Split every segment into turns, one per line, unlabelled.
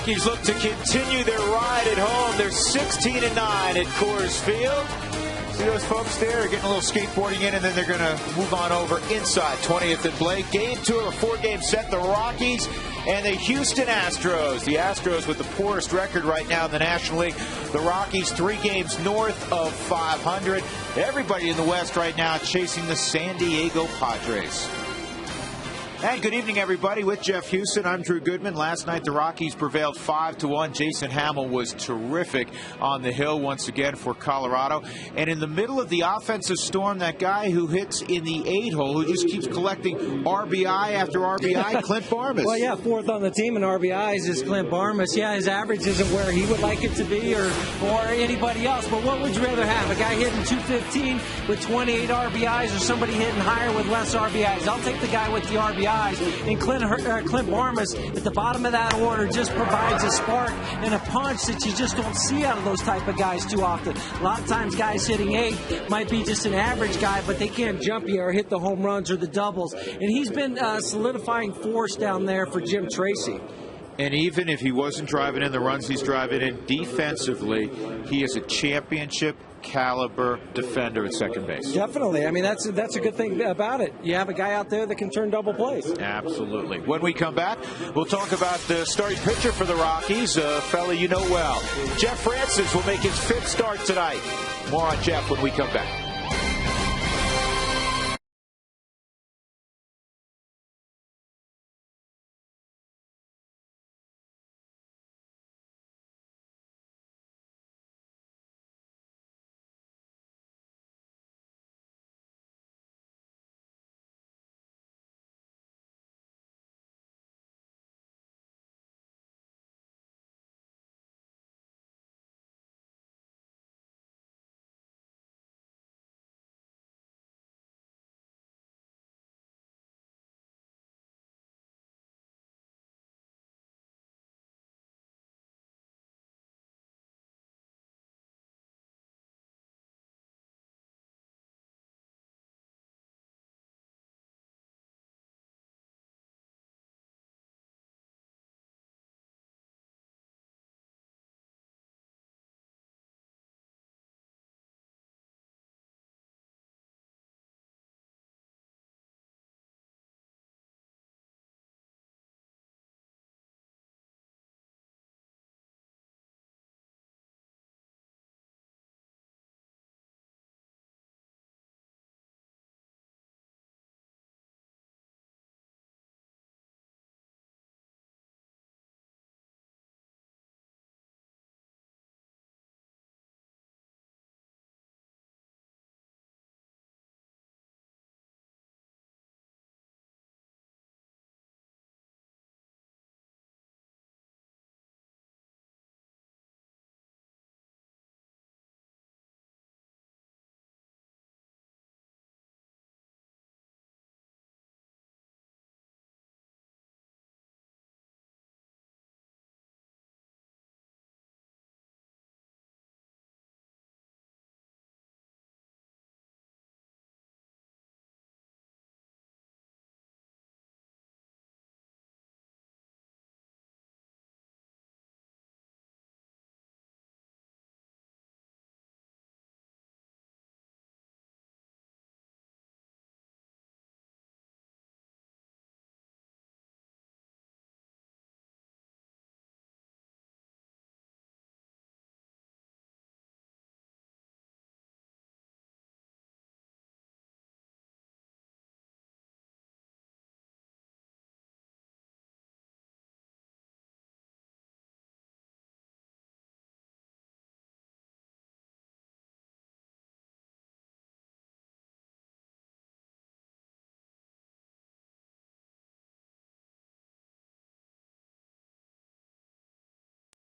Rockies look to continue their ride at home. They're 16-9 at Coors Field. See those folks there? They're getting a little skateboarding in, and then they're going to move on over inside 20th and Blake. Game 2 of a 4-game set. The Rockies and the Houston Astros. The Astros with the poorest record right now in the National League. The Rockies 3 games north of 500. Everybody in the West right now chasing the San Diego Padres. And good evening, everybody. With Jeff Houston, I'm Drew Goodman. Last night, the Rockies prevailed 5-1. Jason Hamill was terrific on the hill once again for Colorado. And in the middle of the offensive storm, that guy who hits in the 8-hole, who just keeps collecting RBI after RBI, Clint Barmas.
Well, yeah, 4th on the team in RBIs is Clint Barmas. Yeah, his average isn't where he would like it to be or anybody else. But what would you rather have? A guy hitting 215 with 28 RBIs or somebody hitting higher with less RBIs? I'll take the guy with the RBIs. And Clint Barmas at the bottom of that order just provides a spark and a punch that you just don't see out of those type of guys too often. A lot of times guys hitting 8 might be just an average guy, but they can't jump you or hit the home runs or the doubles. And he's been solidifying force down there for Jim Tracy.
And even if he wasn't driving in the runs he's driving in defensively, he is a championship caliber defender at second base.
Definitely. I mean, that's a good thing about it. You have a guy out there that can turn double plays.
Absolutely. When we come back, we'll talk about the starting pitcher for the Rockies, a fella you know well. Jeff Francis will make his 5th start tonight. More on Jeff when we come back.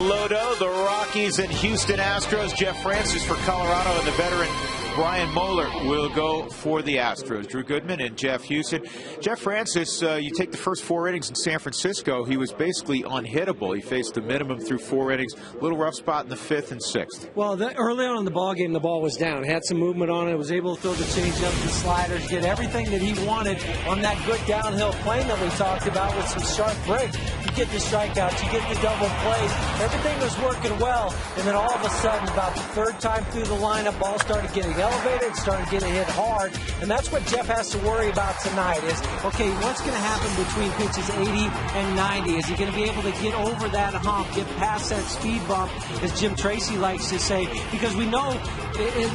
Lodo, the Rockies and Houston Astros. Jeff Francis for Colorado and the veteran Brian Moeller will go for the Astros. Drew Goodman and Jeff Houston. Jeff Francis, you take the first 4 innings in San Francisco, he was basically unhittable. He faced the minimum through 4 innings. A little rough spot in the 5th and 6th.
Well, early on in the ball game, the ball was down. Had some movement on it. Was able to throw the changeup, the sliders, get everything that he wanted on that good downhill plane that we talked about with some sharp breaks. You get the strikeouts, you get the double plays. Everything was working well, and then all of a sudden, about the 3rd time through the lineup, ball started getting elevated, started getting hit hard, and that's what Jeff has to worry about tonight is, okay, what's going to happen between pitches 80 and 90? Is he going to be able to get over that hump, get past that speed bump, as Jim Tracy likes to say, because we know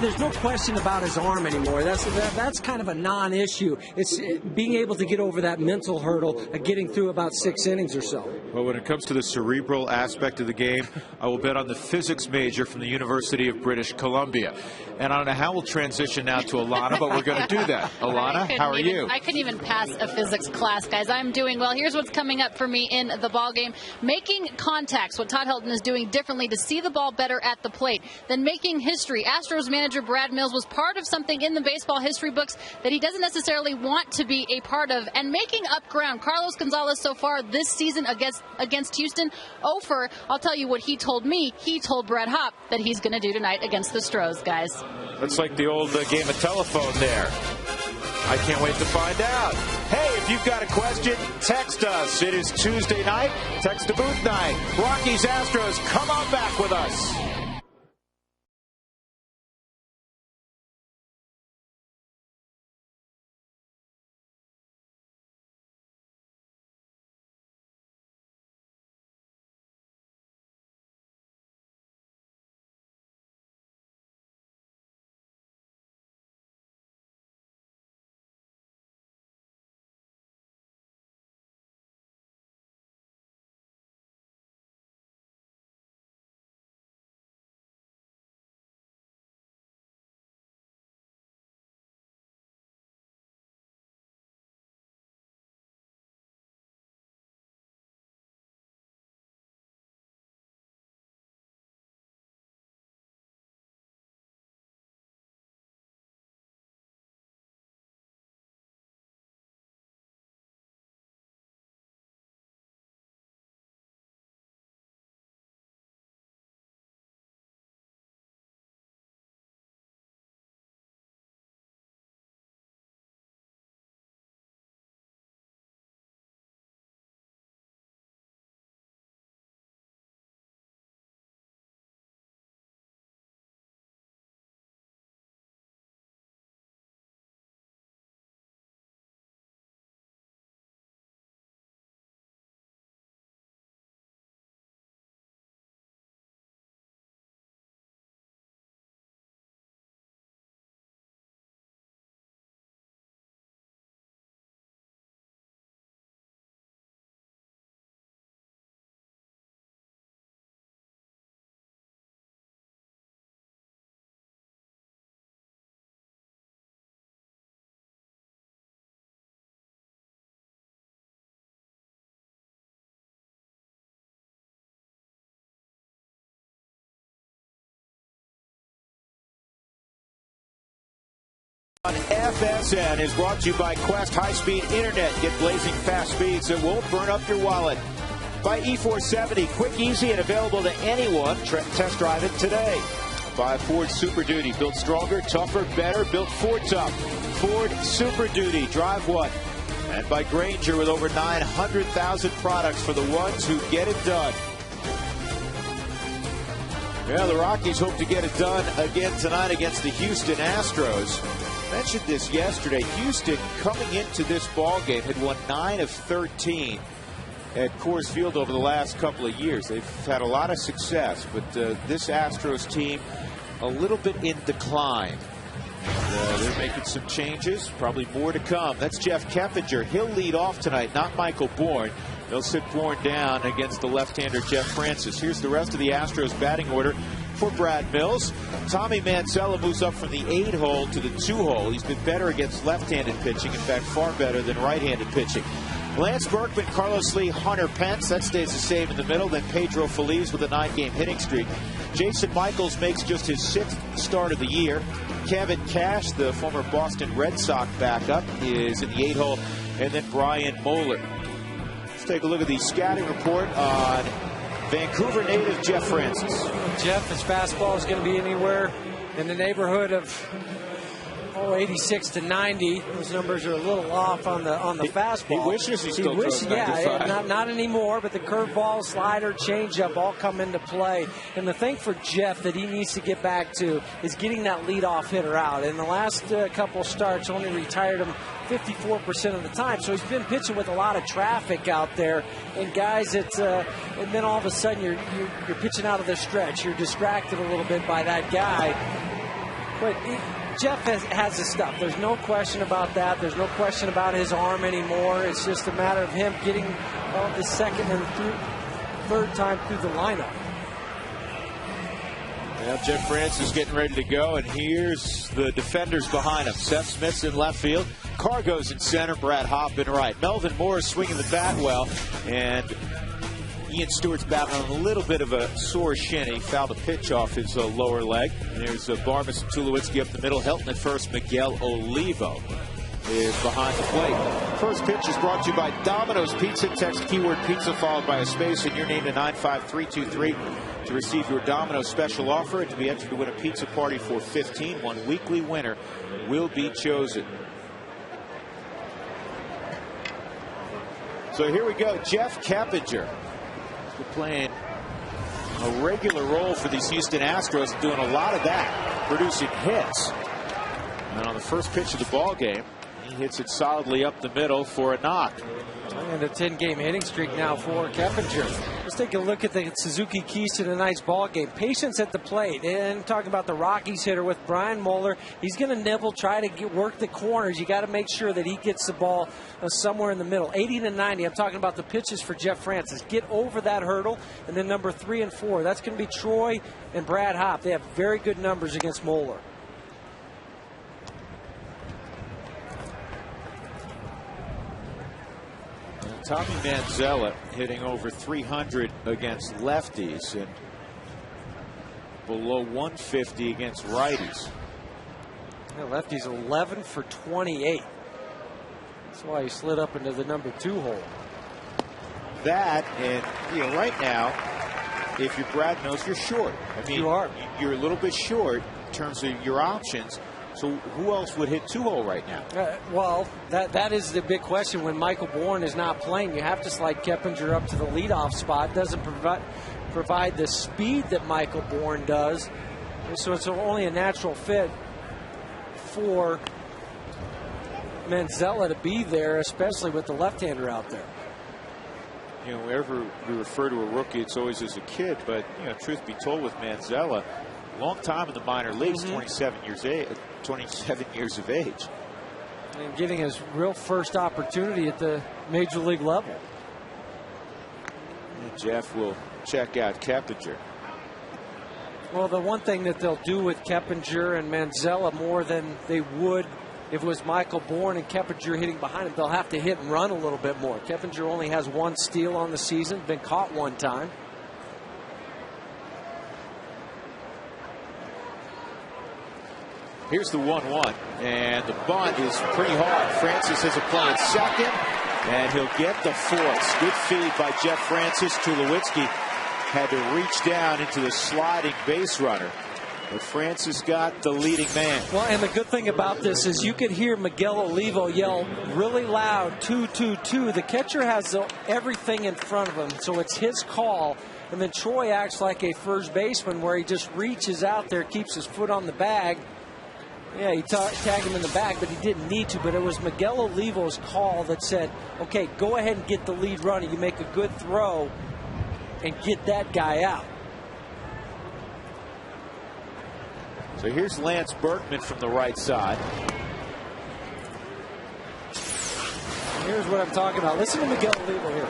there's no question about his arm anymore. That's kind of a non-issue. It's being able to get over that mental hurdle of getting through about 6 innings or so.
Well, when it comes to the cerebral aspect of the game, I will bet on the physics major from the University of British Columbia. And I don't know how we'll transition now to Alana, but we're going to do that. Alana, how are you?
I couldn't even pass a physics class, guys. I'm doing well. Here's what's coming up for me in the ball game. Making contacts, what Todd Helton is doing differently to see the ball better at the plate. Then making history. Astros manager Brad Mills was part of something in the baseball history books that he doesn't necessarily want to be a part of. And making up ground. Carlos Gonzalez so far this season against Houston, 0 for, I'll tell you what he told me. He told Brad Hopp that he's going to do tonight against the Stros, guys.
That's like the old game of telephone there. I can't wait to find out. Hey, if you've got a question, text us. It is Tuesday night. Text to booth night. Rockies Astros, come on back with us. On FSN is brought to you by Quest High-Speed Internet. Get blazing fast speeds that won't burn up your wallet. By E470, quick, easy, and available to anyone. Test drive it today. By Ford Super Duty, built stronger, tougher, better, built Ford tough. Ford Super Duty, drive what? And by Grainger, with over 900,000 products for the ones who get it done. Yeah, the Rockies hope to get it done again tonight against the Houston Astros. Mentioned this yesterday. Houston, coming into this ball game, had won 9 of 13 at Coors Field over the last couple of years. They've had a lot of success, but this Astros team a little bit in decline. They're making some changes, probably more to come. That's Jeff Keppinger. He'll lead off tonight, not Michael Bourne. They'll sit Bourne down against the left-hander Jeff Francis. Here's the rest of the Astros batting order for Brad Mills. Tommy Mansella moves up from the 8-hole to the 2-hole. He's been better against left-handed pitching, in fact, far better than right-handed pitching. Lance Berkman, Carlos Lee, Hunter Pence. That stays the same in the middle. Then Pedro Feliz with a 9-game hitting streak. Jason Michaels makes just his 6th start of the year. Kevin Cash, the former Boston Red Sox backup, is in the 8-hole. And then Brian Moeller. Let's take a look at the scouting report on Vancouver native Jeff Francis.
Jeff, his fastball is going to be anywhere in the neighborhood of 86 to 90. Those numbers are a little off on the fastball.
He wishes he still throws 95.
Yeah, not anymore, but the curveball, slider, changeup all come into play. And the thing for Jeff that he needs to get back to is getting that leadoff hitter out. In the last couple starts, only retired him 54% of the time. So he's been pitching with a lot of traffic out there. And guys, and then all of a sudden you're pitching out of the stretch. You're distracted a little bit by that guy. But Jeff has the stuff. There's no question about that. There's no question about his arm anymore. It's just a matter of him getting the second and third time through the lineup.
Yeah, Jeff Francis getting ready to go, and here's the defenders behind him. Seth Smith's in left field. Cargo's in center. Brad Hopp in right. Melvin Moore swinging the bat well, and Ian Stewart's battling a little bit of a sore shin. He fouled a pitch off his lower leg. And there's Barmes and Tulowitzki up the middle. Helton at first. Miguel Olivo is behind the plate. First pitch is brought to you by Domino's Pizza. Text keyword pizza followed by a space and your name to 95323 to receive your Domino's special offer and to be entered to win a pizza party for 15. One weekly winner will be chosen. So here we go. Jeff Keppinger playing a regular role for these Houston Astros, doing a lot of that, producing hits. And on the first pitch of the ball game, he hits it solidly up the middle for a knock.
And a 10-game hitting streak now for Keppinger. Let's take a look at the Suzuki keys to tonight's ball game. Patience at the plate. And talking about the Rockies hitter with Brian Moeller, he's going to nibble, try to work the corners. You got to make sure that he gets the ball somewhere in the middle. 80 to 90. I'm talking about the pitches for Jeff Francis. Get over that hurdle. And then number 3 and 4. That's going to be Troy and Brad Hopp. They have very good numbers against Moeller.
Tommy Manzella hitting over 300 against lefties and below 150 against righties.
Yeah, lefties 11 for 28. That's why he slid up into the number 2 hole.
That, and right now, if you're Brad Mills, you're short. I mean, you're a little bit short in terms of your options. So who else would hit 2-hole right now?
Well, that is the big question. When Michael Bourne is not playing, you have to slide Keppinger up to the leadoff spot. Doesn't provide the speed that Michael Bourne does. So it's only a natural fit for Manzella to be there, especially with the left-hander out there.
Whenever we refer to a rookie, it's always as a kid. But, truth be told, with Manzella, long time in the minor leagues, 27 years of age.
And getting his real first opportunity at the major league level.
And Jeff will check out Keppinger.
Well, the one thing that they'll do with Keppinger and Manzella more than they would if it was Michael Bourne and Keppinger hitting behind him, they'll have to hit and run a little bit more. Keppinger only has 1 steal on the season, been caught 1 time.
Here's the 1-1, and the bunt is pretty hard. Francis has a play at second, and he'll get the force. Good feed by Jeff Francis. Tulowitzki had to reach down into the sliding base runner, but Francis got the leading man.
Well, and the good thing about this is you could hear Miguel Olivo yell really loud, 2-2-2. The catcher has everything in front of him, so it's his call. And then Troy acts like a first baseman where he just reaches out there, keeps his foot on the bag. Yeah, he tagged him in the back, but he didn't need to. But it was Miguel Olivo's call that said, okay, go ahead and get the lead runner. You make a good throw and get that guy out.
So here's Lance Berkman from the right side.
Here's what I'm talking about. Listen to Miguel Olivo here.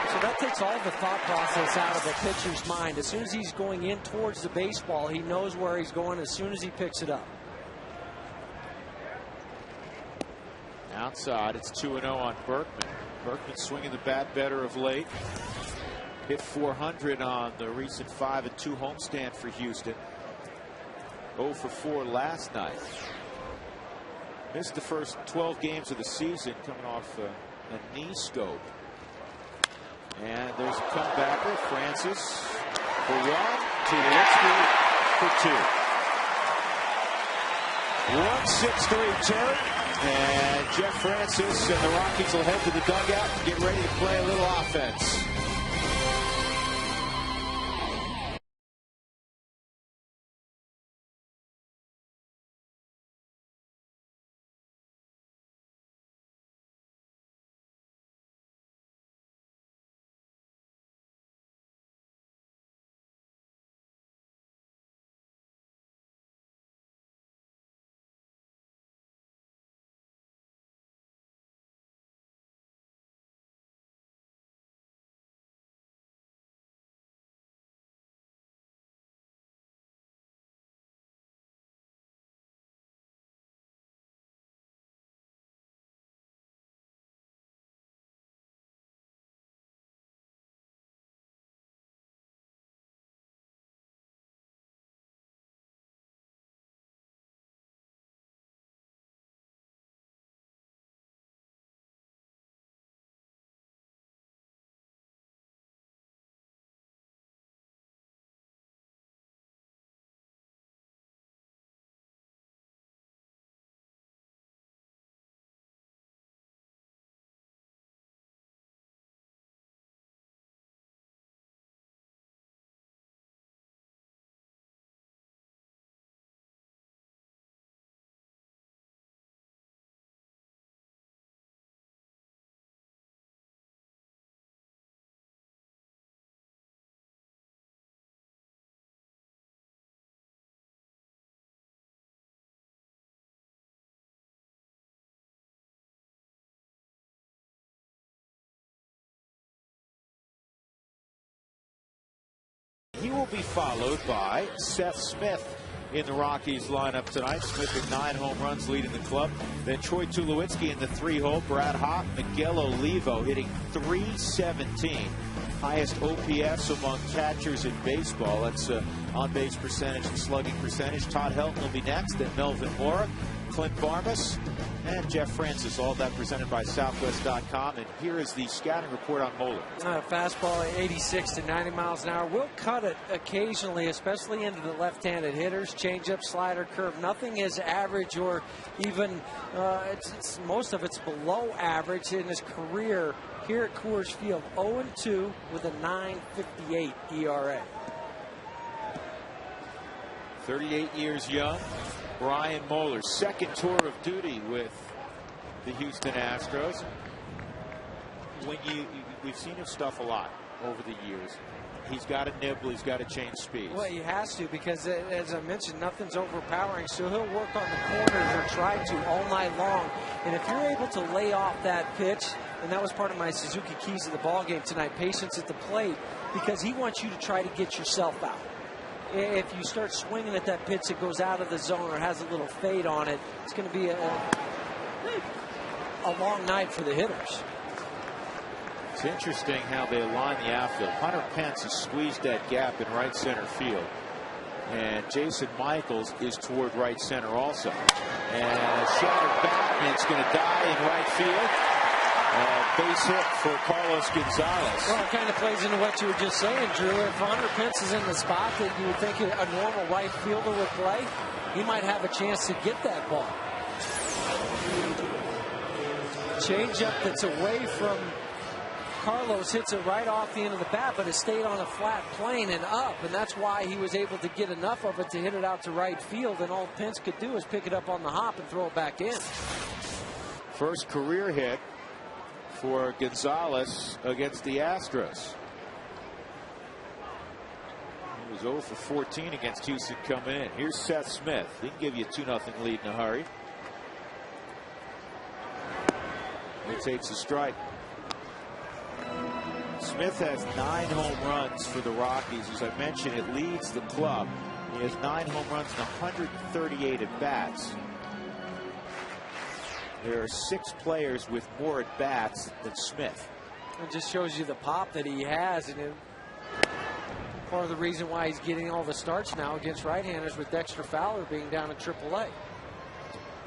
So that takes all the thought process out of the pitcher's mind. As soon as he's going in towards the baseball, he knows where he's going as soon as he picks it up.
Outside, it's 2-0 on Berkman. Berkman swinging the bat better of late. Hit 400 on the recent 5-2 homestand for Houston. 0 for 4 last night. Missed the first 12 games of the season, coming off a knee scope. And there's a comebacker. Francis for 1. Tulowitzki for 2. 1-6-3 turn. And Jeff Francis and the Rockies will head to the dugout and get ready to play a little offense. He will be followed by Seth Smith in the Rockies lineup tonight. Smith with 9 home runs leading the club. Then Troy Tulowitzki in the 3-hole. Brad Hott, Miguel Olivo hitting .317. Highest OPS among catchers in baseball. That's on-base percentage and slugging percentage. Todd Helton will be next. Then Melvin Mora, Clint Varmus, and Jeff Francis. All that presented by Southwest.com. And here is the scouting report on Moeller.
Fastball at 86 to 90 miles an hour. Will cut it occasionally, especially into the left-handed hitters. Changeup, slider, curve. Nothing is average or even most of it's below average in his career here at Coors Field. 0-2 with a .958 ERA.
38 years young. Brian Moeller, second tour of duty with the Houston Astros. We've seen him stuff a lot over the years. He's got to nibble. He's got to change speeds.
Well, he has to, because as I mentioned, nothing's overpowering. So he'll work on the corners, or try to, all night long. And if you're able to lay off that pitch, and that was part of my Suzuki keys of the ball game tonight, patience at the plate, because he wants you to try to get yourself out. If you start swinging at that pitch that goes out of the zone or has a little fade on it, it's going to be a long night for the hitters.
It's interesting how they align the outfield. Hunter Pence has squeezed that gap in right center field. And Jason Michaels is toward right center also. And a shattered bat, and it's going to die in right field. Base hit for Carlos Gonzalez.
Well, it kind of plays into what you were just saying, Drew. If Hunter Pence is in the spot that you would think a normal right fielder would play, he might have a chance to get that ball. Changeup that's away from Carlos, hits it right off the end of the bat, but it stayed on a flat plane and up, and that's why he was able to get enough of it to hit it out to right field, and all Pence could do is pick it up on the hop and throw it back in.
First career hit for Gonzalez against the Astros. He was 0 for 14 against Houston coming in. Here's Seth Smith. He can give you a 2-0 lead in a hurry. He takes a strike. Smith has 9 home runs for the Rockies. As I mentioned, it leads the club. He has 9 home runs and 138 at bats. There are 6 players with more at-bats than Smith.
It just shows you the pop that he has, and part of the reason why he's getting all the starts now against right-handers with Dexter Fowler being down in AAA.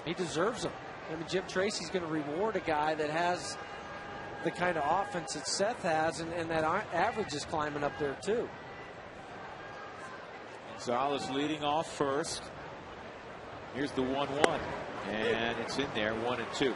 He deserves them. I mean, Jim Tracy's going to reward a guy that has the kind of offense that Seth has, and that average is climbing up there too.
Gonzalez leading off first. Here's the 1-1, and it's in there, 1-2.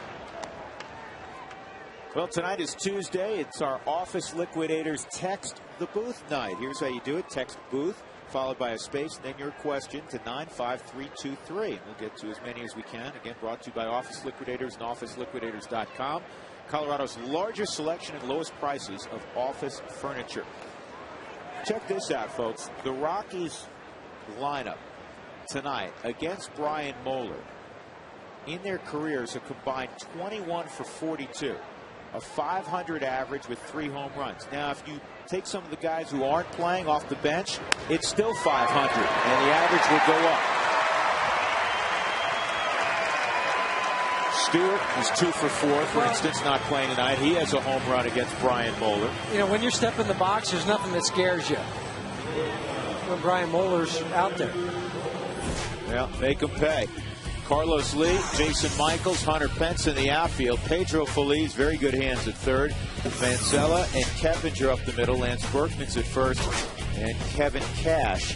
Well, tonight is Tuesday. It's our Office Liquidators Text the Booth night. Here's how you do it. Text booth, followed by a space, then your question to 95323. We'll get to as many as we can. Again, brought to you by Office Liquidators and OfficeLiquidators.com. Colorado's largest selection and lowest prices of office furniture. Check this out, folks. The Rockies lineup tonight against Brian Moeller in their careers have combined 21 for 42. A 500 average with 3 home runs. Now, if you take some of the guys who aren't playing off the bench, it's still 500, and the average will go up. Stewart is 2 for 4, for instance, not playing tonight. He has a home run against Brian Moeller.
You know, when you're stepping the box, there's nothing that scares you when Brian Moeller's out there.
Well, make him pay. Carlos Lee, Jason Michaels, Hunter Pence in the outfield. Pedro Feliz, very good hands at third. Vancella and Keppinger up the middle. Lance Berkman's at first. And Kevin Cash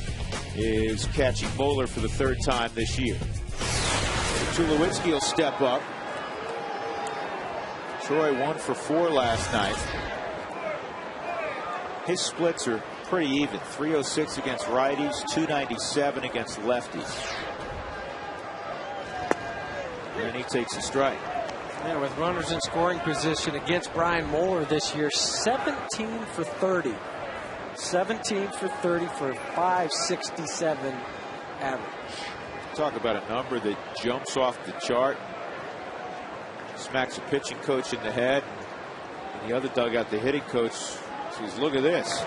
is catching Moeller for the 3rd time this year. Tulowitzki will step up. Troy 1 for 4 last night. His splits are pretty even. 306 against righties, 297 against lefties. And he takes a strike.
Yeah, with runners in scoring position against Brian Moeller this year, 17 for 30. 17 for 30 for 567 average.
Talk about a number that jumps off the chart. Smacks a pitching coach in the head. And the other dugout, the hitting coach, says, look at this.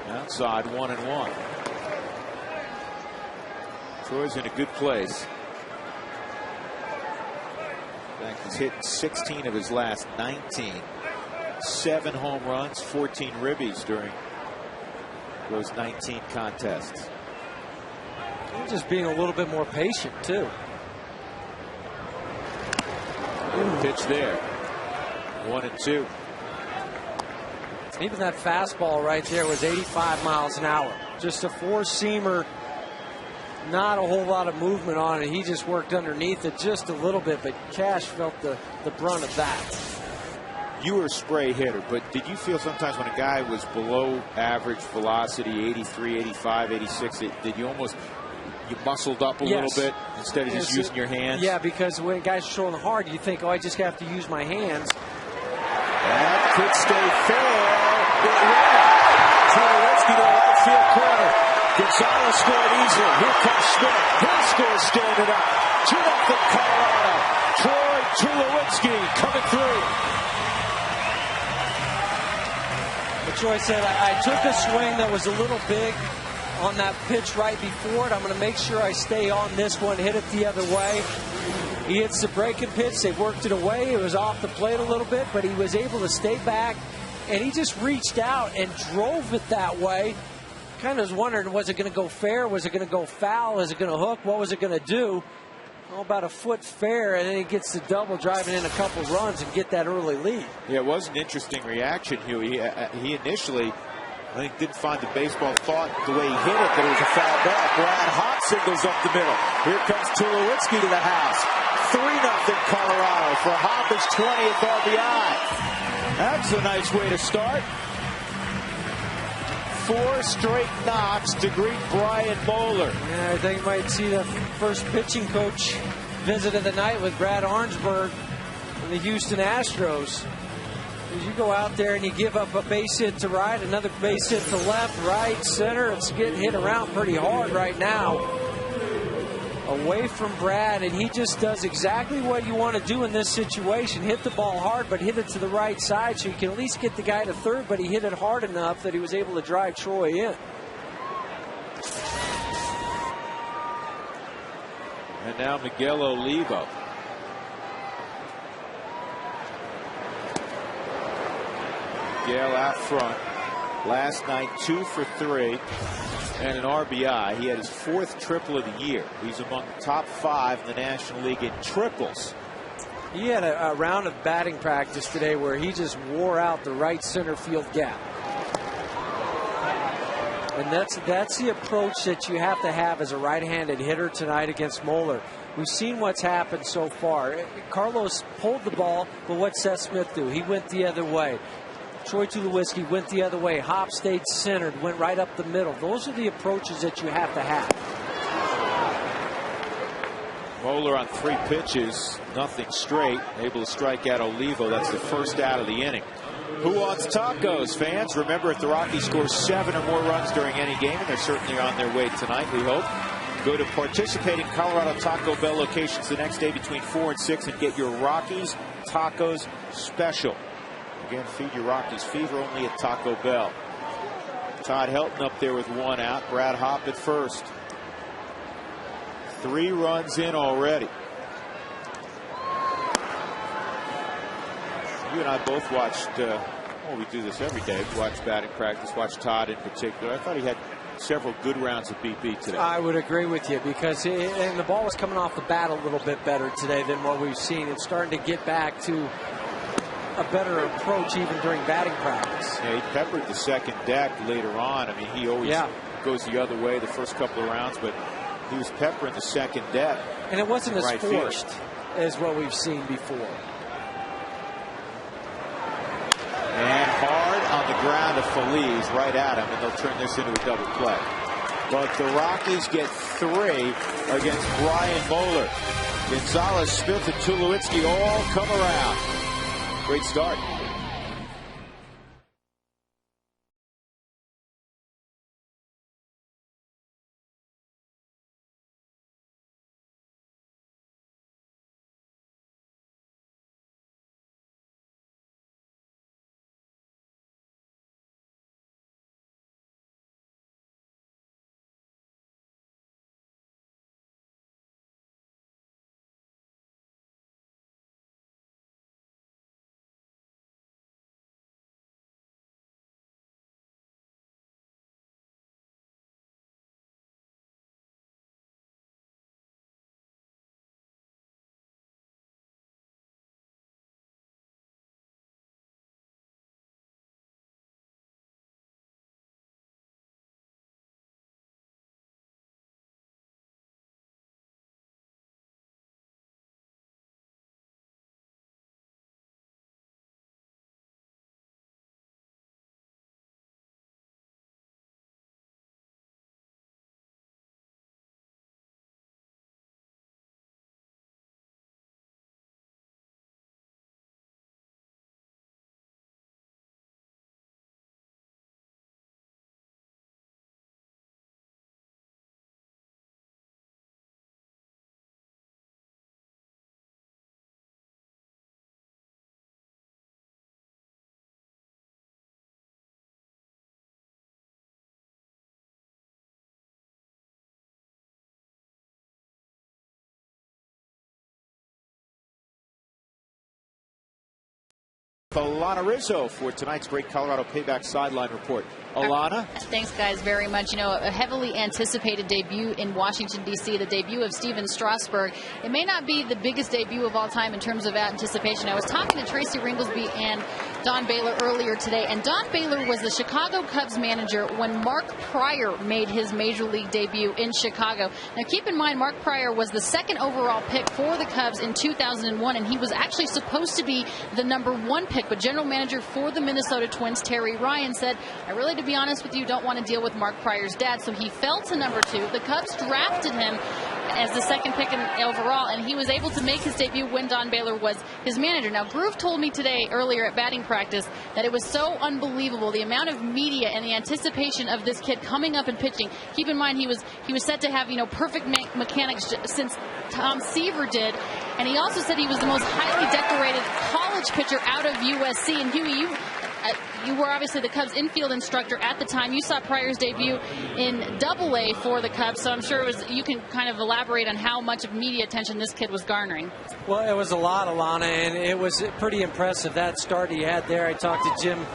Outside, 1-1. Troy's in a good place. He's hit 16 of his last 19. 7 home runs, 14 ribbies during those 19 contests.
He's just being a little bit more patient, too.
Good pitch there. 1-2.
Even that fastball right there was 85 miles an hour. Just a 4-seamer. Not a whole lot of movement on it. He just worked underneath it just a little bit, but Cash felt the brunt of that.
You were a spray hitter, but did you feel sometimes when a guy was below average velocity, 83, 85, 86, that you muscled up a little bit instead of just using your hands?
Yeah, because when guys are throwing hard, you think, oh, I just have to use my hands.
That could stay fair. Tulowitzki to the right field corner. Gonzalez scored easily. Here comes Smith. He'll score standing up. 2-0 Colorado. Troy Tulowitzki coming through.
But Troy said, I took a swing that was a little big on that pitch right before it. I'm going to make sure I stay on this one, hit it the other way. He hits the breaking pitch. They worked it away. It was off the plate a little bit, but he was able to stay back, and he just reached out and drove it that way. Kind of was wondering, was it going to go fair? Was it going to go foul? Was it going to hook? What was it going to do? Oh, about a foot fair, and then he gets the double, driving in a couple runs and get that early lead. Yeah,
it was an interesting reaction, Hugh. He initially, I think, didn't find the baseball thought the way he hit it that it was a foul ball. Brad Hott singles up the middle. Here comes Tulowitzki to the house. 3-0 Colorado for Hopper's 20th RBI. That's a nice way to start. 4 straight knocks to greet Brian Moeller.
Yeah, I think you might see the first pitching coach visit of the night with Brad Arnsberg and the Houston Astros. As you go out there and you give up a base hit to right, another base hit to left, right, center, it's getting hit around pretty hard right now. Away from Brad, and he just does exactly what you want to do in this situation. Hit the ball hard, but hit it to the right side so you can at least get the guy to third, but he hit it hard enough that he was able to drive Troy in.
And now Miguel Olivo. Gale out front. Last night, 2 for 3 and an RBI. He had his 4th triple of the year. He's among the top 5 in the National League in triples.
He had a round of batting practice today where he just wore out the right center field gap. And that's the approach that you have to have as a right-handed hitter tonight against Moeller. We've seen what's happened so far. Carlos pulled the ball, but what Seth Smith do? He went the other way. Troy Tulowitzki went the other way. Hop stayed centered, went right up the middle. Those are the approaches that you have to have.
Moeller on 3 pitches, nothing straight, able to strike out Olivo. That's the first out of the inning. Who wants tacos, fans? Remember, if the Rockies score 7 or more runs during any game, and they're certainly on their way tonight, we hope, go to participating Colorado Taco Bell locations the next day between 4 and 6 and get your Rockies Tacos Special. Again, feed your Rockies fever only at Taco Bell. Todd Helton up there with 1 out. Brad Hopp at first. 3 runs in already. You and I both watched, well, we do this every day. We watch batting practice, watch Todd in particular. I thought he had several good rounds of BP today.
I would agree with you because and the ball was coming off the bat a little bit better today than what we've seen. It's starting to get back to a better approach even during batting practice.
Yeah, he peppered the second deck later on. I mean, he always goes the other way the first couple of rounds, but he was peppering the second deck.
And it wasn't as
right
forced as what we've seen before.
And hard on the ground to Feliz, right at him, and they'll turn this into a double play. But the Rockies get 3 against Brian Moeller. Gonzalez, Smith, and Tulowitzki all come around. Great start. Alana Rizzo for tonight's great Colorado Payback Sideline Report. Alana?
Thanks, guys, very much. You know, a heavily anticipated debut in Washington, D.C., the debut of Steven Strasburg. It may not be the biggest debut of all time in terms of anticipation. I was talking to Tracy Ringlesby and Don Baylor earlier today, and Don Baylor was the Chicago Cubs manager when Mark Pryor made his Major League debut in Chicago. Now, keep in mind, Mark Pryor was the 2nd overall pick for the Cubs in 2001, and he was actually supposed to be the #1 pick, but general manager for the Minnesota Twins, Terry Ryan, said, I really, to be honest with you, don't want to deal with Mark Pryor's dad, so he fell to #2. The Cubs drafted him as the 2nd pick overall, and he was able to make his debut when Don Baylor was his manager. Now, Groove told me today, earlier at batting practice, that it was so unbelievable, the amount of media and the anticipation of this kid coming up and pitching. Keep in mind, he was set to have, perfect mechanics since Tom Seaver did, and he also said he was the most highly decorated college pitcher out of USC. And Huey, you were obviously the Cubs infield instructor at the time. You saw Pryor's debut in AA for the Cubs, so I'm sure you can kind of elaborate on how much of media attention this kid was garnering.
Well, it was a lot, Alana, and it was pretty impressive, that start he had there. I talked to Jim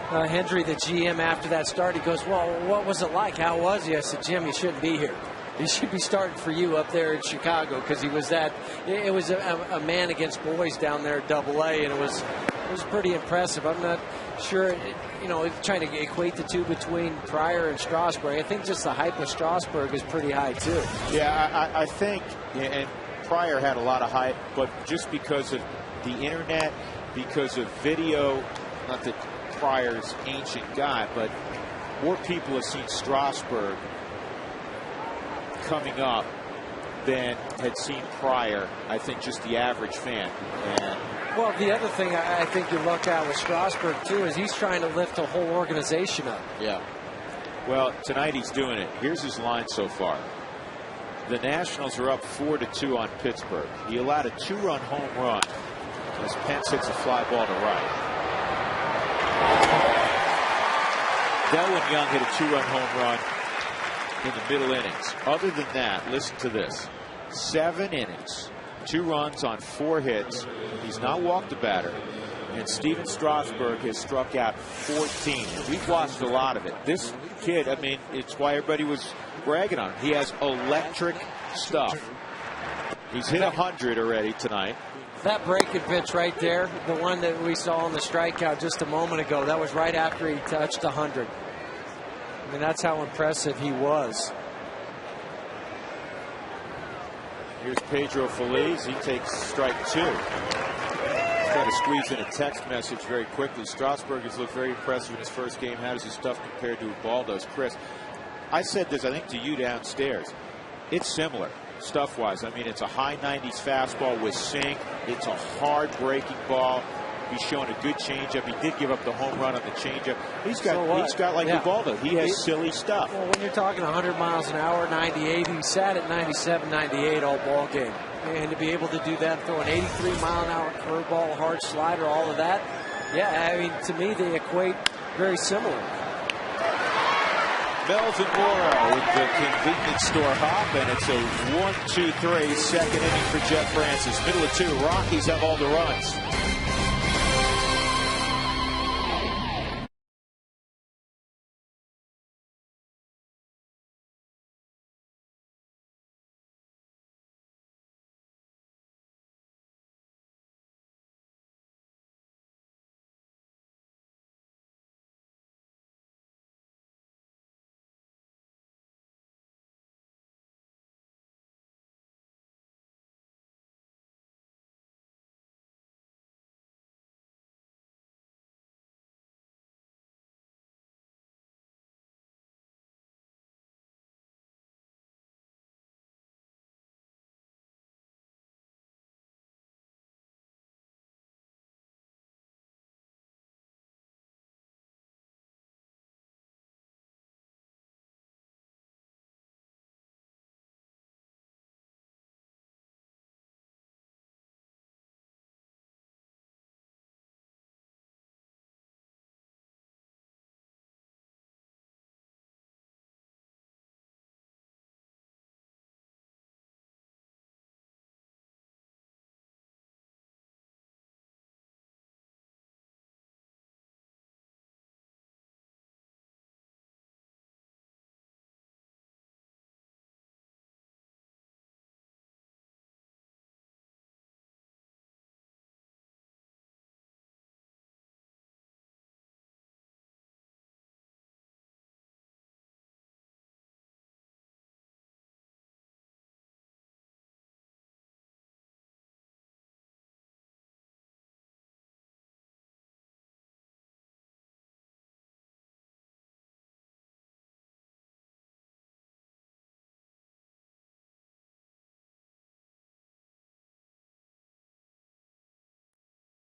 Hendry, the GM, after that start, he goes, well, what was it like? How was he? I said, Jim, you shouldn't be here. He should be starting for you up there in Chicago, because he was that. It was a man against boys down there at AA, and it was pretty impressive. I'm not sure, trying to equate the two between Pryor and Strasburg. I think just the hype of Strasburg is pretty high too.
Yeah, I think, and Pryor had a lot of hype, but just because of the internet, because of video, not that Pryor's ancient guy, but more people have seen Strasburg coming up than had seen Pryor. I think just the average fan. And
well, the other thing I think you look at with Strasburg too is he's trying to lift a whole organization up.
Yeah. Well, tonight he's doing it. Here's his line so far. The Nationals are up 4-2 on Pittsburgh. He allowed a 2-run home run as Pence hits a fly ball to right. Delwyn Young hit a 2-run home run in the middle innings. Other than that, listen to this. 7 innings, 2 runs on 4 hits. He's not walked a batter. And Steven Strasburg has struck out 14. We've watched a lot of it. This kid, I mean, it's why everybody was bragging on him. He has electric stuff. He's hit 100 already tonight.
That breaking pitch right there, the one that we saw on the strikeout just a moment ago, that was right after he touched 100. I mean, that's how impressive he was.
Here's Pedro Feliz. He takes strike 2. He's got to squeeze in a text message very quickly. Strasburg has looked very impressive in his first game. How does his stuff compare to Ubaldo's? Chris, I said this, I think, to you downstairs. It's similar stuff-wise. I mean, it's a high 90s fastball with sink. It's a hard breaking ball. He's showing a good changeup. He did give up the home run on the changeup. He's got like Ubaldo. He has silly stuff.
Well, when you're talking 100 miles an hour, 98, he sat at 97, 98 all ball game. And to be able to do that, throw an 83 mile an hour curveball, hard slider, all of that. Yeah, I mean, to me, they equate very similar.
Melvin Mora with the convenience store hop, and it's a 1-2-3 second inning for Jeff Francis. Middle of 2. Rockies have all the runs.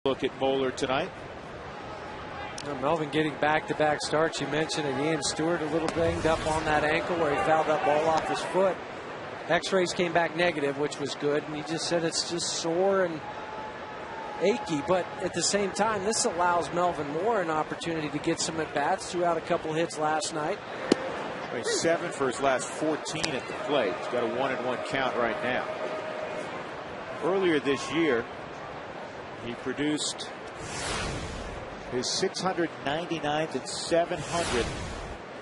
Look at Moeller tonight.
Melvin getting back-to-back starts. You mentioned it. Ian Stewart a little banged up on that ankle where he fouled that ball off his foot. X-rays came back negative, which was good. And he just said it's just sore and achy. But at the same time, this allows Melvin Moore an opportunity to get some at-bats. Threw out a couple hits last night.
He's 7 for his last 14 at the plate. He's got a 1-1 count right now. Earlier this year, he produced his 699th and 700th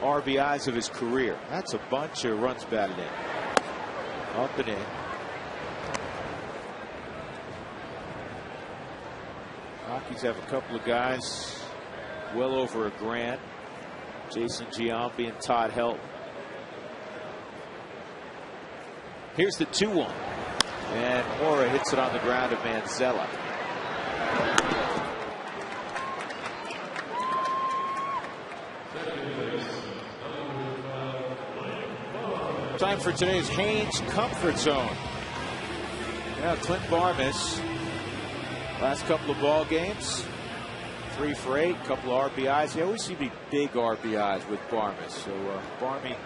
RBIs of his career. That's a bunch of runs batted in. Up and in. Rockies have a couple of guys well over a grand. Jason Giambi and Todd Helton. Here's the 2-1. And Mora hits it on the ground to Manzella. Time for today's Haynes Comfort Zone. Yeah, Clint Barmes, last couple of ball games, 3 for 8, couple of RBIs. He always seem to be big RBIs with Barmes. So Barmy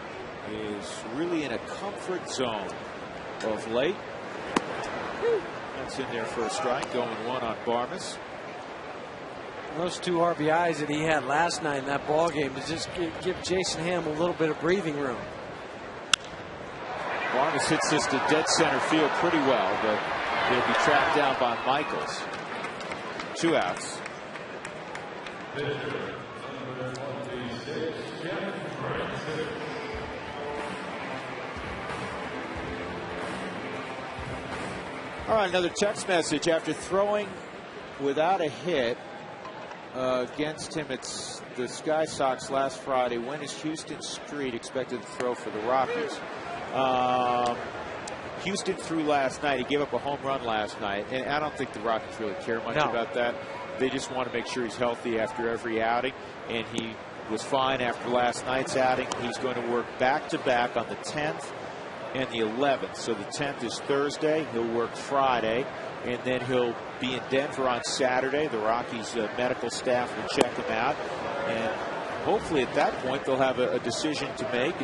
is really in a comfort zone of late. That's in there for a strike, going 1 on Barmes.
Those 2 RBIs that he had last night in that ball game to just give Jason Hamm a little bit of breathing room.
Barnes hits this to dead center field pretty well, but it'll be tracked down by Michaels. 2 outs. All right, another text message. After throwing without a hit against him, it's the Sky Sox last Friday. When is Houston Street expected to throw for the Rockies? Houston threw last night. He gave up a home run last night, and I don't think the Rockies really care much about that. They just want to make sure he's healthy after every outing, and he was fine after last night's outing. He's going to work back-to-back on the 10th and the 11th. So the 10th is Thursday. He'll work Friday, and then he'll be in Denver on Saturday. The Rockies medical staff will check him out, and hopefully at that point they'll have a decision to make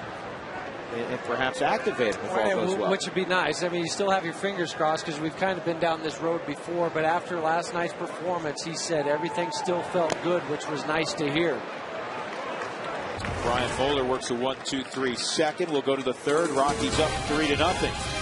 and perhaps activate him if all goes well.
Which would be nice. I mean, you still have your fingers crossed because we've kind of been down this road before, but after last night's performance, he said everything still felt good, which was nice to hear.
Brian Fuller works a 1-2-3 second. We'll go to the 3rd. Rockies up 3-0.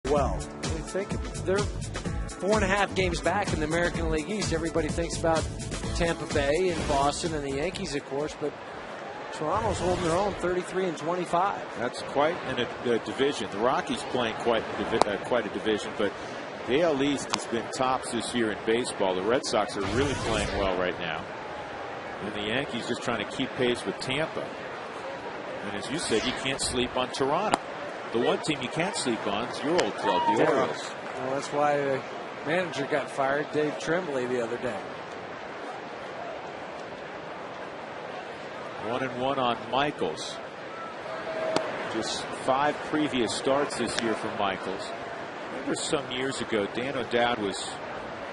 Well, I think they're 4.5 games back in the American League East. Everybody thinks about Tampa Bay and Boston and the Yankees, of course, but Toronto's holding their own 33-25.
That's quite a division. The Rockies playing quite a division, but the AL East has been tops this year in baseball. The Red Sox are really playing well right now, and the Yankees just trying to keep pace with Tampa. And as you said, you can't sleep on Toronto. The one team you can't sleep on is your old club, the Orioles.
Well, that's why the manager got fired, Dave Tremblay, the other day.
1-1 on Michaels. Just 5 previous starts this year for Michaels. Remember some years ago, Dan O'Dowd was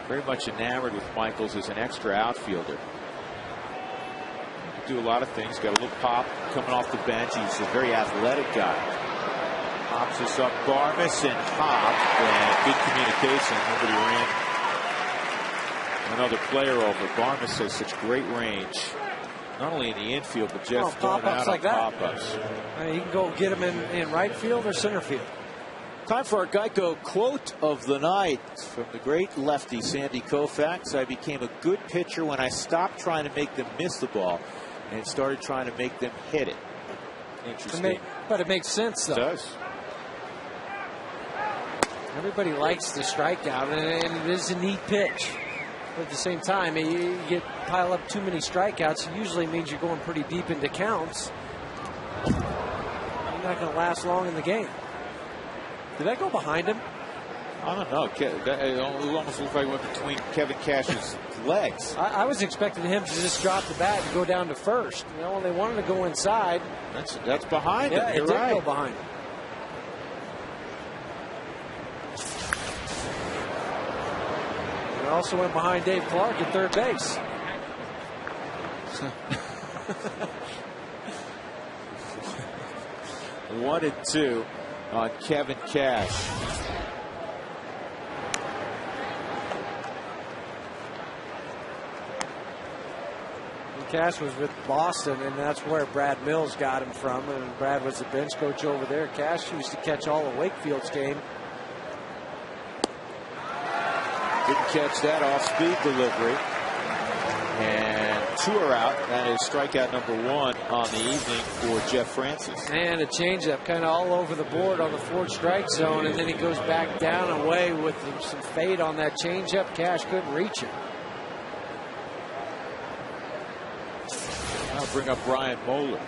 very much enamored with Michaels as an extra outfielder. He could do a lot of things. Got a little pop coming off the bench. He's a very athletic guy. Pops this up, Barmes, and hopped, and good communication. Nobody ran another player over. Barmes has such great range, not only in the infield, but Jeff throwing out
like
on
that.
pop-ups.
You can go get him in right field or center field.
Time for our Geico quote of the night from the great lefty Sandy Koufax. I became a good pitcher when I stopped trying to make them miss the ball and started trying to make them hit it. Interesting.
But it makes sense, though.
It does.
Everybody likes the strikeout, and it is a neat pitch. But at the same time, you pile up too many strikeouts, it usually means you're going pretty deep into counts. You're not going to last long in the game. Did that go behind him?
I don't know. It almost looked like it went between Kevin Cash's legs.
I was expecting him to just drop the bat and go down to first. When they wanted to go inside.
That's behind him.
Yeah,
You're
it did
right.
go behind him. It also went behind Dave Clark at third base.
1-2 on Kevin Cash.
Cash was with Boston, and that's where Brad Mills got him from. And Brad was the bench coach over there. Cash used to catch all of Wakefield's game.
Didn't catch that off-speed delivery. And 2 are out. That is strikeout number 1 on the evening for Jeff Francis.
And a changeup kind of all over the board on the 4th strike zone, and then he goes back down away with some fade on that changeup. Cash couldn't reach it.
I'll bring up Brian Moeller.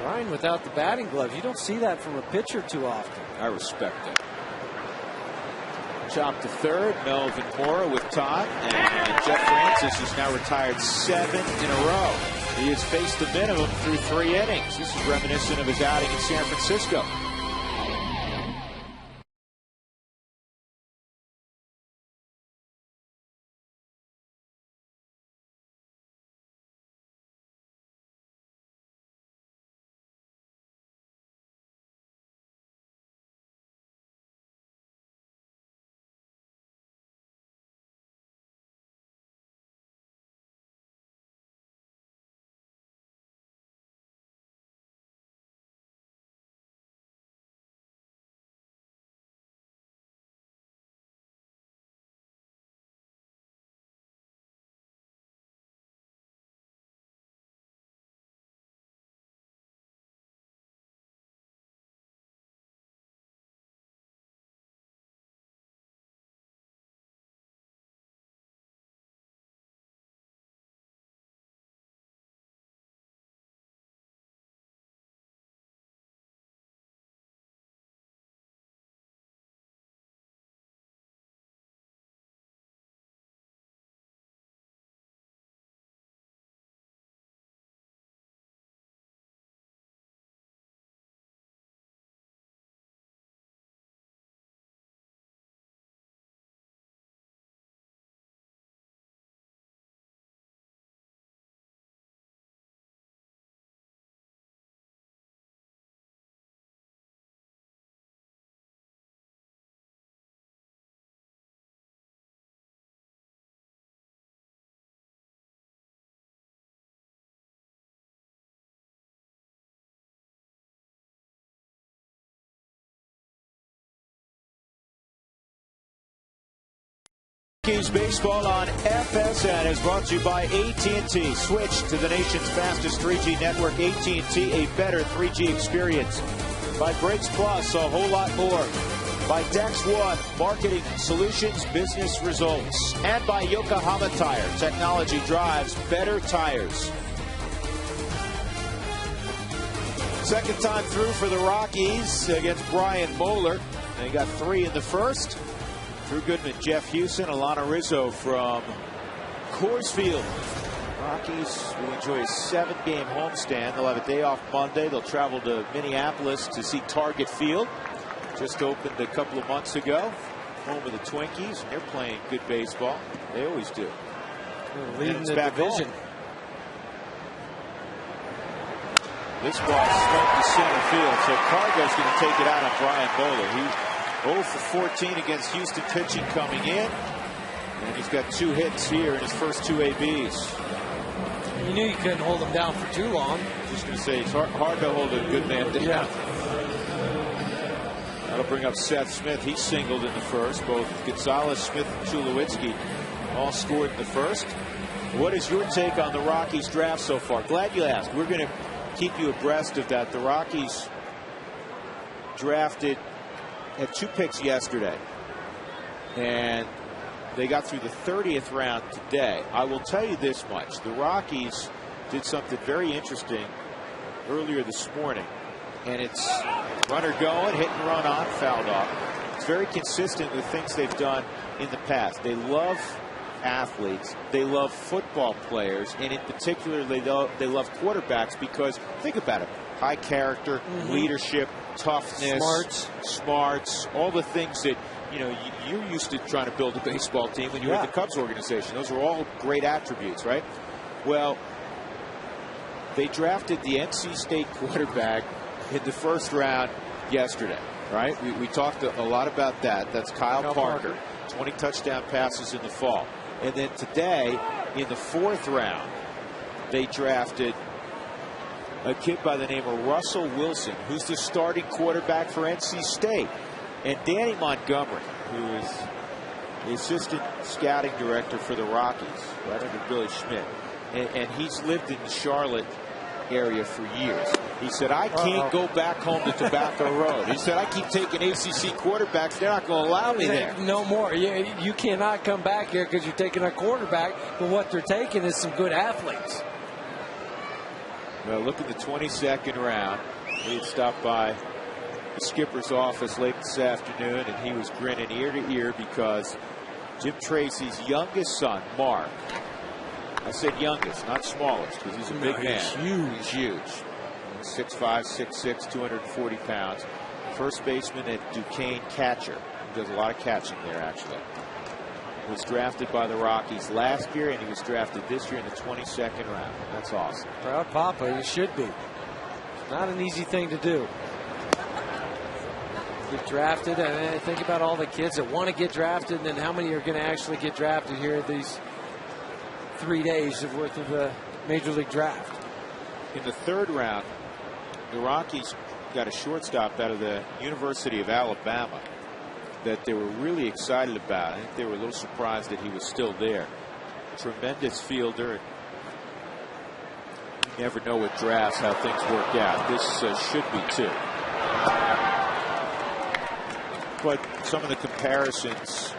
Brian without the batting gloves. You don't see that from a pitcher too often.
I respect that. Chop to third. Melvin Mora with Todd. And Jeff Francis is now retired 7 in a row. He has faced the minimum through 3 innings. This is reminiscent of his outing in San Francisco. Yankees baseball on FSN is brought to you by AT&T. Switch to the nation's fastest 3G network. AT&T, a better 3G experience. By Brakes Plus, a whole lot more. by Dex One, marketing solutions, business results. And by Yokohama Tire, technology drives better tires. Second time through for the Rockies against Brian Moeller. They got 3 in the first. Drew Goodman, Jeff Houston, Alana Rizzo from Coors Field. Rockies will enjoy a 7-game homestand. They'll have a day off Monday. They'll travel to Minneapolis to see Target Field. Just opened a couple of months ago. Home of the Twinkies. And they're playing good baseball. They always do.
Leading the division.
This ball stumped to center field, so Cargo's going to take it out on Brian Moeller. He's 0 for 14 against Houston pitching coming in. And he's got 2 hits here in his first 2 ABs.
You knew you couldn't hold him down for too long.
Just going to say, it's hard to hold a good man down.
Yeah.
That'll bring up Seth Smith. He singled in the first. Both Gonzalez, Smith, and Tulowitzki all scored in the first. What is your take on the Rockies draft so far? Glad you asked. We're going to keep you abreast of that. The Rockies had 2 picks yesterday, and they got through the 30th round today. I will tell you this much. The Rockies did something very interesting earlier this morning, and it's runner going, hit and run on, fouled off. It's very consistent with things they've done in the past. They love athletes, they love football players, and in particular they love quarterbacks because, think about it, high character, leadership, toughness, smarts, all the things that you're used to trying to build a baseball team when you were at the Cubs organization. Those are all great attributes, right? Well, they drafted the NC State quarterback in the first round yesterday, right? We talked a lot about that. That's Kyle Parker. 20 touchdown passes in the fall. And then today, in the 4th round, they drafted a kid by the name of Russell Wilson, who's the starting quarterback for NC State. And Danny Montgomery, who is the assistant scouting director for the Rockies, right under Billy Schmidt. And he's lived in the Charlotte area for years. He said, I can't go back home to Tobacco Road. He said, I keep taking ACC quarterbacks. They're not going to allow me there.
No more. You cannot come back here because you're taking a quarterback. But what they're taking is some good athletes.
Well, look at the 22nd round. He had stopped by the skipper's office late this afternoon, and he was grinning ear to ear because Jim Tracy's youngest son, Mark, I said youngest, not smallest, because he's a big man. He's huge. 6'5", 6'6", 240 pounds. First baseman at Duquesne, catcher. He does a lot of catching there, actually. Was drafted by the Rockies last year, and he was drafted this year in the 22nd round. That's awesome.
Proud papa, you should be. Not an easy thing to do. Get drafted, and think about all the kids that want to get drafted, and then how many are going to actually get drafted here these 3 days worth of the Major League draft.
In the 3rd round, the Rockies got a shortstop out of the University of Alabama that they were really excited about. I think they were a little surprised that he was still there. Tremendous fielder. You never know with drafts how things work out. This should be too. But some of the comparisons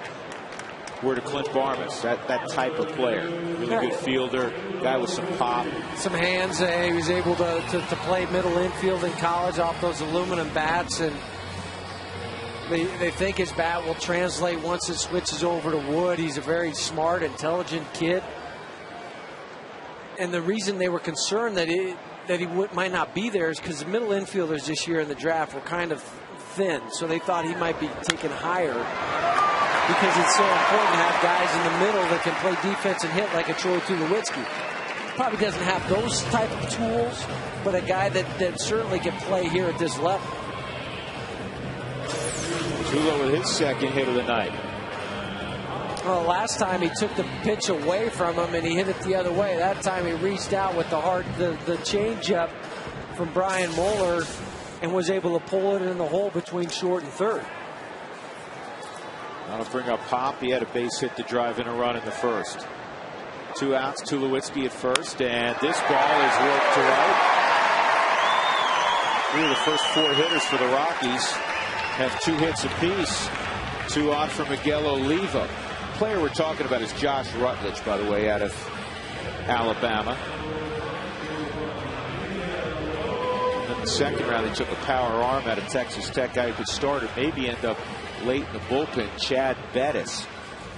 were to Clint Barmas, that type of player. Really good fielder, guy with some pop.
Some hands. He was able to play middle infield in college off those aluminum bats, and they think his bat will translate once it switches over to wood. He's a very smart, intelligent kid. And the reason they were concerned that he might not be there is because the middle infielders this year in the draft were kind of thin, so they thought he might be taken higher, because it's so important to have guys in the middle that can play defense and hit like a Troy Tulowitzki. Probably doesn't have those type of tools, but a guy that certainly can play here at this level.
Tulo with his 2nd hit of the night.
Well, last time he took the pitch away from him and he hit it the other way. That time he reached out with the changeup from Brian Moeller and was able to pull it in the hole between short and 3rd.
That'll bring up Pop. He had a base hit to drive in a run in the 1st. 2 outs, Tulowitzki at first, and this ball is worked to right. 3 of the first 4 hitters for the Rockies have 2 hits apiece. 2 on for Miguel Olivo. The player we're talking about is Josh Rutledge, by the way, out of Alabama. And in the second round, they took a power arm out of Texas Tech, guy who could start or maybe end up late in the bullpen, Chad Bettis.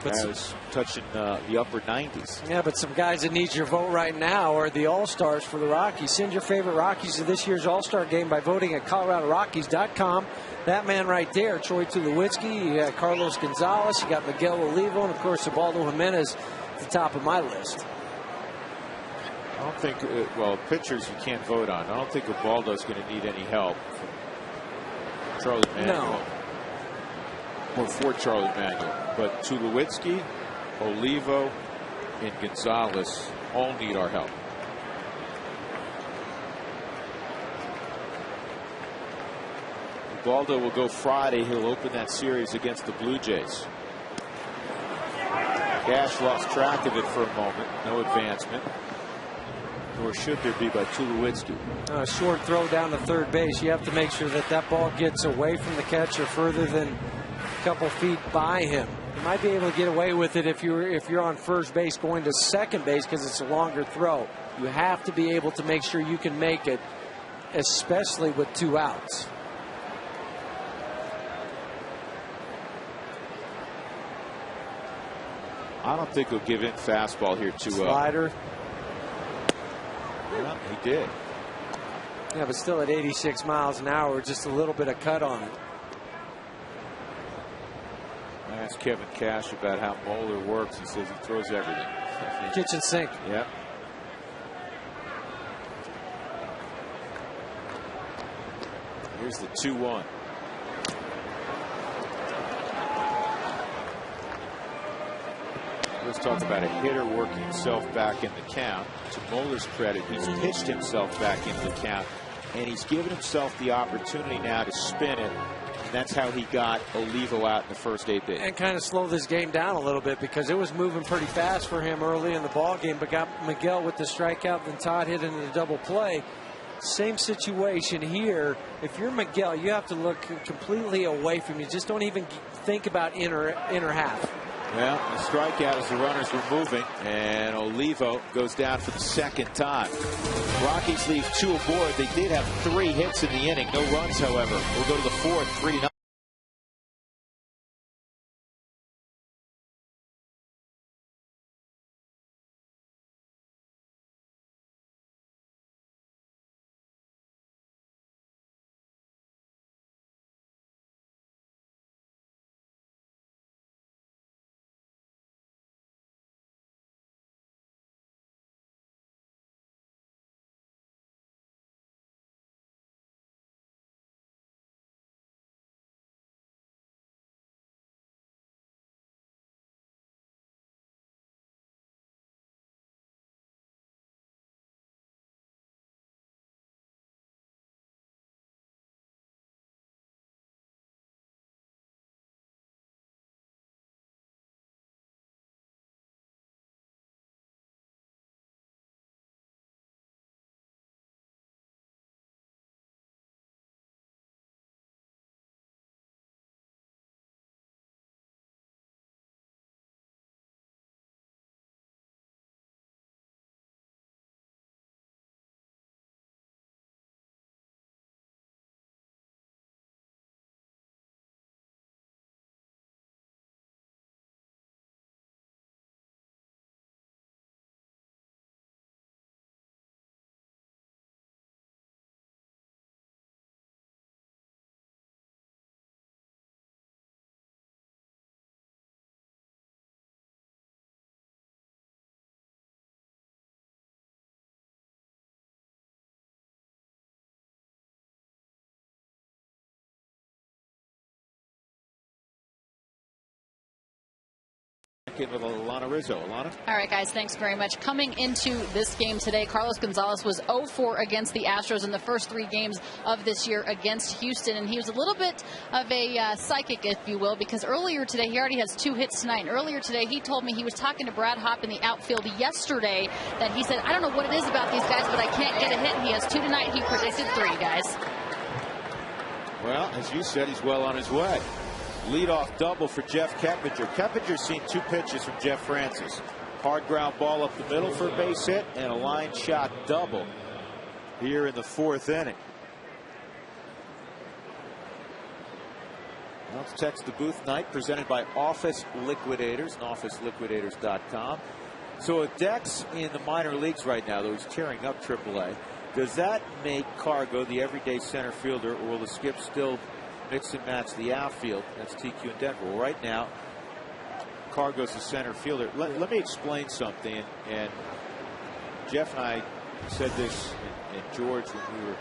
That was touching the upper 90s.
Yeah, but some guys that need your vote right now are the All-Stars for the Rockies. Send your favorite Rockies to this year's All-Star game by voting at ColoradoRockies.com. That man right there, Troy Tulowitzki, you got Carlos Gonzalez, you got Miguel Olivo, and of course Ubaldo Jimenez at the top of my list.
I don't think, well, pitchers you can't vote on. I don't think Ubaldo's going to need any help from Charlie Manuel.
No.
Or for Charlie Manuel. But Tulowitzki, Olivo, and Gonzalez all need our help. Ubaldo will go Friday. He'll open that series against the Blue Jays. Cash lost track of it for a moment. No advancement. Nor should there be by Tulowitzki.
A short throw down to third base. You have to make sure that that ball gets away from the catcher further than a couple feet by him. You might be able to get away with it if you're on first base going to second base because it's a longer throw. You have to be able to make sure you can make it, especially with 2 outs.
I don't think he'll give in fastball here too well.
Slider.
Yeah, he did.
Yeah, but still at 86 miles an hour, just a little bit of cut on it.
I asked Kevin Cash about how Moeller works. He says he throws everything.
Kitchen sink.
Yep. Here's the 2-1. Let's talk about a hitter working himself back in the count. To Moeller's credit, he's pitched himself back into the count, and he's given himself the opportunity now to spin it. And that's how he got Olivo out in the first 8th inning.
And kind of slow this game down a little bit because it was moving pretty fast for him early in the ball game, but got Miguel with the strikeout, then Todd hit into the double play. Same situation here. If you're Miguel, you have to look completely away from you. Just don't even think about inner half.
Well, the strikeout as the runners were moving, and Olivo goes down for the second time. Rockies leave 2 aboard. They did have 3 hits in the inning. No runs, however. We'll go to the 4th, 3-0. In with Alana Rizzo. Alana?
All right, guys, thanks very much. Coming into this game today, Carlos Gonzalez was 0-4 against the Astros in the first 3 games of this year against Houston, and he was a little bit of a psychic, if you will, because earlier today, he already has 2 hits tonight, and earlier today, he told me he was talking to Brad Hopp in the outfield yesterday that he said, I don't know what it is about these guys, but I can't get a hit. He has 2 tonight. He predicted 3, guys.
Well, as you said, he's well on his way. Leadoff double for Jeff Keppinger. Keppinger's seen 2 pitches from Jeff Francis. Hard ground ball up the middle for a base hit and a line shot double here in the 4th inning. Now it's Text the Booth night presented by Office Liquidators and OfficeLiquidators.com. So if Dex in the minor leagues right now, though he's tearing up AAA, does that make Cargo the everyday center fielder, or will the skip still mix and match the outfield? That's TQ in Denver. Well, right now, Cargo's the center fielder. Let me explain something. And Jeff and I said this in George when we were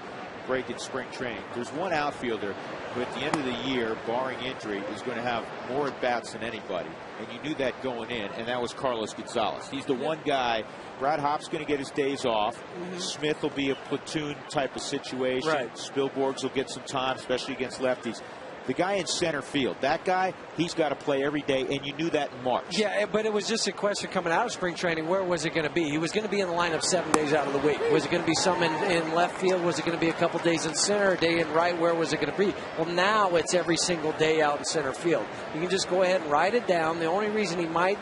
breaking spring training. There's one outfielder who at the end of the year, barring injury, is going to have more at-bats than anybody. And you knew that going in, and that was Carlos Gonzalez. He's the one guy. Brad Hopp's going to get his days off. Smith will be a platoon type of situation.
Right.
Spilborghs will get some time, especially against lefties. The guy in center field, that guy, he's got to play every day, and you knew that in March.
Yeah, but it was just a question coming out of spring training, where was it going to be? He was going to be in the lineup 7 days out of the week. Was it going to be some in left field? Was it going to be a couple days in center, a day in right? Where was it going to be? Well, now it's every single day out in center field. You can just go ahead and write it down. The only reason he might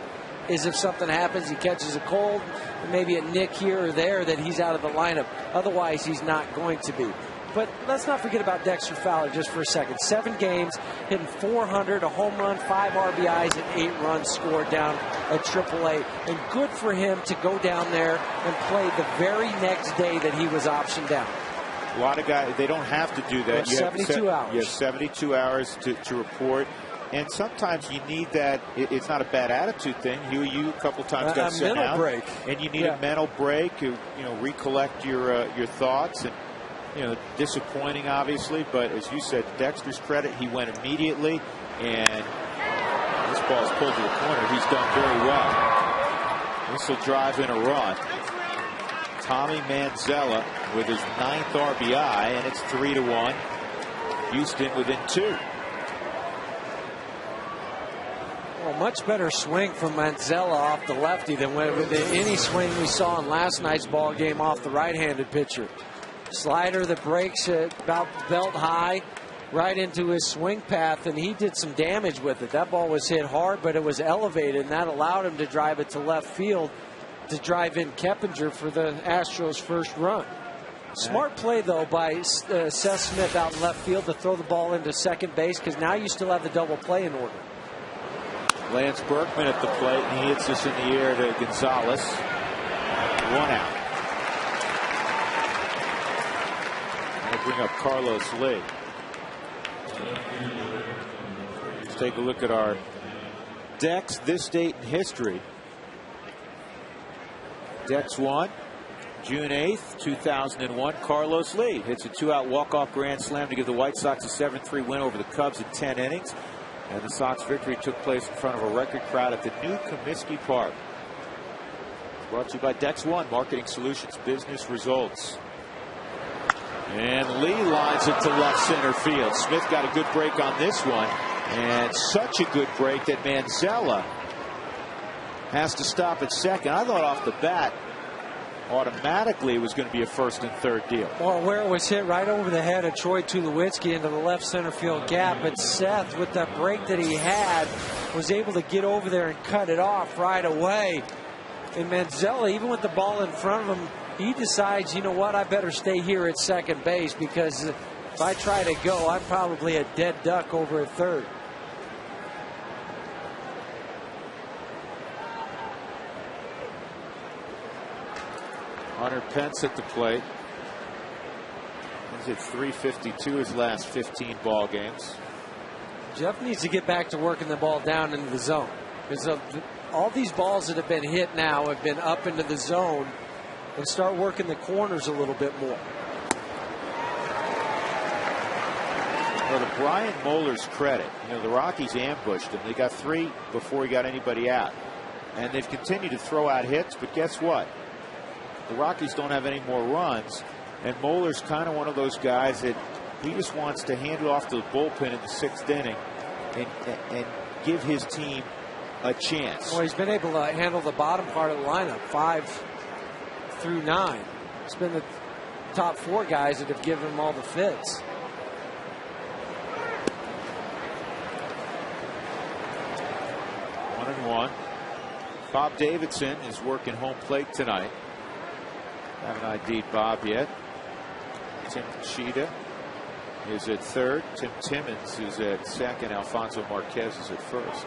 is if something happens, he catches a cold, maybe a nick here or there, that he's out of the lineup. Otherwise, he's not going to be. But let's not forget about Dexter Fowler just for a second. 7 games, hitting .400, a home run, 5 RBIs, and 8 runs scored down at AAA. And good for him to go down there and play the very next day that he was optioned down.
A lot of guys, they don't have to do that.
You have 72 hours.
You have 72 hours to report. And sometimes you need that. It's not a bad attitude thing. You a couple times got sent out.
A mental break.
And you need a mental break. Recollect your thoughts. And disappointing, obviously, but as you said, Dexter's credit, he went immediately, and this ball's pulled to the corner. He's done very well. This will drive in a run. Tommy Manzella with his 9th RBI, and it's 3-1. Houston within 2.
Well, much better swing from Manzella off the lefty than any swing we saw in last night's ball game off the right-handed pitcher. Slider that breaks about belt high right into his swing path, and he did some damage with it. That ball was hit hard, but it was elevated, and that allowed him to drive it to left field to drive in Keppinger for the Astros' first run. Smart play, though, by Seth Smith out in left field to throw the ball into second base, because now you still have the double play in order.
Lance Berkman at the plate, and he hits this in the air to Gonzalez. 1 out. Bring up Carlos Lee. Let's take a look at our Dex this date in history. Dex 1, June 8th, 2001. Carlos Lee hits a 2-out walk-off grand slam to give the White Sox a 7-3 win over the Cubs in 10 innings. And the Sox victory took place in front of a record crowd at the new Comiskey Park. Brought to you by Dex 1, Marketing Solutions, Business Results. And Lee lines it to left center field. Smith got a good break on this one. And such a good break that Manzella has to stop at second. I thought off the bat, automatically it was going to be a first and third deal.
Or where it was hit right over the head of Troy Tulowitzki into the left center field gap. But Seth, with that break that he had, was able to get over there and cut it off right away. And Manzella, even with the ball in front of him, he decides, you know what, I better stay here at second base, because if I try to go, I'm probably a dead duck over at third.
Hunter Pence at the plate. He's hit .352 his last 15 ball games.
Jeff needs to get back to working the ball down into the zone, because all these balls that have been hit now have been up into the zone, and start working the corners a little bit more.
Well, to Brian Moeller's credit, the Rockies ambushed him. They got 3 before he got anybody out. And they've continued to throw out hits, but guess what? The Rockies don't have any more runs, and Moeller's kind of one of those guys that he just wants to hand it off to the bullpen in the 6th inning and give his team a chance.
Well, he's been able to handle the bottom part of the lineup, 5 through 9. It's been the top 4 guys that have given him all the fits.
1-1. Bob Davidson is working home plate tonight. Haven't ID'd Bob yet. Tim Cheetah is at third. Tim Timmons is at second. Alfonso Marquez is at first.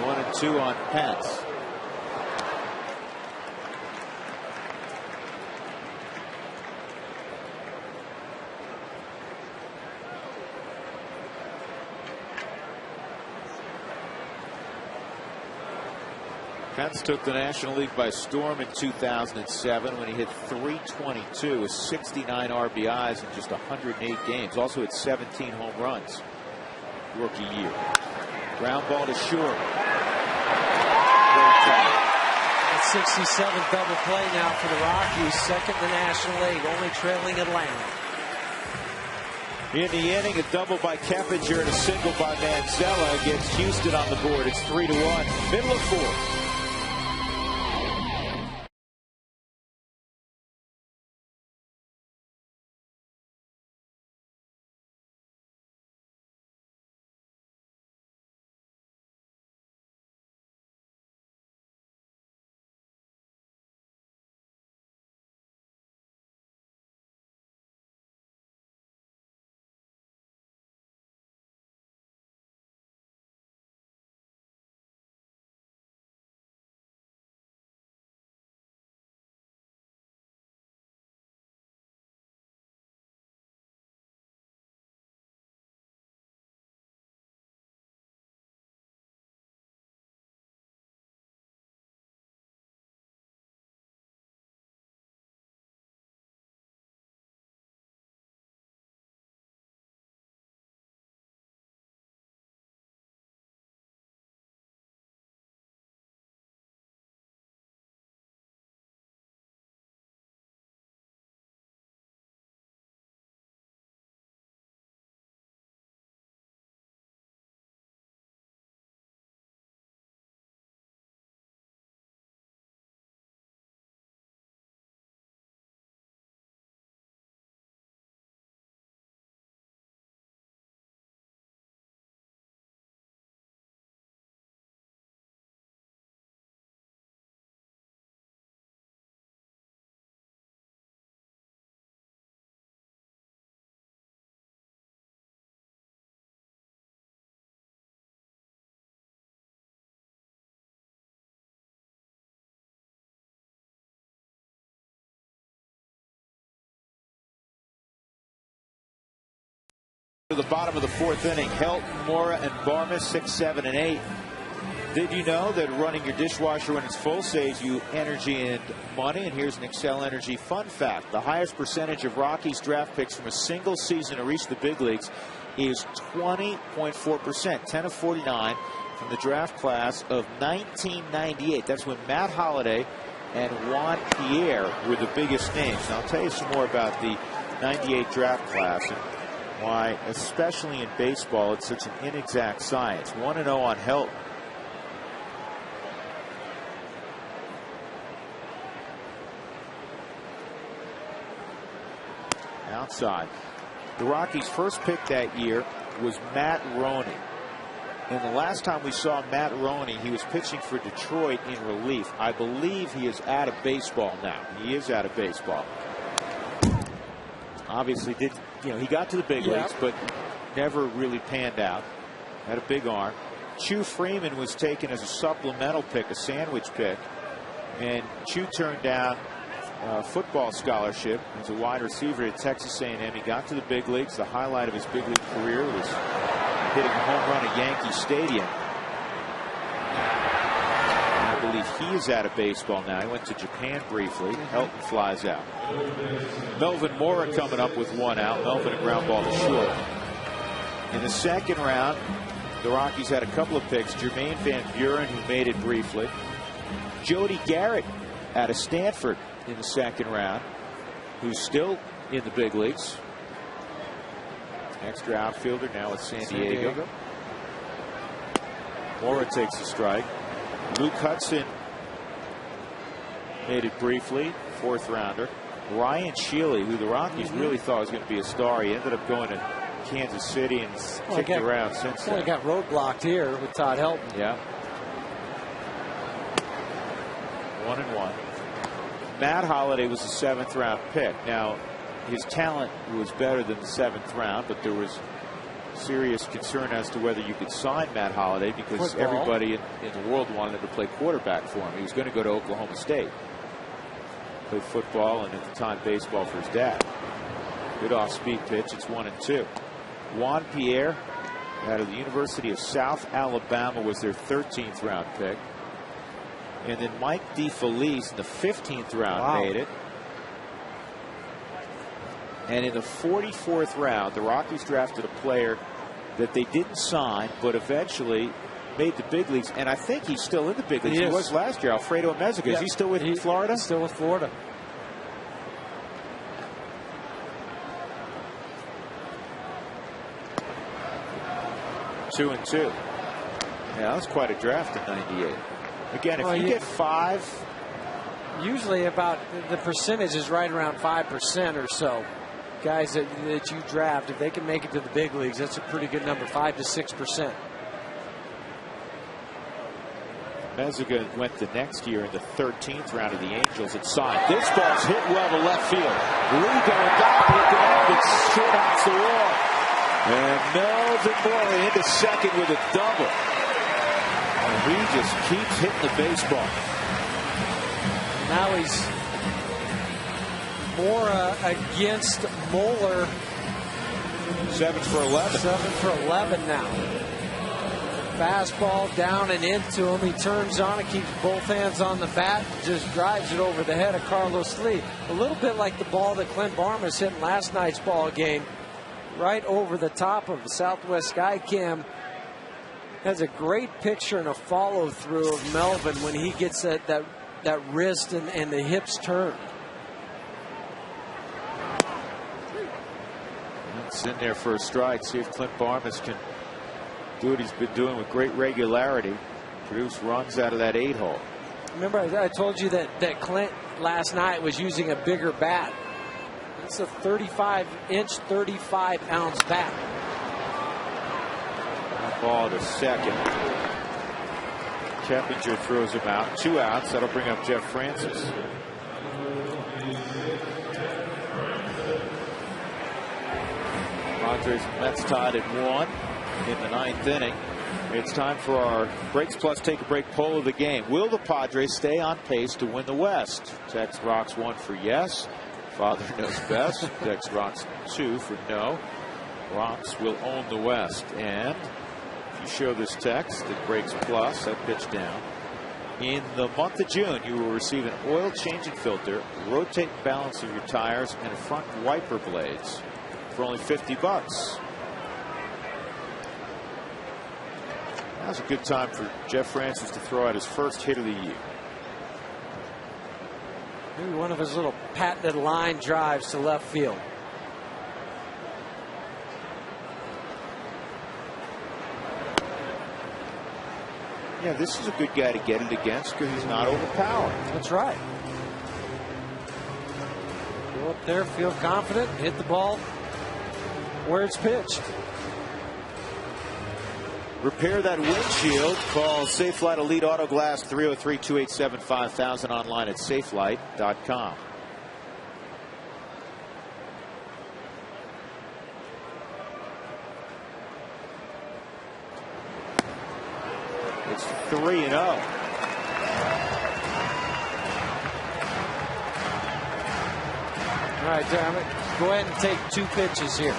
1-2 on Pence. Pence took the National League by storm in 2007 when he hit .322 with 69 RBIs in just 108 games. Also hit 17 home runs rookie year. Ground ball to short.
67th double play now for the Rockies, second in the National League, only trailing Atlanta.
In the inning, a double by Keppinger and a single by Manzella against Houston on the board. It's 3-1. Middle of fourth. To the bottom of the fourth inning, Helton, Mora, and Barmes 6, 7, and 8. Did you know that running your dishwasher when it's full saves you energy and money? And here's an Excel Energy fun fact. The highest percentage of Rockies draft picks from a single season to reach the big leagues is 20.4%, 10 of 49 from the draft class of 1998. That's when Matt Holliday and Juan Pierre were the biggest names. Now, I'll tell you some more about the 98 draft class and why, especially in baseball, it's such an inexact science. 1-0 on Helton. Outside. The Rockies' first pick that year was Matt Roney. And the last time we saw Matt Roney, he was pitching for Detroit in relief. I believe he is out of baseball now. He is out of baseball. Obviously he got to the big leagues, but never really panned out. Had a big arm. Chu Freeman was taken as a supplemental pick, a sandwich pick, and Chu turned down a football scholarship as a wide receiver at Texas A&M. He got to the big leagues. The highlight of his big league career was hitting a home run at Yankee Stadium. I believe he is out of baseball now. He went to Japan briefly. Helton flies out. Melvin Mora coming up with one out. Melvin, a ground ball to short. In the second round, the Rockies had a couple of picks. Jermaine Van Buren, who made it briefly. Jody Garrett out of Stanford in the second round, who's still in the big leagues. Extra outfielder now with San Diego. Mora takes a strike. Luke Hudson made it briefly, fourth rounder. Ryan Shealy, who the Rockies really thought was going to be a star. He ended up going to Kansas City and kicked around since then.
He got roadblocked here with Todd Helton.
Yeah. 1-1. Matt Holliday was a 7th round pick. Now, his talent was better than the 7th round, but there was serious concern as to whether you could sign Matt Holliday because everybody in the world wanted him to play quarterback for him. He was going to go to Oklahoma State. Played football and at the time baseball for his dad. Good off-speed pitch. It's 1-2. Juan Pierre out of the University of South Alabama was their 13th round pick. And then Mike DeFelice in the 15th round made it. And in the 44th round, the Rockies drafted a player that they didn't sign, but eventually made the big leagues. And I think he's still in the big leagues. He was last year. Alfredo Meziga. Is he still with Florida?
Still with Florida.
Two and two. Yeah, that was quite a draft in '98. Again, if you get 5,
usually about the percentage is right around 5% or so. Guys that you draft, if they can make it to the big leagues, that's a pretty good number, 5 to 6%.
Meziga went the next year in the 13th round of the Angels and signed. This ball's hit well to left field. Lee going back, looking up, it's short off the wall. And Melvin Mora into second with a double. And he just keeps hitting the baseball.
Now he's Mora against Moeller.
7 for 11.
7 for 11 now. Fastball down and into him. He turns on it, keeps both hands on the bat, just drives it over the head of Carlos Lee. A little bit like the ball that Clint Barmas hit in last night's ball game, right over the top of the Southwest Sky Cam. Has a great picture and a follow through of Melvin when he gets that wrist and the hips turned.
It's in there for a strike. See if Clint Barmas can do what he's been doing with great regularity. Produce runs out of that 8-hole.
Remember, I told you that Clint last night was using a bigger bat. It's a 35-inch, 35-ounce bat.
Ball to second. Keppinger throws him out. 2 outs. That'll bring up Jeff Francis. Padres and Mets tied at 1 in the 9th inning. It's time for our Breaks Plus Take a Break poll of the game. Will the Padres stay on pace to win the West? Text rocks 1 for yes. Father knows best. Text rocks 2 for no. Rocks will own the West. And if you show this text, it Breaks Plus, that pitch down. In the month of June, you will receive an oil change and filter, rotate and balance of your tires, and front wiper blades for only $50. Now's a good time for Jeff Francis to throw out his first hit of the year.
Maybe one of his little patented line drives to left field.
Yeah, this is a good guy to get it against because he's not overpowered.
That's right. Go up there, feel confident, hit the ball where it's pitched.
Repair that windshield. Call Safelite Elite Auto Glass 303-287-5000 online at safelite.com. It's 3-0.
All right, Dermot, go ahead and take 2 pitches here.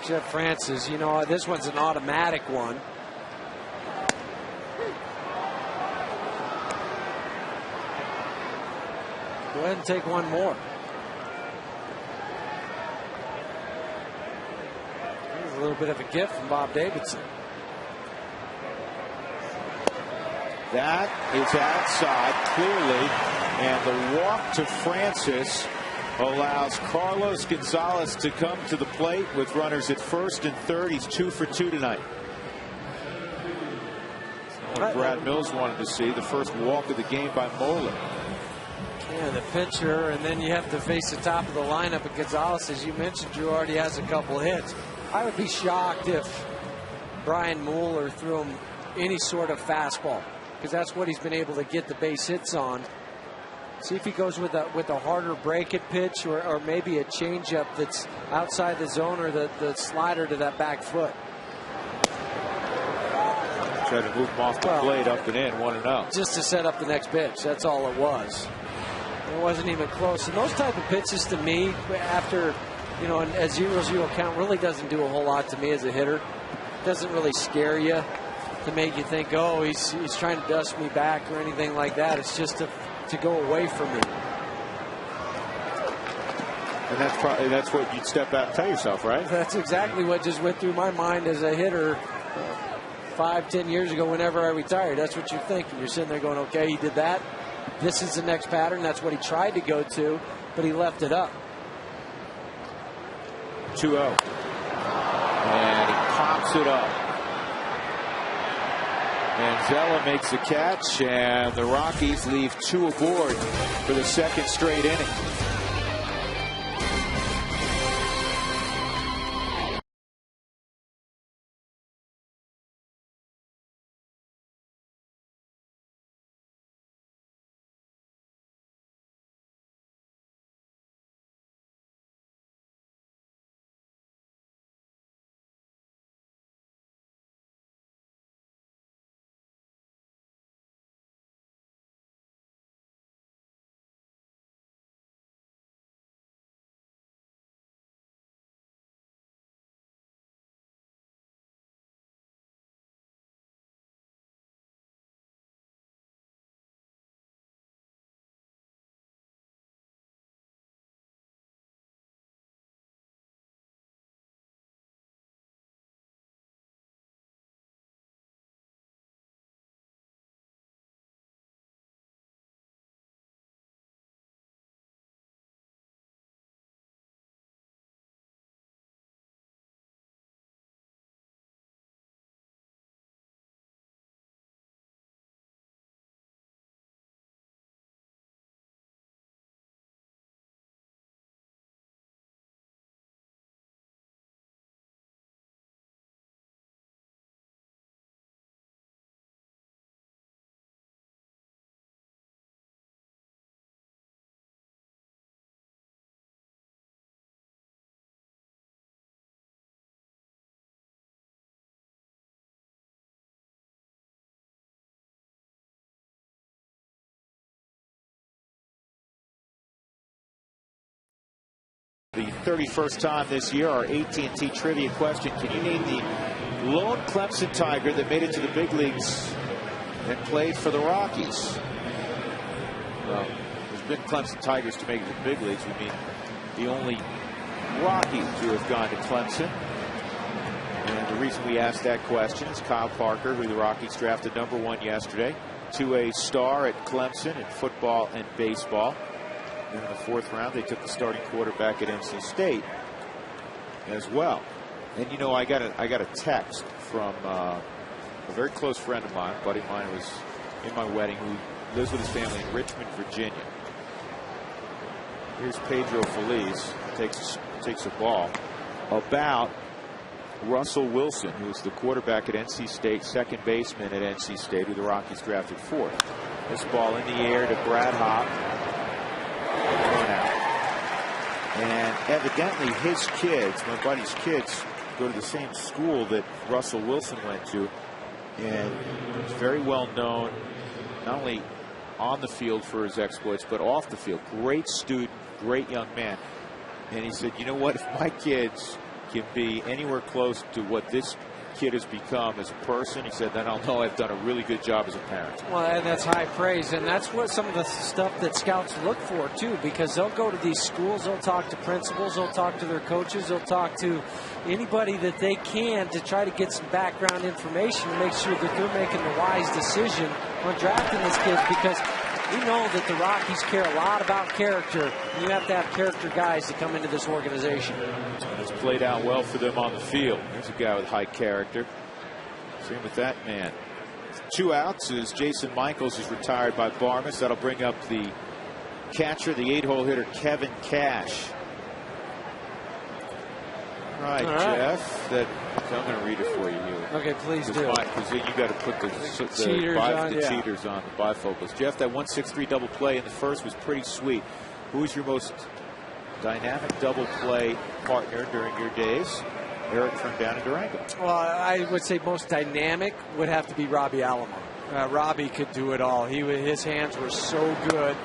Jeff Francis, you know, this one's an automatic one. Go ahead and take one more. Here's a little bit of a gift from Bob Davidson.
That is outside clearly, and the walk to Francis allows Carlos Gonzalez to come to the plate with runners at first and third. He's 2 for 2 tonight. What Brad Mills wanted to see, the first walk of the game by Moeller.
Yeah, the pitcher, and then you have to face the top of the lineup. And Gonzalez, as you mentioned, Drew already has a couple hits. I would be shocked if Brian Mueller threw him any sort of fastball, because that's what he's been able to get the base hits on. See if he goes with a harder break it pitch, or maybe a changeup that's outside the zone, or the slider to that back foot.
Try to move him off the plate, up and in, 1-0.
Just to set up the next pitch. That's all it was. It wasn't even close. And those type of pitches, to me, after, you know, a 0-0 count, really doesn't do a whole lot to me as a hitter. It doesn't really scare you to make you think, oh, he's trying to dust me back or anything like that. It's just to go away from me.
And that's what you'd step out and tell yourself, right?
That's exactly what just went through my mind as a hitter 5-10 years ago whenever I retired. That's what you're thinking. You're sitting there going, okay, he did that. This is the next pattern. That's what he tried to go to, but he left it up.
2-0. And he pops it up. Manzella makes the catch, and the Rockies leave 2 aboard for the second straight inning. The 31st time this year, our AT&T trivia question: can you name the lone Clemson Tiger that made it to the big leagues and played for the Rockies? Well, there's been Clemson Tigers to make it to the big leagues. We mean the only Rockies who have gone to Clemson. And the reason we asked that question is Kyle Parker, who the Rockies drafted #1 yesterday, 2A star at Clemson in football and baseball. In the 4th round, they took the starting quarterback at NC State as well. And you know, I got a text from a very close friend of mine, a buddy of mine, who was in my wedding, who lives with his family in Richmond, Virginia. Here's Pedro Feliz, takes a ball, about Russell Wilson, who was the quarterback at NC State, second baseman at NC State, who the Rockies drafted 4th. This ball in the air to Brad Hop. And evidently his kids, my buddy's kids, go to the same school that Russell Wilson went to, and he's very well known, not only on the field for his exploits, but off the field. Great student, great young man. And he said, you know what, if my kids can be anywhere close to what this kid has become as a person, he said, then I'll know I've done a really good job as a parent.
Well, and that's high praise, and that's what some of the stuff that scouts look for too, because they'll go to these schools, they'll talk to principals, they'll talk to their coaches, they'll talk to anybody that they can to try to get some background information to make sure that they're making the wise decision on drafting these kids, because we know that the Rockies care a lot about character. You have to have character guys to come into this organization.
And it's played out well for them on the field. There's a guy with high character. Same with that man. 2 outs as Jason Michaels is retired by Barmas. That'll bring up the catcher, the 8-hole hitter, Kevin Cash. All right, Jeff. I'm going to read it for you here.
Okay, please do.
Because you got to put the cheaters on, the bifocals. Jeff, that 1-6-3 double play in the first was pretty sweet. Who was your most dynamic double play partner during your days? Eric from down in Durango.
Well, I would say most dynamic would have to be Robbie Alomar. Robbie could do it all. His hands were so good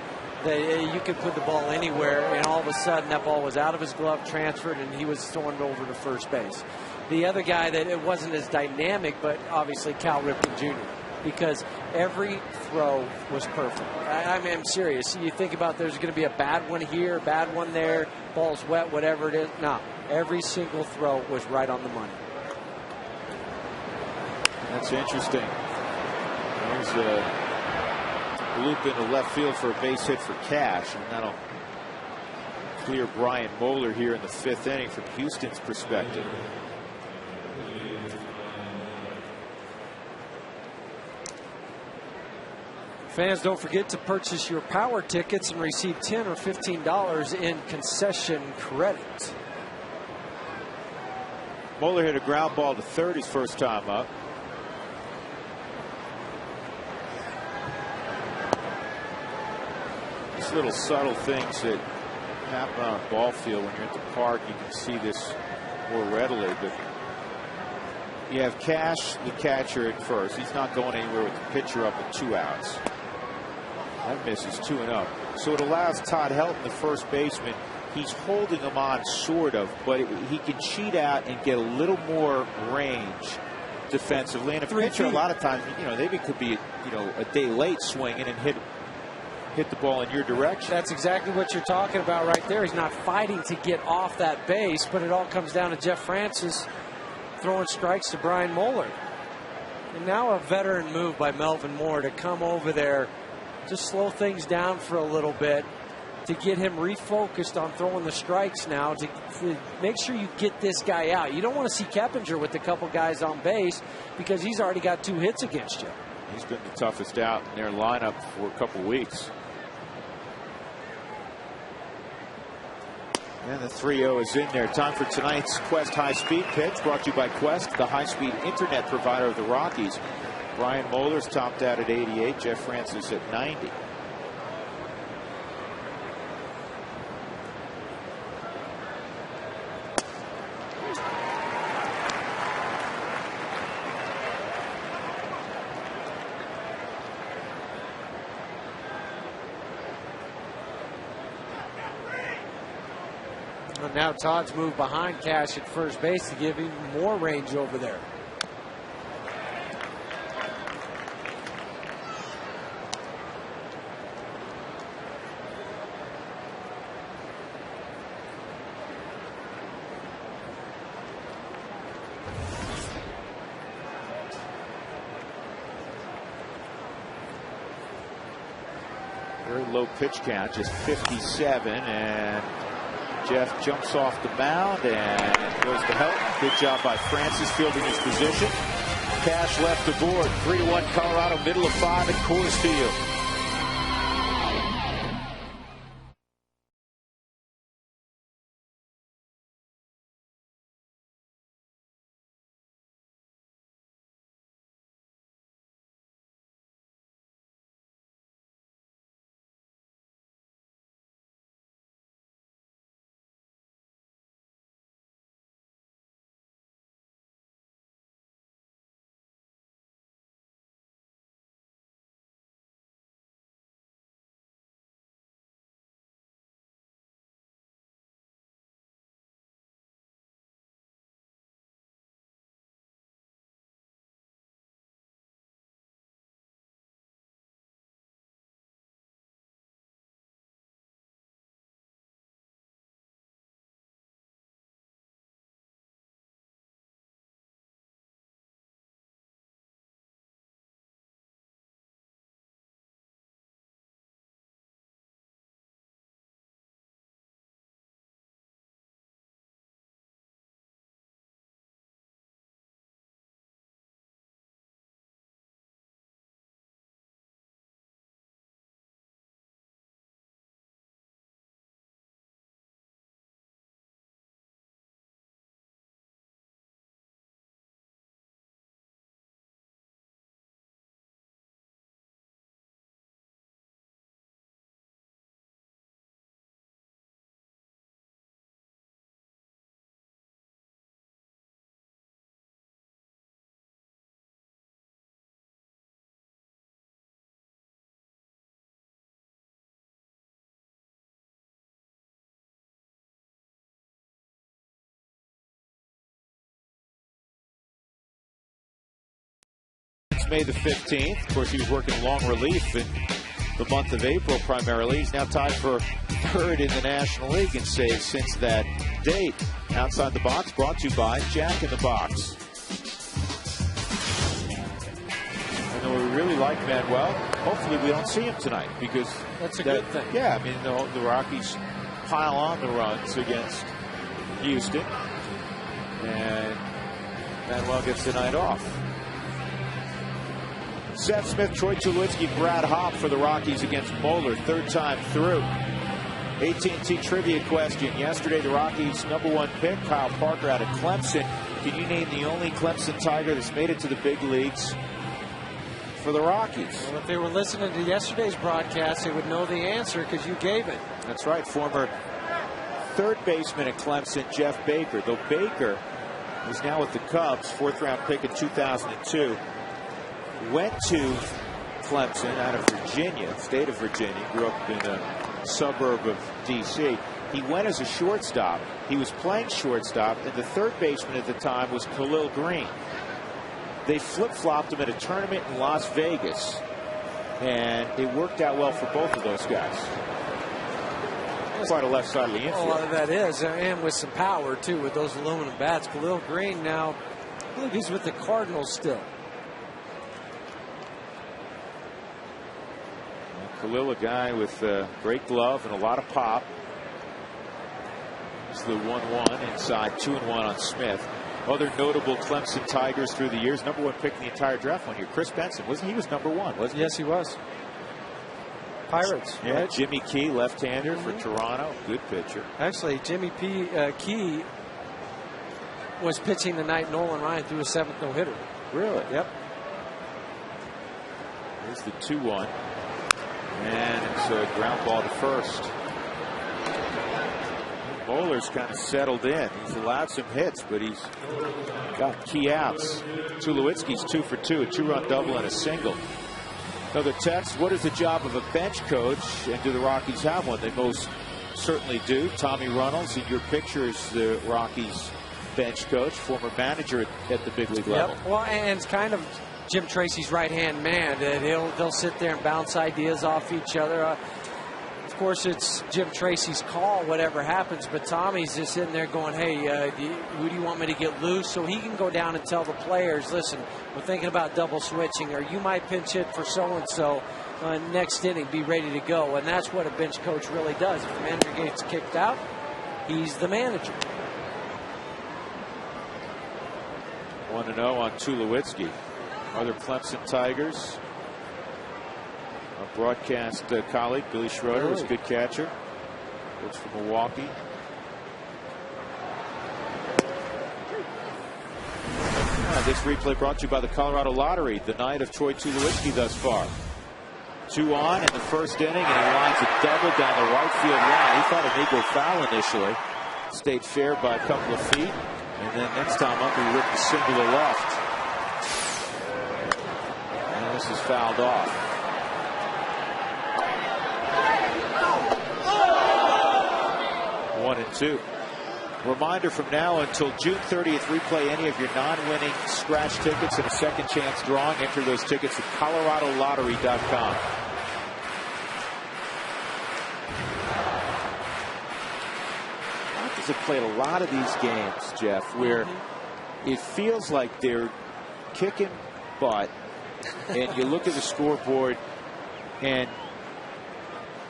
that you could put the ball anywhere, and all of a sudden that ball was out of his glove, transferred, and he was throwing it over to first base. The other guy that it wasn't as dynamic, but obviously Cal Ripken Jr., because every throw was perfect. I mean, I'm serious. You think about there's going to be a bad one here, bad one there, ball's wet, whatever it is. No, every single throw was right on the money.
That's interesting. There's a loop in the left field for a base hit for Cash, and that'll clear Brian Moeller here in the 5th inning from Houston's perspective.
Fans, don't forget to purchase your power tickets and receive $10 or $15 in concession credit.
Moeller hit a ground ball to third his first time up. These little subtle things that happen on a ball field when you're at the park, you can see this more readily. But you have Cash, the catcher, at first. He's not going anywhere with the pitcher up with 2 outs. That misses 2-0. So it allows Todd Helton, the first baseman, he's holding him on sort of, but he can cheat out and get a little more range defensively. And a pitcher, a lot of times, they could be, a day late swinging and hit the ball in your direction.
That's exactly what you're talking about right there. He's not fighting to get off that base, but it all comes down to Jeff Francis throwing strikes to Brian Moeller. And now a veteran move by Melvin Moore to come over there, just slow things down for a little bit to get him refocused on throwing the strikes now to make sure you get this guy out. You don't want to see Keppinger with a couple guys on base because he's already got 2 hits against you.
He's been the toughest out in their lineup for a couple weeks. And the 3-0 is in there. Time for tonight's Quest High Speed Pitch, brought to you by Quest, the high-speed internet provider of the Rockies. Brian Moeller's topped out at 88. Jeff Francis at 90.
And now Todd's moved behind Cash at first base to give him more range over there.
Very low pitch count, just 57, and Jeff jumps off the mound and goes to Helton. Good job by Francis fielding his position. Cash left the board. 3-1 Colorado, middle of 5 at Coors Field. May the 15th. Of course, he was working long relief in the month of April primarily. He's now tied for third in the National League in saves since that date. Outside the Box, brought to you by Jack in the Box. And we really like Manuel. Hopefully we don't see him tonight, because
that's a good thing.
Yeah, I mean, the Rockies pile on the runs against Houston, and Manuel gets the night off. Seth Smith, Troy Tulowitzki, Brad Hopp for the Rockies against Moeller, third time through. AT&T trivia question. Yesterday, the Rockies' #1 pick, Kyle Parker out of Clemson. Can you name the only Clemson Tiger that's made it to the big leagues for the Rockies?
Well, if they were listening to yesterday's broadcast, they would know the answer because you gave it.
That's right. Former third baseman at Clemson, Jeff Baker. Though Baker is now with the Cubs, 4th-round pick in 2002. Went to Clemson out of Virginia, state of Virginia. Grew up in a suburb of D.C. He went as a shortstop. He was playing shortstop, and the third baseman at the time was Khalil Green. They flip-flopped him at a tournament in Las Vegas, and it worked out well for both of those guys. Quite a left side of the infield.
A lot of that is, and with some power, too, with those aluminum bats. Khalil Green now, I believe he's with the Cardinals still.
Khalil, a guy with great glove and a lot of pop. It's the 1-1 inside, 2-1 on Smith. Other notable Clemson Tigers through the years. #1 pick in the entire draft one year. Chris Benson, wasn't he? Was #1, wasn't he?
Yes, he was. Pirates.
Yeah,
right?
Jimmy Key, left-hander for Toronto. Good pitcher.
Actually, Jimmy Key was pitching the night Nolan Ryan threw a 7th no-hitter.
Really?
Yep.
Here's the 2-1. And it's a ground ball to first. Moeller's kind of settled in. He's allowed some hits, but he's got key outs. Tulowitzki's 2 for 2, a 2-run double and a single. Another text: what is the job of a bench coach, and do the Rockies have one? They most certainly do. Tommy Runnels, in your picture, is the Rockies bench coach, former manager at the big league level.
Yep. Well, and it's kind of Jim Tracy's right-hand man. They'll sit there and bounce ideas off each other. Of course, it's Jim Tracy's call, whatever happens, but Tommy's just sitting there going, hey, who do you want me to get loose? So he can go down and tell the players, listen, we're thinking about double switching, or you might pinch hit for so-and-so next inning, be ready to go. And that's what a bench coach really does. If the manager gets kicked out, he's the manager.
1-0 on Tulowitzki. Other Clemson Tigers. Our broadcast colleague, Billy Schroeder, was a good catcher. Looks from Milwaukee. This replay brought to you by the Colorado Lottery. The night of Troy Tulowitzki thus far. 2 on in the first inning, and he lines a double down the right field line. He thought it may go foul initially. Stayed fair by a couple of feet. And then next time up, he ripped the single to left. And this is fouled off. One and 2. Reminder: from now until June 30th, replay any of your non-winning scratch tickets in a second chance drawing. Enter those tickets at coloradolottery.com. Rockies have played a lot of these games, Jeff, where it feels like they're kicking butt, and you look at the scoreboard, and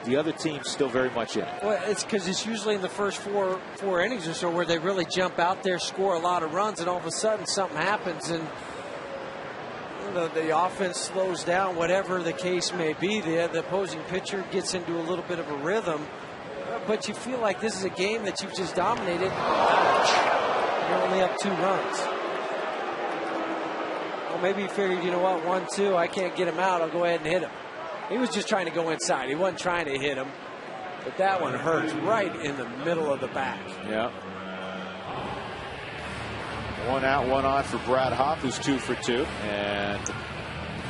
the other team's still very much in it.
Well, it's because it's usually in the first four innings or so where they really jump out there, score a lot of runs, and all of a sudden something happens, and the offense slows down, whatever the case may be. The opposing pitcher gets into a little bit of a rhythm, but you feel like this is a game that you've just dominated. You're only up 2 runs. Well, maybe you figured, you know what, 1-2, I can't get him out, I'll go ahead and hit him. He was just trying to go inside. He wasn't trying to hit him. But that one hurts right in the middle of the back.
Yeah. 1 out, 1 on for Brad Hopp, who's 2 for 2. And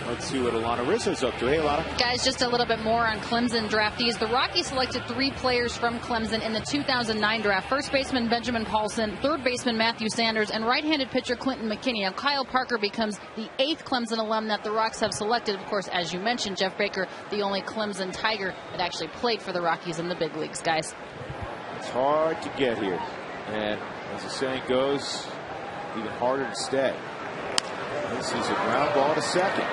Let's see what Alana Rizzo's up to. Hey, Alana.
Guys, just a little bit more on Clemson draftees. The Rockies selected 3 players from Clemson in the 2009 draft. First baseman Benjamin Paulson, third baseman Matthew Sanders, and right-handed pitcher Clinton McKinney. Now, Kyle Parker becomes the 8th Clemson alum that the Rocks have selected. Of course, as you mentioned, Jeff Baker, the only Clemson Tiger that actually played for the Rockies in the big leagues, guys.
It's hard to get here. And as the saying goes, even harder to stay. This is a ground ball to second.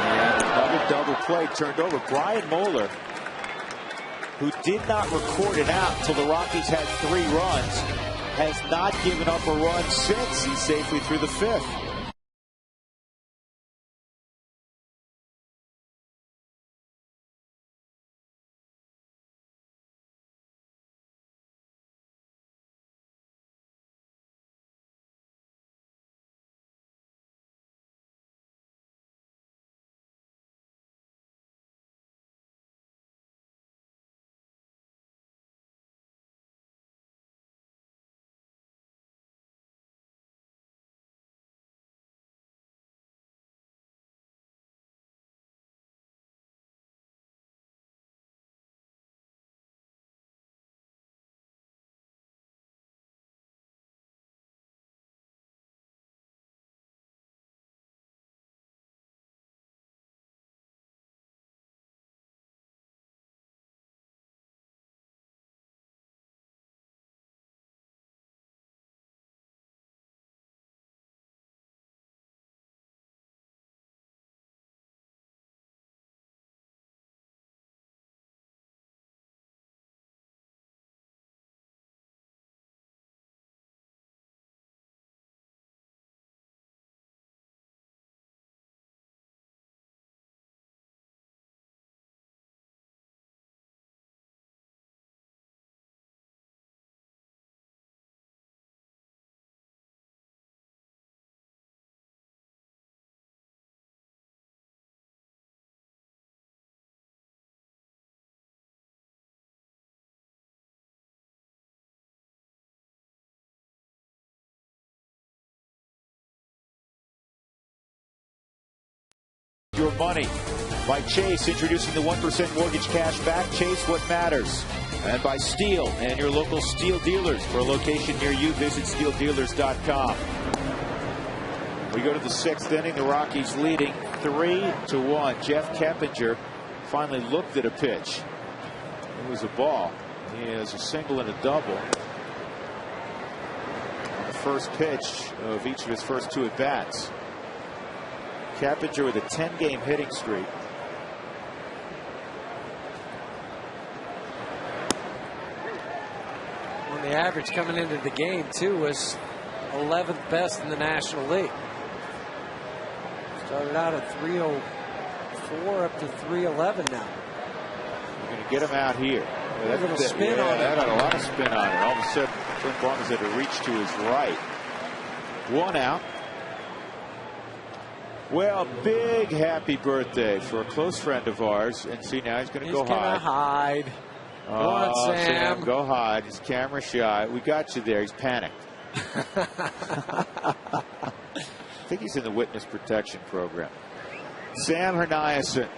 And another double play turned over. Brian Moeller, who did not record it out until the Rockies had 3 runs, has not given up a run since. He's safely through the 5th. Your money by Chase, introducing the 1% mortgage cash back. Chase, what matters? And by Steel and your local Steel dealers. For a location near you, visit steeldealers.com. We go to the 6th inning. The Rockies leading 3-1. Jeff Keppinger finally looked at a pitch. It was a ball. He has a single and a double on the first pitch of each of his first 2 at-bats. Keppinger with a 10-game hitting streak.
Well, the average coming into the game, too, was 11th best in the National League. Started out at 304 up to 311 now.
We're going to get him out here.
A little spin on it.
That had a lot of spin on it. All of a sudden, Clint Barnes had to reach to his right. 1 out. Well, big happy birthday for a close friend of ours. And see, now he's going to go hide.
Go on, Sam.
Go hide. He's camera shy. We got you there. He's panicked. I think he's in the witness protection program. Sam Herniason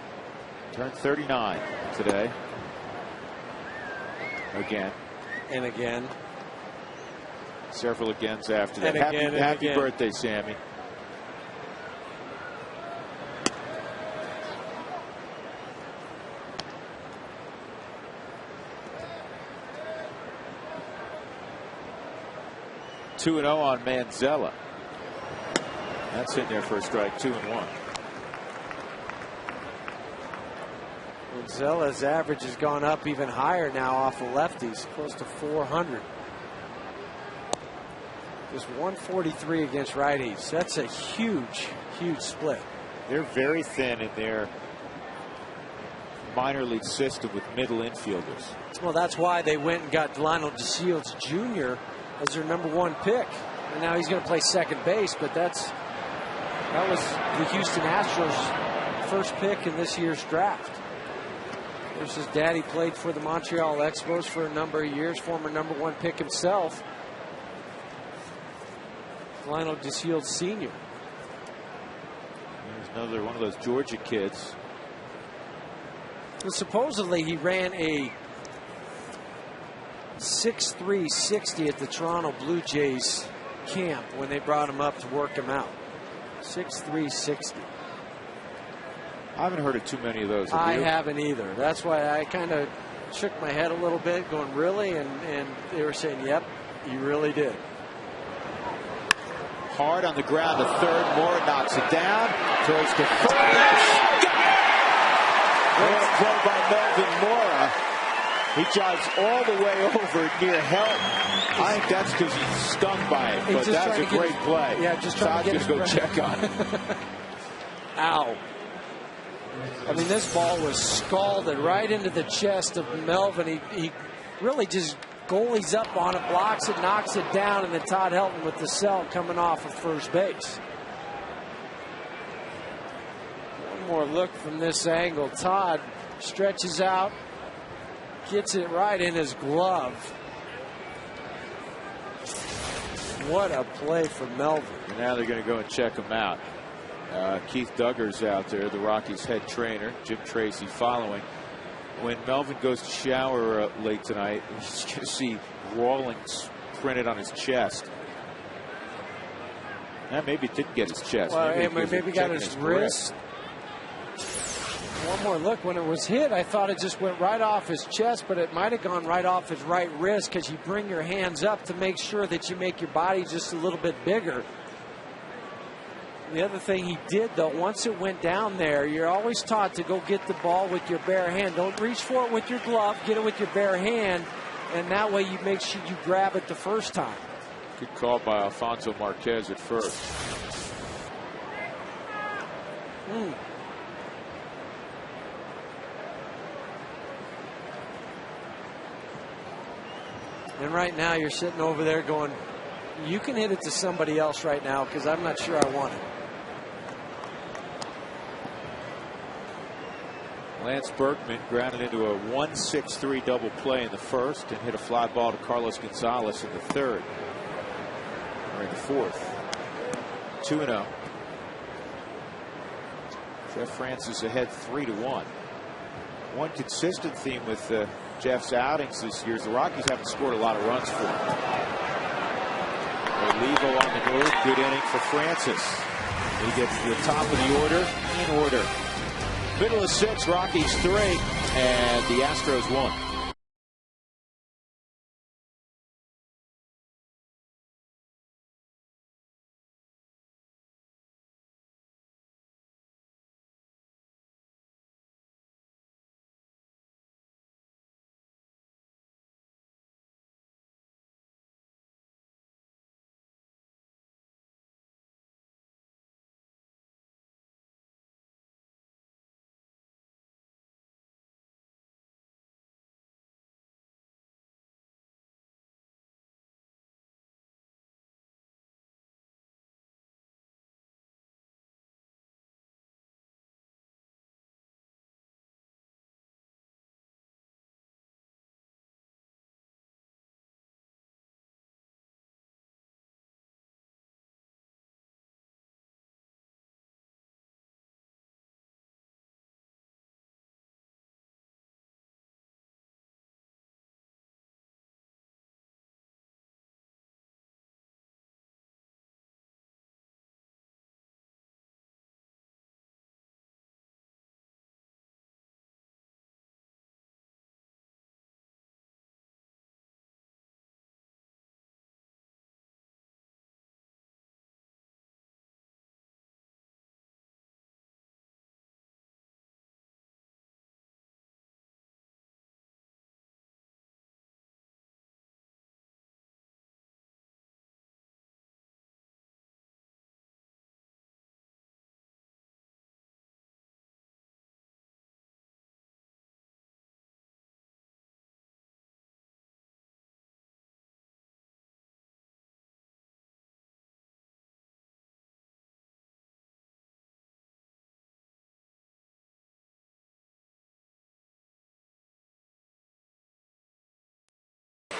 turned 39 today. Again.
And again.
Several agains after that.
And
happy birthday, Sammy. Two 2-0 on Manzella. That's in there for a strike. 2-1.
Manzella's average has gone up even higher now off of lefties, close to 400. Just 143 against righties. That's a huge, huge split.
They're very thin in their minor league system with middle infielders.
Well, that's why they went and got Lionel DeShields Jr. as their #1 pick. And now he's going to play second base, but that was the Houston Astros' first pick in this year's draft. Of course, his daddy played for the Montreal Expos for a number of years, former #1 pick himself, Lionel DeShields Sr.
There's Another one of those Georgia kids.
Well, supposedly he ran a 6'3", 60 at the Toronto Blue Jays camp when they brought him up to work him out. 6'3", 60.
I haven't heard of too many of those.
I haven't either. That's why I kind of shook my head a little bit, going, really? And they were saying, yep, you really did.
Hard on the ground to third. Mora knocks it down. Throws to first. Great play by Melvin Mora. He drives all the way over near help. I think that's because he's stung by it. But that's a great play.
Yeah, just trying to
go check on it.
Ow. I mean, this ball was scalded right into the chest of Melvin. He really just goalies up on it, blocks it, knocks it down, and then Todd Helton with the cell coming off of first base. One more look from this angle. Todd stretches out, gets it right in his glove. What a play for Melvin.
And now they're going to go and check him out. Keith Duggar's out there, the Rockies head trainer. Jim Tracy following. When Melvin goes to shower late tonight, he's going to see Rawlings printed on his chest. Maybe it didn't get his chest.
Well, maybe got his wrist. One more look. When it was hit, I thought it just went right off his chest, but it might have gone right off his right wrist, because you bring your hands up to make sure that you make your body just a little bit bigger. The other thing he did, though, once it went down there, you're always taught to go get the ball with your bare hand. Don't reach for it with your glove. Get it with your bare hand, and that way you make sure you grab it the first time.
Good call by Alfonso Marquez at first.
And right now you're sitting over there going, you can hit it to somebody else right now, because I'm not sure I want it.
Lance Berkman grounded into a 1-6-3 double play in the first and hit a fly ball to Carlos Gonzalez in the third. Or in the fourth. 2-0. Jeff Francis ahead 3-1. One consistent theme with Jeff's outings this year is the Rockies haven't scored a lot of runs for him. Olivo on the move. Good inning for Francis. He gets to the top of the order in order. Middle of 6, Rockies 3, and the Astros 1.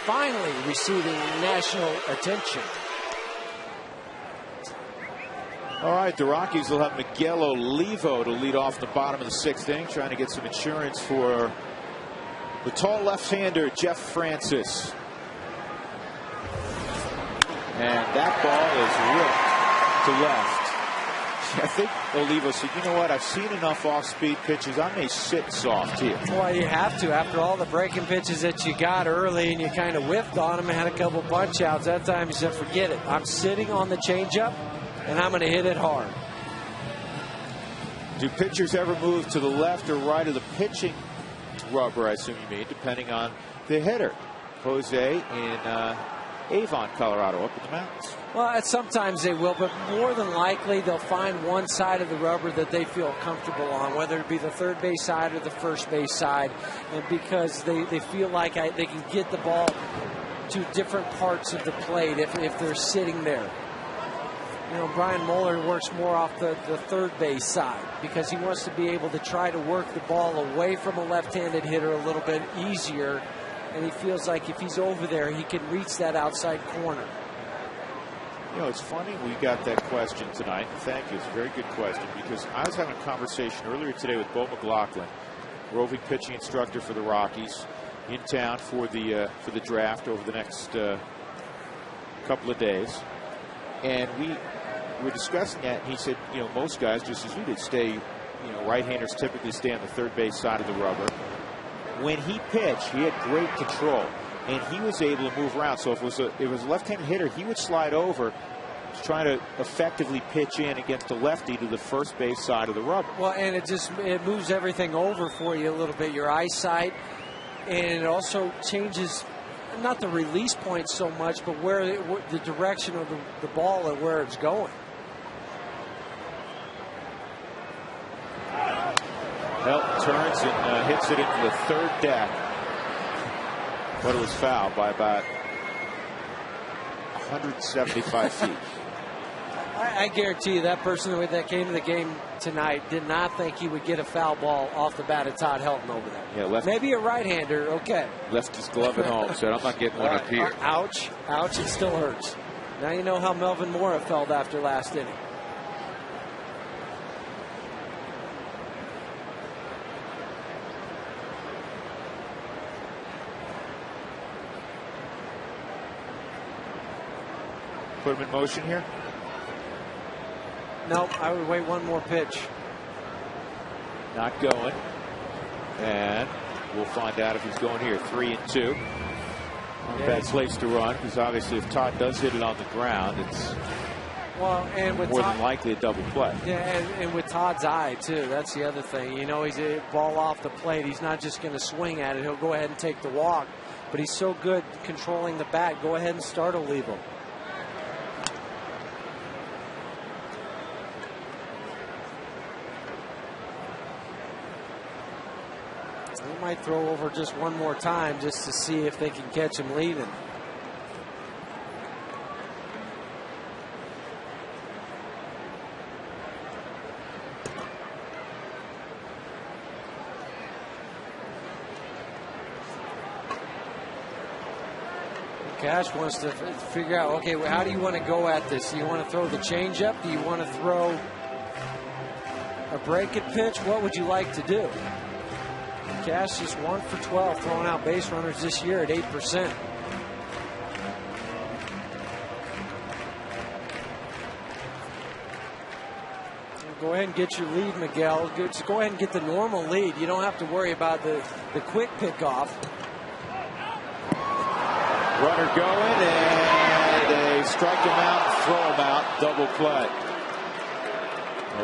Finally receiving national attention.
All right, the Rockies will have Miguel Olivo to lead off the bottom of the 6th inning, trying to get some insurance for the tall left-hander, Jeff Francis. And that ball is ripped to left. I think Olivo said, you know what, I've seen enough off-speed pitches. I may sit soft here.
Well, you have to. After all the breaking pitches that you got early and you kind of whiffed on them and had a couple punch outs, that time you said, forget it. I'm sitting on the changeup, and I'm going to hit it hard.
Do pitchers ever move to the left or right of the pitching rubber, I assume you mean, depending on the hitter? Jose in Avon, Colorado, up in the mountains.
Well, sometimes they will, but more than likely they'll find one side of the rubber that they feel comfortable on, whether it be the third base side or the first base side, and because they feel like they can get the ball to different parts of the plate if they're sitting there. You know, Brian Mueller works more off the third base side because he wants to be able to try to work the ball away from a left-handed hitter a little bit easier, and he feels like if he's over there, he can reach that outside corner.
You know, it's funny we got that question tonight. Thank you. It's a very good question because I was having a conversation earlier today with Bo McLaughlin, roving pitching instructor for the Rockies, in town for the draft over the next couple of days. And we were discussing that, and he said, you know, most guys, just as you did, stay, you know, right-handers typically stay on the third base side of the rubber. When he pitched, he had great control, and he was able to move around. So if it was a left-handed hitter, he would slide over, trying to effectively pitch in against a lefty to the first base side of the rubber.
Well, and it moves everything over for you a little bit, your eyesight, and it also changes not the release point so much, but where the direction of the ball and where it's going.
Helton turns and hits it into the third deck. But it was fouled by about 175 feet.
I guarantee you that person that came to the game tonight did not think he would get a foul ball off the bat of Todd Helton over there.
Yeah,
maybe a right-hander, okay.
Left his glove at home, so I'm not getting one up here.
Ouch, ouch, it still hurts. Now you know how Melvin Mora felt after last inning.
Put him in motion here?
No, I would wait one more pitch.
Not going. And we'll find out if he's going here. 3-2. Bad place to run, because obviously if Todd does hit it on the ground, it's more than likely a double play.
Yeah, and with Todd's eye, too. That's the other thing. You know, he's a ball off the plate. He's not just going to swing at it. He'll go ahead and take the walk. But he's so good controlling the bat. Go ahead and start Olivo. They might throw over just one more time just to see if they can catch him leaving. Cash wants to figure out, okay, well, how do you want to go at this? Do you want to throw the changeup? Do you want to throw a break it pitch? What would you like to do? Cash is 1 for 12 throwing out base runners this year at 8%. Go ahead and get your lead, Miguel. Just go ahead and get the normal lead. You don't have to worry about the quick pickoff.
Runner going, and they strike him out and throw him out. Double play.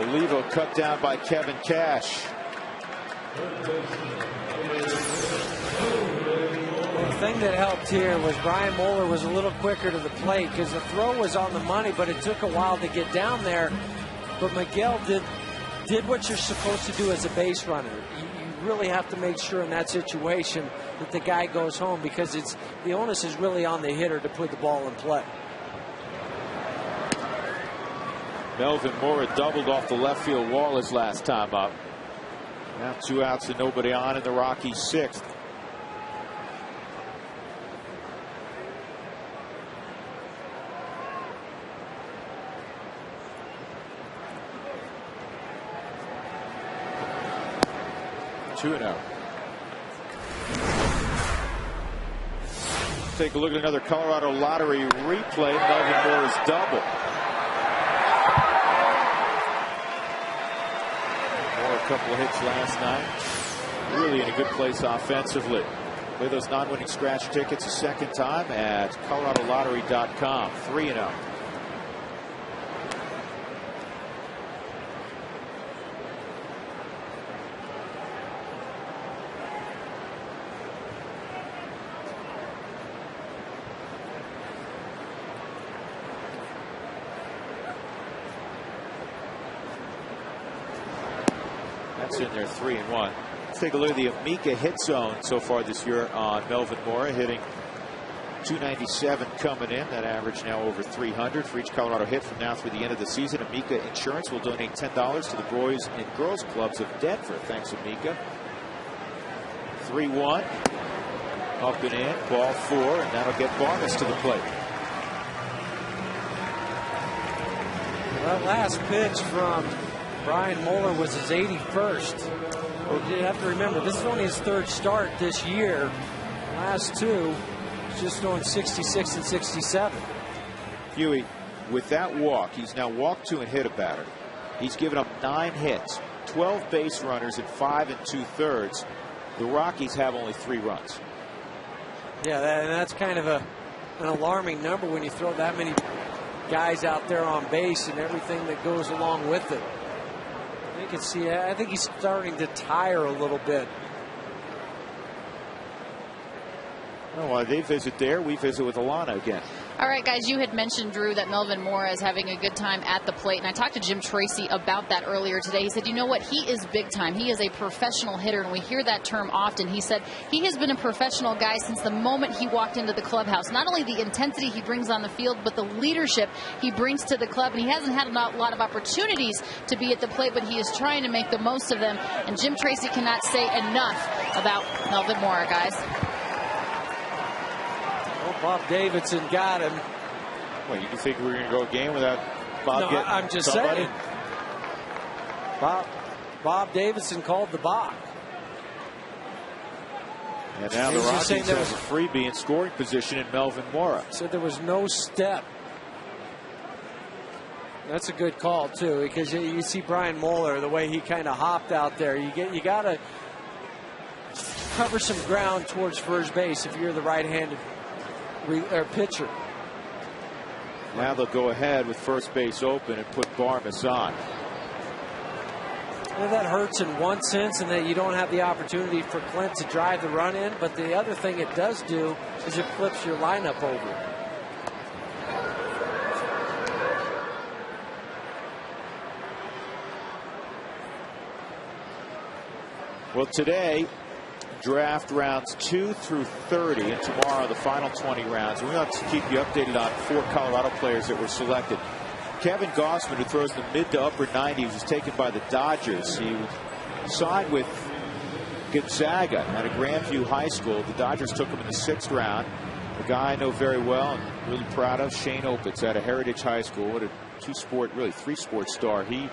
Olivo cut down by Kevin Cash.
The thing that helped here was Brian Mueller was a little quicker to the plate because the throw was on the money, but it took a while to get down there. But Miguel did what you're supposed to do as a base runner. You really have to make sure in that situation that the guy goes home, because the onus is really on the hitter to put the ball in play.
Melvin Mora doubled off the left field wall his last time up. Now 2 outs and nobody on in the Rockies' 6th. 2-0. Take a look at another Colorado Lottery replay. Melvin Moore's double. Moore a couple of hits last night. Really in a good place offensively. Play those non-winning scratch tickets a second time at ColoradoLottery.com. 3-0. That's in there, 3-1. Let's take a look at the Amica hit zone so far this year on Melvin Moore, hitting 297 coming in. That average now over 300 for each Colorado hit from now through the end of the season. Amica Insurance will donate $10 to the Boys and Girls Clubs of Denver. Thanks, Amica. 3-1. Up and in. Ball 4, and that'll get Barnes to the plate.
That last pitch from Brian Moeller was his 81st. Well, you have to remember, this is only his 3rd start this year. The last 2, he's just throwing 66 and 67.
Huey, with that walk, he's now walked 2 and hit a batter. He's given up 9 hits, 12 base runners in 5 2/3. The Rockies have only 3 runs. Yeah,
that's kind of an alarming number when you throw that many guys out there on base and everything that goes along with it. I think he's starting to tire a little bit.
Oh, while they visit there, we visit with Alana again.
All right, guys, you had mentioned, Drew, that Melvin Moore is having a good time at the plate. And I talked to Jim Tracy about that earlier today. He said, you know what? He is big time. He is a professional hitter, and we hear that term often. He said he has been a professional guy since the moment he walked into the clubhouse. Not only the intensity he brings on the field, but the leadership he brings to the club. And he hasn't had a lot of opportunities to be at the plate, but he is trying to make the most of them. And Jim Tracy cannot say enough about Melvin Moore, guys.
Bob Davidson got him.
Well, you think we were going to go a game without Bob getting
I'm just
somebody?
saying. Bob Davidson called the balk.
And now the Rockies have a freebie in scoring position in Melvin Moore.
So there was no step. That's a good call, too, because you see Brian Moeller, the way he kind of hopped out there. You got to cover some ground towards first base if you're the right-handed pitcher.
Now they'll go ahead with first base open and put Barmes on.
Well, that hurts in one sense, in that you don't have the opportunity for Clint to drive the run in. But the other thing it does do is it flips your lineup over.
Well, today, draft rounds 2 through 30, and tomorrow the final 20 rounds. We want to keep you updated on 4 Colorado players that were selected. Kevin Gossman, who throws the mid to upper 90s, was taken by the Dodgers. He signed with Gonzaga out of Grandview High School. The Dodgers took him in the 6th round. A guy I know very well and really proud of, Shane Opitz out of Heritage High School. What a 3-sport star he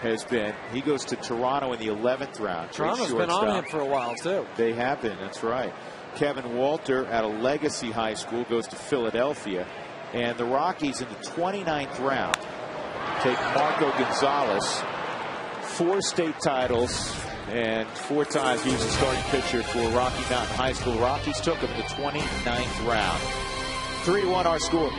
has been. He goes to Toronto in the 11th round.
Toronto's been on him for a while, too.
They have been, that's right. Kevin Walter out of Legacy High School goes to Philadelphia. And the Rockies in the 29th round take Marco Gonzalez. 4 state titles and 4 times he was a starting pitcher for Rocky Mountain High School. Rockies took him in the 29th round. 3-1 our score.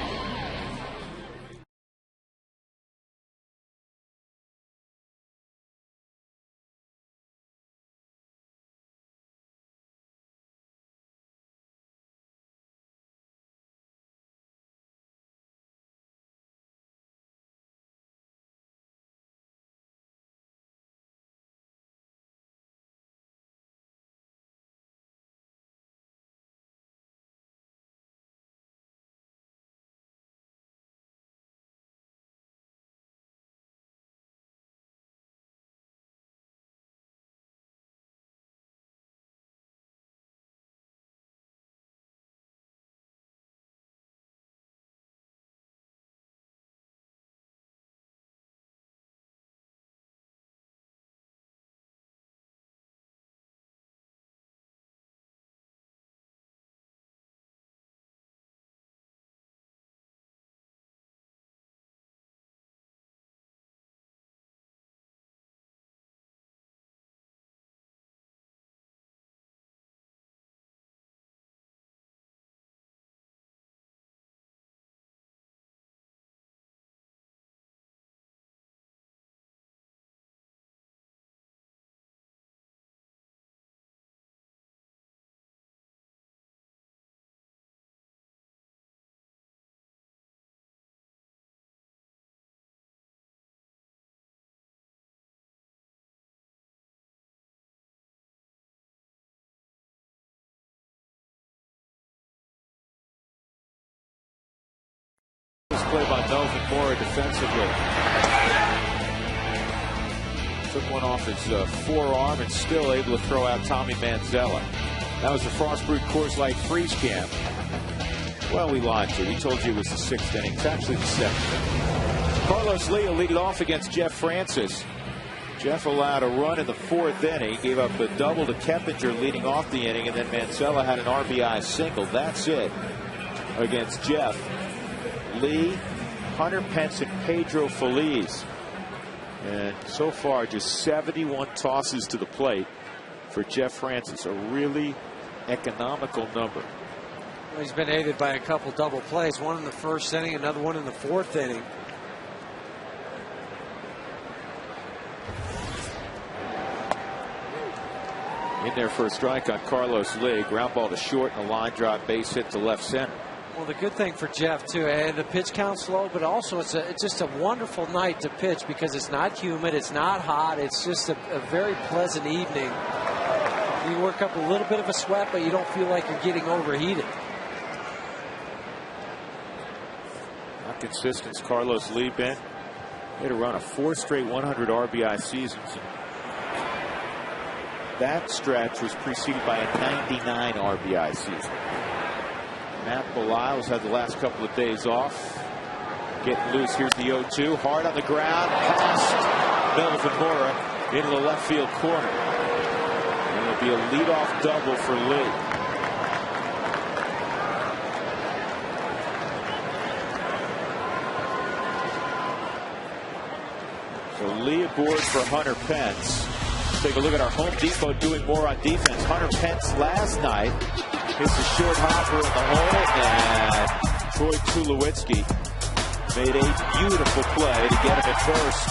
play by Melvin Mora defensively. Took one off his forearm and still able to throw out Tommy Manzella. That was the Frostbrewed Coors Light Freeze Camp. Well, we lied to you. We told you it was the 6th inning. It's actually the 7th. Carlos Lee will lead it off against Jeff Francis. Jeff allowed a run in the 4th inning. Gave up a double to Keppinger leading off the inning, and then Manzella had an RBI single. That's it against Jeff. Lee, Hunter Pence, and Pedro Feliz. And so far, just 71 tosses to the plate for Jeff Francis. A really economical number.
Well, he's been aided by a couple double plays. One in the 1st inning, another one in the 4th inning.
In there for a strike on Carlos Lee. Ground ball to short and a line drive base hit to left center.
Well, the good thing for Jeff, too, the pitch count's low, but also it's just a wonderful night to pitch because it's not humid, it's not hot, it's just a very pleasant evening. You work up a little bit of a sweat, but you don't feel like you're getting overheated.
How consistent's Carlos Lee been? He had a run of 4 straight 100 RBI seasons. That stretch was preceded by a 99 RBI season. Matt Belisle's had the last couple of days off. Getting loose. Here's the 0-2. Hard on the ground. Past Melvin Mora into the left field corner. And it'll be a leadoff double for Lee. So Lee aboard for Hunter Pence. Take a look at our Home Depot doing more on defense. Hunter Pence last night hits a short hopper in the hole, and Troy Tulowitzki made a beautiful play to get him at first.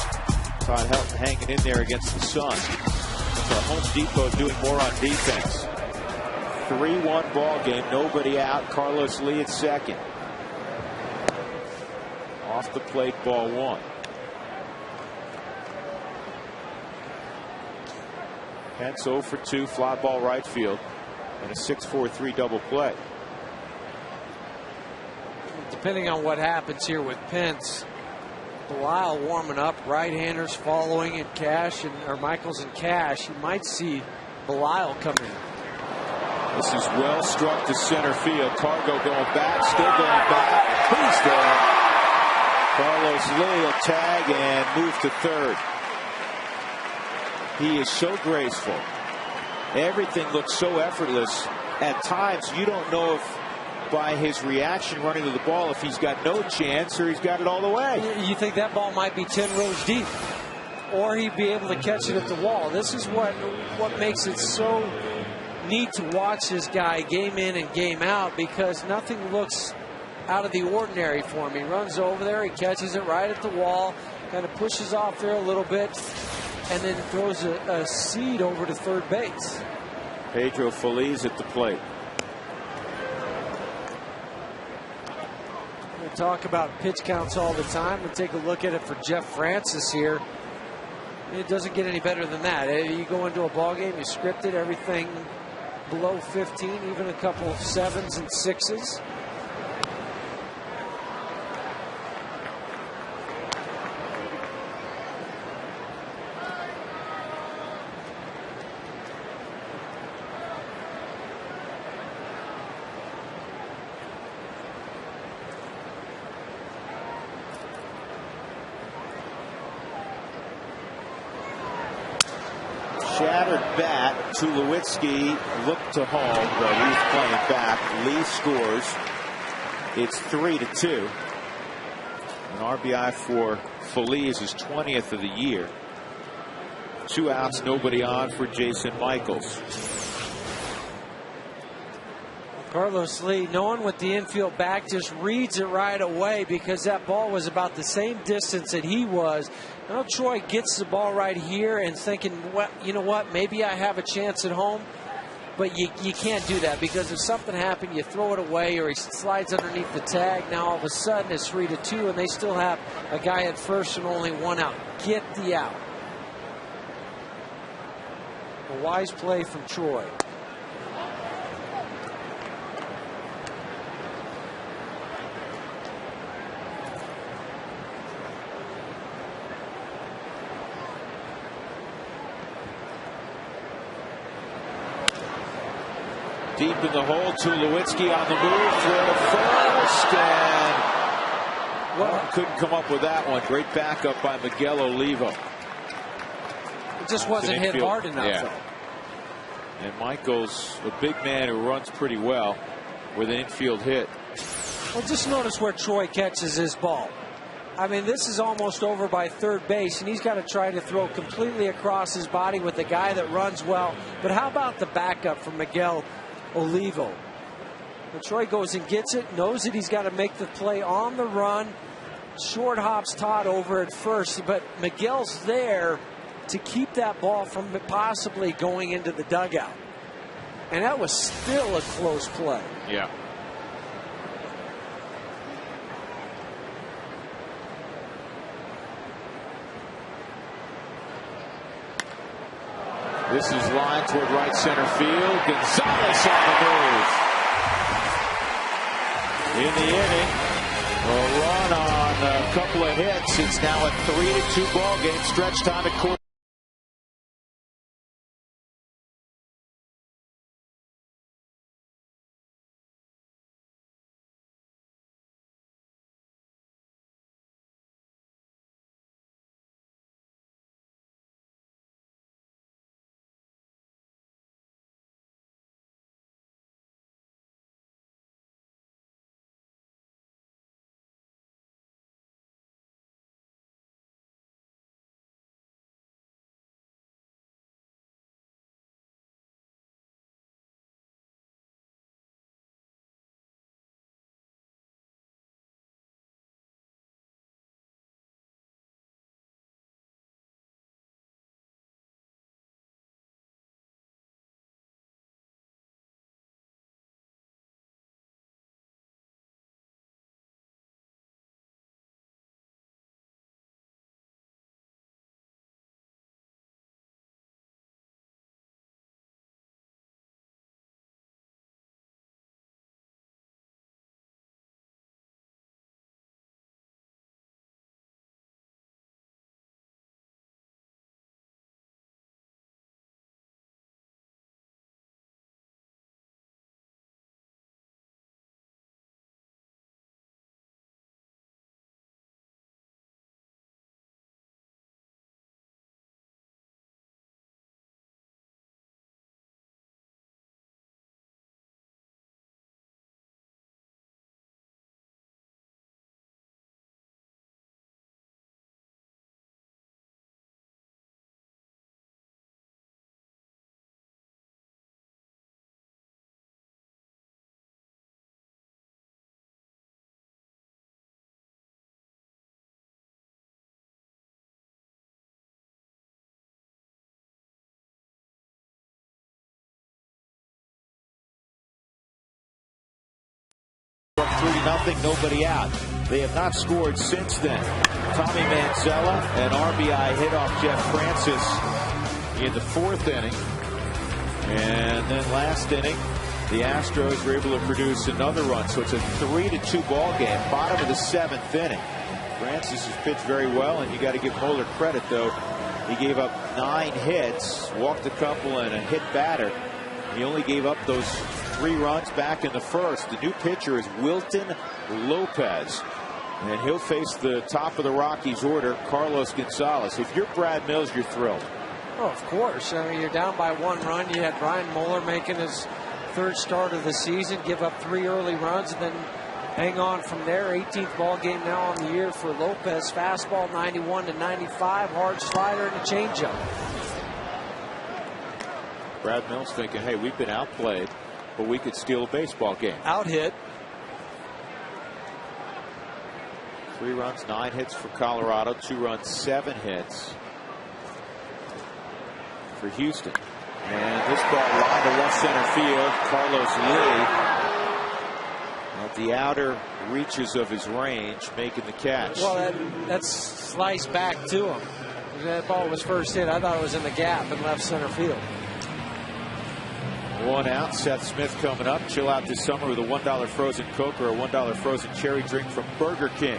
Todd Helton hanging in there against the sun. So Home Depot doing more on defense. 3-1 ball game, nobody out. Carlos Lee at second. Off the plate, ball 1. Pence 0 for 2, fly ball right field, and a 6-4-3 double play.
Depending on what happens here with Pence, Belisle warming up, right-handers following in Cash or Michaels and Cash. You might see Belisle come in.
This is well struck to center field. Cargo going back, still going back. He's there. Carlos Lee will tag and move to third. He is so graceful. Everything looks so effortless. At times, you don't know if by his reaction running to the ball, if he's got no chance or he's got it all the way.
You think that ball might be 10 rows deep, or he'd be able to catch it at the wall. This is what makes it so neat to watch this guy game in and game out, because nothing looks out of the ordinary for him. He runs over there, he catches it right at the wall, kind of pushes off there a little bit, and then throws a seed over to third base.
Pedro Feliz at the plate.
We talk about pitch counts all the time. We'll take a look at it for Jeff Francis here. It doesn't get any better than that. You go into a ball game, you script it, everything below 15, even a couple of 7s and 6s.
Shattered bat. Tulowitzki looked to home, but he's playing back. Lee scores. It's 3-2. An RBI for Feliz, his 20th of the year. 2 outs, nobody on for Jason Michaels.
Carlos Lee, no one with the infield back, just reads it right away because that ball was about the same distance that he was. Now Troy gets the ball right here and thinking, well, you know what, maybe I have a chance at home. But you can't do that, because if something happened, you throw it away or he slides underneath the tag. Now all of a sudden it's 3-2 and they still have a guy at first and only 1 out. Get the out. A wise play from Troy.
deep in the hole. Tulowitzki on the move. Throw to first. And couldn't come up with that one. Great backup by Miguel Olivo.
It just wasn't hit hard enough.
Yeah. And Michael's a big man who runs pretty well with an infield hit.
Well, just notice where Troy catches his ball. I mean, this is almost over by third base, and he's got to try to throw completely across his body with a guy that runs well. But how about the backup from Miguel Olivo? When Troy goes and gets it, knows that he's got to make the play on the run. Short hops Todd over at first, but Miguel's there to keep that ball from possibly going into the dugout. And that was still a close play.
Yeah. This is line toward right center field. Gonzalez on the move. In the inning, a run on a couple of hits. It's now a 3-2 ball game. Stretch time at Coors. Up 3-0, nobody out. They have not scored since then. Tommy Manzella, an RBI hit off Jeff Francis in the fourth inning. And then last inning, the Astros were able to produce another run. So it's a 3-2 ball game, bottom of the seventh inning. Francis has pitched very well, and you got to give Moeller credit, though. He gave up 9 hits, walked a couple, and a hit batter. He only gave up those 3 runs back in the first. The new pitcher is Wilton Lopez, and he'll face the top of the Rockies order, Carlos Gonzalez. If you're Brad Mills, you're thrilled.
Oh, of course. I mean, you're down by 1 run. You had Brian Moeller making his 3rd start of the season, give up 3 early runs, and then hang on from there. 18th ball game now on the year for Lopez. Fastball 91-95, hard slider, and a changeup.
Brad Mills thinking, hey, we've been outplayed, but we could steal a baseball game.
Out hit.
3 runs, 9 hits for Colorado. 2 runs, 7 hits for Houston. And this ball lined to left center field. Carlos Lee at the outer reaches of his range, making the catch.
Well, that's sliced back to him. That ball was first hit. I thought it was in the gap in left center field.
1 out. Seth Smith coming up. Chill out this summer with a $1 frozen Coke or a $1 frozen cherry drink from Burger King.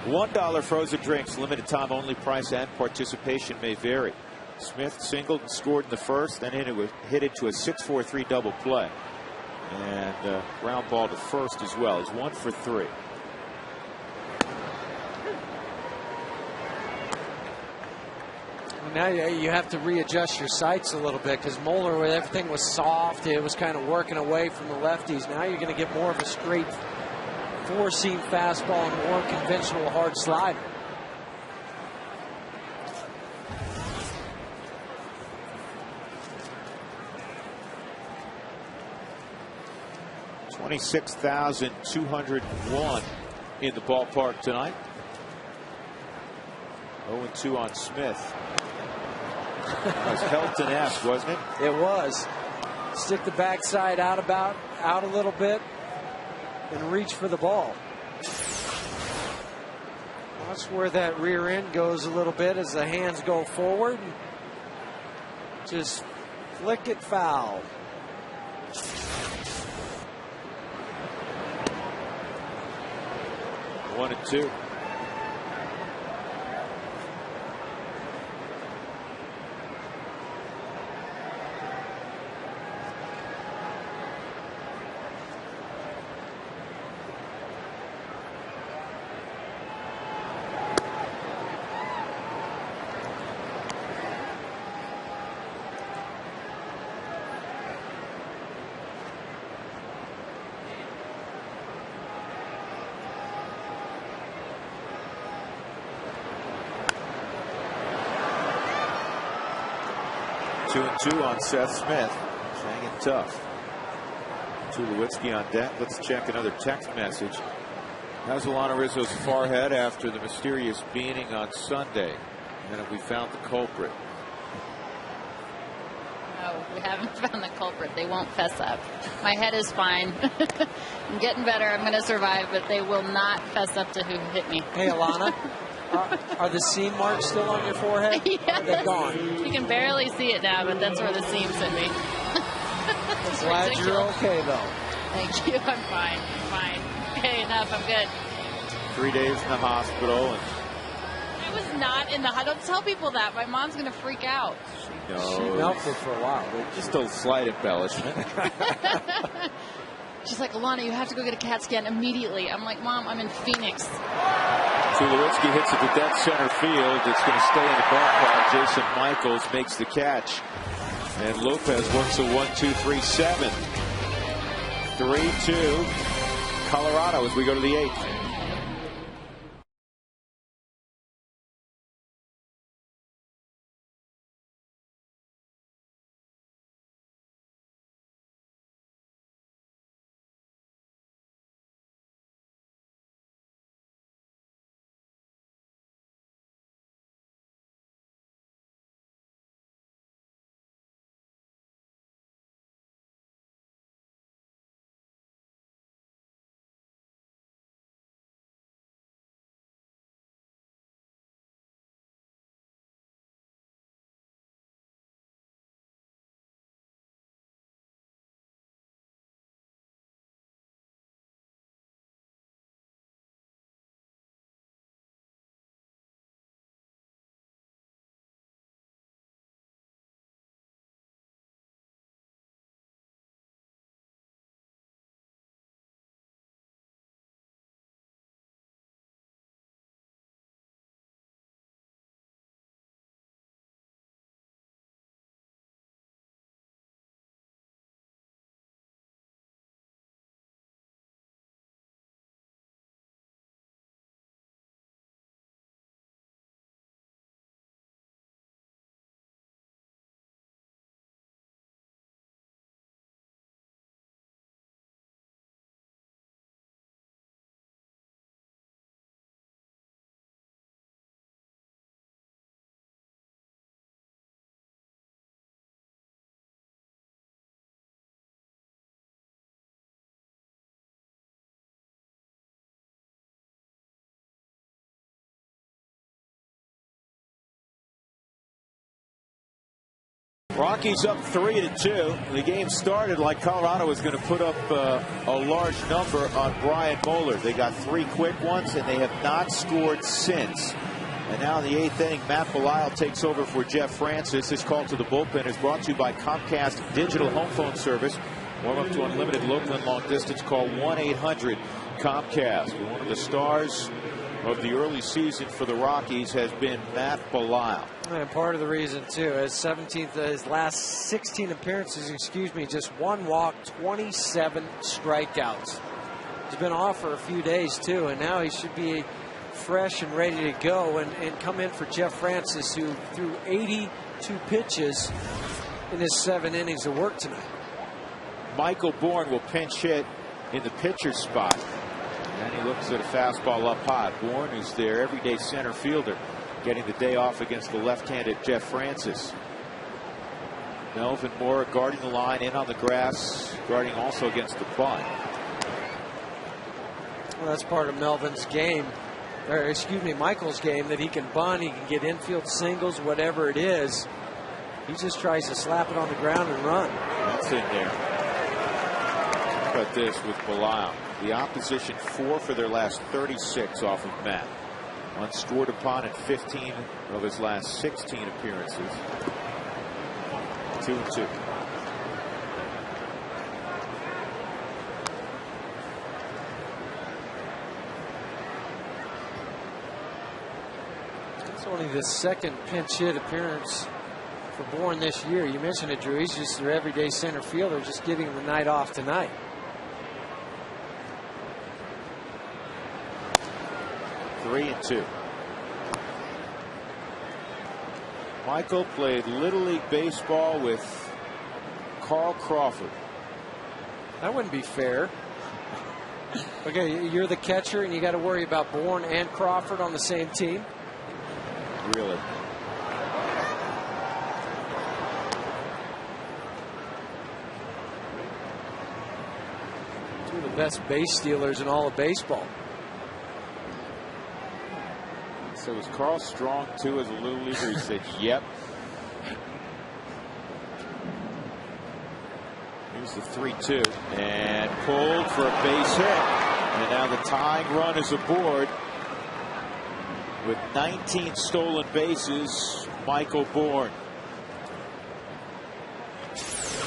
$1 frozen drinks, limited time only. Price and participation may vary. Smith singled and scored in the first, then hit into a 6-4-3 double play. And ground ball to first as well. He's 1 for 3.
Now you have to readjust your sights a little bit, because Moeller, where everything was soft, it was kind of working away from the lefties. Now you're going to get more of a straight four-seam fastball and more conventional hard slider.
$26,201 in the ballpark tonight. 0-2 on Smith. That was Helton-esque, wasn't it?
It was. Stick the backside out a little bit and reach for the ball. Watch where that rear end goes a little bit as the hands go forward. Just flick it foul.
One and two. Two and two on Seth Smith. Hanging tough. Tulowitzki on deck. Let's check another text message. How's Alana Rizzo's forehead after the mysterious beating on Sunday? And have we found the culprit?
No, we haven't found the culprit. They won't fess up. My head is fine. I'm getting better. I'm going to survive, but they will not fess up to who hit me.
Hey, Alana. Are the seam marks still on your forehead?
Yes.
Are they gone?
You can barely see it now, but that's where the seams hit me.
Glad
ridiculous.
You're okay, though.
Thank you. I'm fine. I'm fine. Okay, enough. I'm good.
3 days in the hospital. And
I was not in the hospital. Don't tell people that. My mom's going to freak out.
she knows.
She melted for a while.
Just a slight embellishment.
She's like, Alana, you have to go get a CAT scan immediately. I'm like, Mom, I'm in Phoenix.
Tulowitzki hits it to dead center field. It's going to stay in the ballpark. Jason Michaels makes the catch. And Lopez works a 1-2-3-7. 3-2. Colorado as we go to the 8th. Rockies up 3-2. The game started like Colorado was going to put up a large number on Brian Moeller. They got 3 quick ones, and they have not scored since. And now in the 8th inning, Matt Belisle takes over for Jeff Francis. This call to the bullpen is brought to you by Comcast Digital Home Phone Service. Warm up to unlimited local and long distance. Call 1-800-COMCAST. One of the stars of the early season for the Rockies has been Matt Belisle.
And part of the reason, too, his last 16 appearances, just 1 walk, 27 strikeouts. He's been off for a few days, too, and now he should be fresh and ready to go and come in for Jeff Francis, who threw 82 pitches in his 7 innings of work tonight.
Michael Bourne will pinch hit in the pitcher's spot. And he looks at a fastball up high. Bourne, who's their everyday center fielder, getting the day off against the left-handed Jeff Francis. Melvin Moore guarding the line, in on the grass, guarding also against the bunt.
Well, that's part of Melvin's game, or excuse me, Michael's game, that he can bunt, he can get infield singles, whatever it is. He just tries to slap it on the ground and run.
That's in there. How about this with Belisle? The opposition 4 for their last 36 off of Matt. Unscored upon in 15 of his last 16 appearances. 2-2.
It's only the second pinch hit appearance for Bourne this year. You mentioned it, Drew. He's just their everyday center fielder, just getting the night off tonight.
3-2. Michael played Little League Baseball with Carl Crawford.
That wouldn't be fair. Okay, you're the catcher and you got to worry about Bourne and Crawford on the same team.
Really?
Two of the best base stealers in all of baseball.
So was Carl Strong too as a little leaguer? He said, yep. Here's the 3-2 and pulled for a base hit. And now the tying run is aboard with 19 stolen bases. Michael Bourne.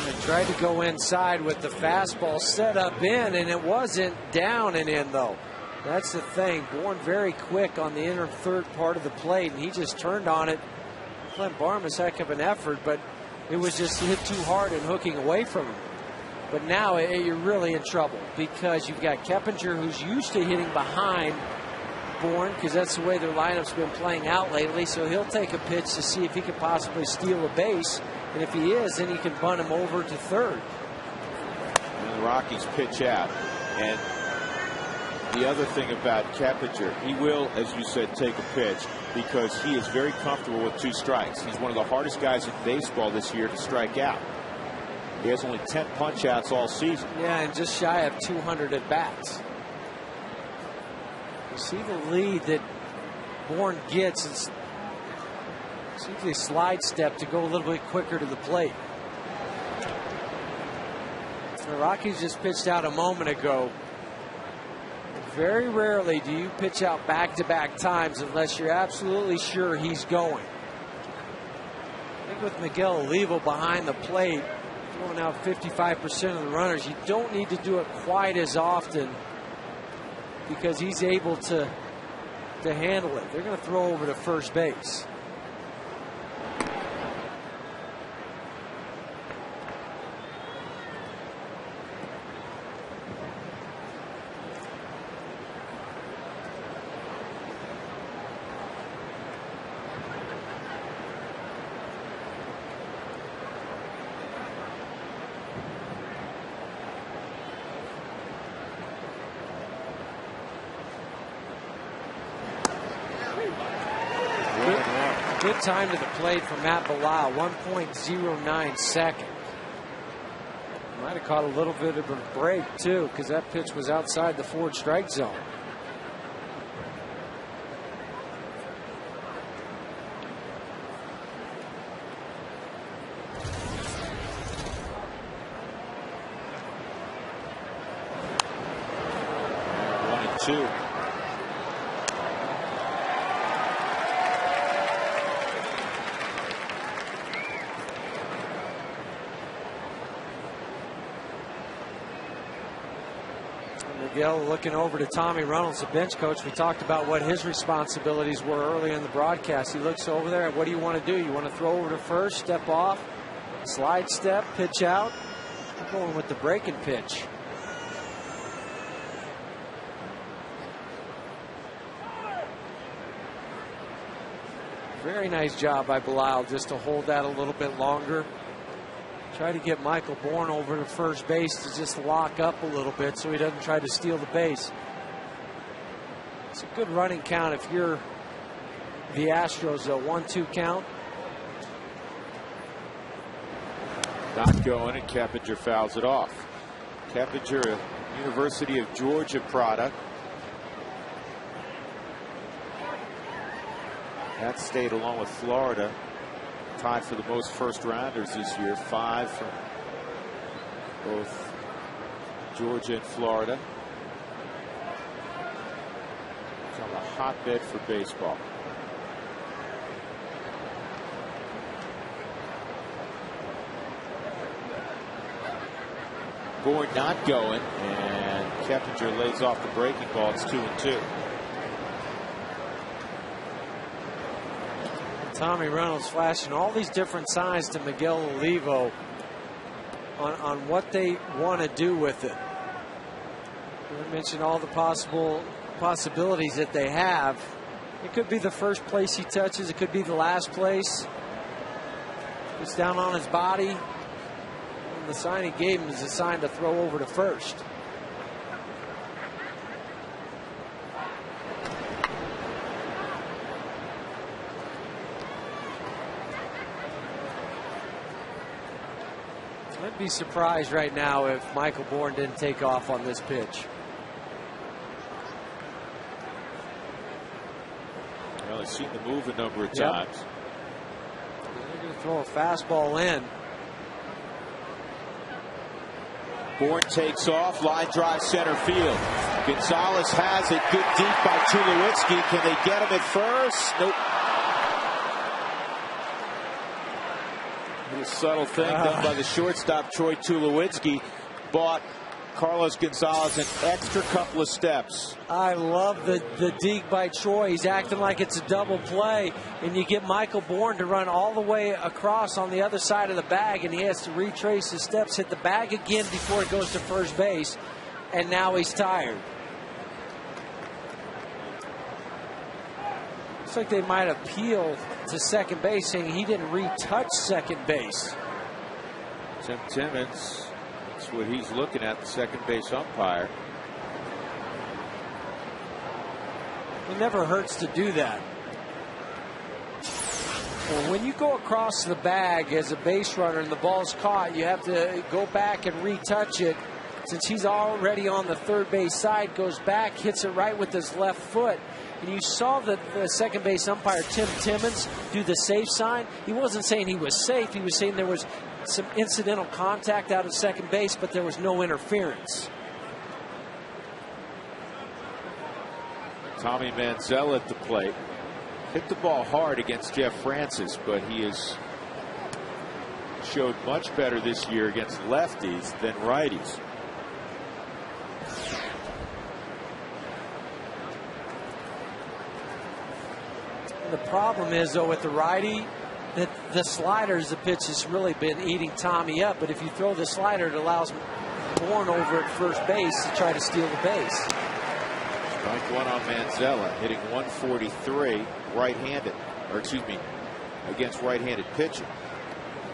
And tried to go inside with the fastball set up in, and it wasn't down and in though. That's the thing. Bourne very quick on the inner third part of the plate, and he just turned on it. Clint Barmas, heck of an effort, but it was just hit too hard and hooking away from him. But now you're really in trouble because you've got Keppinger, who's used to hitting behind Bourne because that's the way their lineup's been playing out lately. So he'll take a pitch to see if he can possibly steal a base. And if he is, then he can bunt him over to third.
And the Rockies pitch out. And the other thing about Keppinger, he will, as you said, take a pitch because he is very comfortable with 2 strikes. He's one of the hardest guys in baseball this year to strike out. He has only 10 punch outs all season.
Yeah, and just shy of 200 at bats. You see the lead that Bourne gets. It's simply a slide step to go a little bit quicker to the plate. The Rockies just pitched out a moment ago. Very rarely do you pitch out back-to-back times unless you're absolutely sure he's going. I think with Miguel Olivo behind the plate, throwing out 55% of the runners, you don't need to do it quite as often because he's able to handle it. They're going to throw over to first base. Good time to the plate for Matt Belisle, 1.09 second. Might have caught a little bit of a break too, because that pitch was outside the forward strike zone.
One and two.
Miguel looking over to Tommy Reynolds, the bench coach. We talked about what his responsibilities were early in the broadcast. He looks over there. What do you want to do? You want to throw over to first, step off, slide step, pitch out? I'm going with the breaking pitch. Very nice job by Belisle just to hold that a little bit longer. Try to get Michael Bourne over to first base to just lock up a little bit so he doesn't try to steal the base. It's a good running count if you're the Astros, a 1-2 count.
Not going, and Keppinger fouls it off. Keppinger, a University of Georgia product. That state, along with Florida, tied for the most first-rounders this year. 5 from both Georgia and Florida. It's on a hotbed for baseball. Bourne not going, and Keppinger lays off the breaking ball. It's 2-2.
Tommy Reynolds flashing all these different signs to Miguel Olivo on what they want to do with it. I mentioned all the possibilities that they have. It could be the first place he touches. It could be the last place. It's down on his body. And the sign he gave him is a sign to throw over to first. I'd be surprised right now if Michael Bourne didn't take off on this pitch.
Well, he's seen the move a number of times.
They're going to throw a fastball in.
Bourne takes off, line drive center field. Gonzalez has it, good deep by Tulowitzki. Can they get him at first? Nope. A subtle thing done by the shortstop, Troy Tulowitzki, bought Carlos Gonzalez an extra couple of steps.
I love the dig by Troy. He's acting like it's a double play, and you get Michael Bourne to run all the way across on the other side of the bag, and he has to retrace his steps, hit the bag again before it goes to first base, and now he's tired. Looks like they might appeal to second base, saying he didn't retouch second base.
Tim Timmons, that's what he's looking at, the second base umpire.
It never hurts to do that. Well, when you go across the bag as a base runner and the ball's caught, you have to go back and retouch it. Since he's already on the third base side, goes back, hits it right with his left foot. And you saw the second base umpire, Tim Timmons, do the safe sign. He wasn't saying he was safe. He was saying there was some incidental contact out of second base, but there was no interference.
Tommy Manziel at the plate. Hit the ball hard against Jeff Francis, but he has showed much better this year against lefties than righties.
The problem is, though, with the righty, that the slider is the pitch has really been eating Tommy up. But if you throw the slider, it allows Bourne over at first base to try to steal the base.
Strike one on Manzella, hitting 143 right-handed, or excuse me, against right-handed pitching.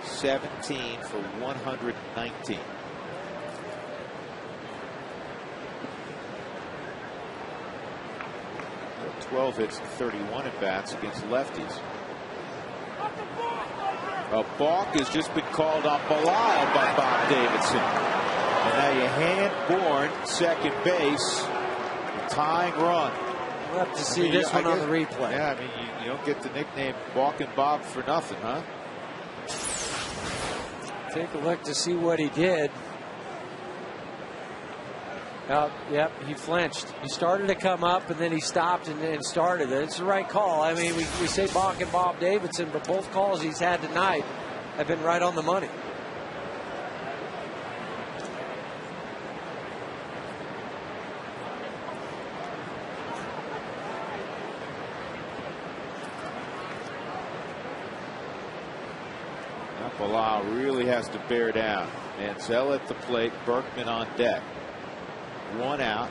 17 for 119. 12 hits and 31 at bats against lefties. A balk has just been called on Belisle by Bob Davidson. And now you hand Bourne second base, tying run.
We'll have to see this one on the replay.
Yeah, I mean, you don't get the nickname Balking Bob for nothing, huh?
Take a look to see what he did. Yep, he flinched. He started to come up, and then he stopped and then started. It's the right call. I mean, we say balking Bob Davidson, but both calls he's had tonight have been right on the money.
Bilal really has to bear down. Mansell at the plate, Berkman on deck. 1 out.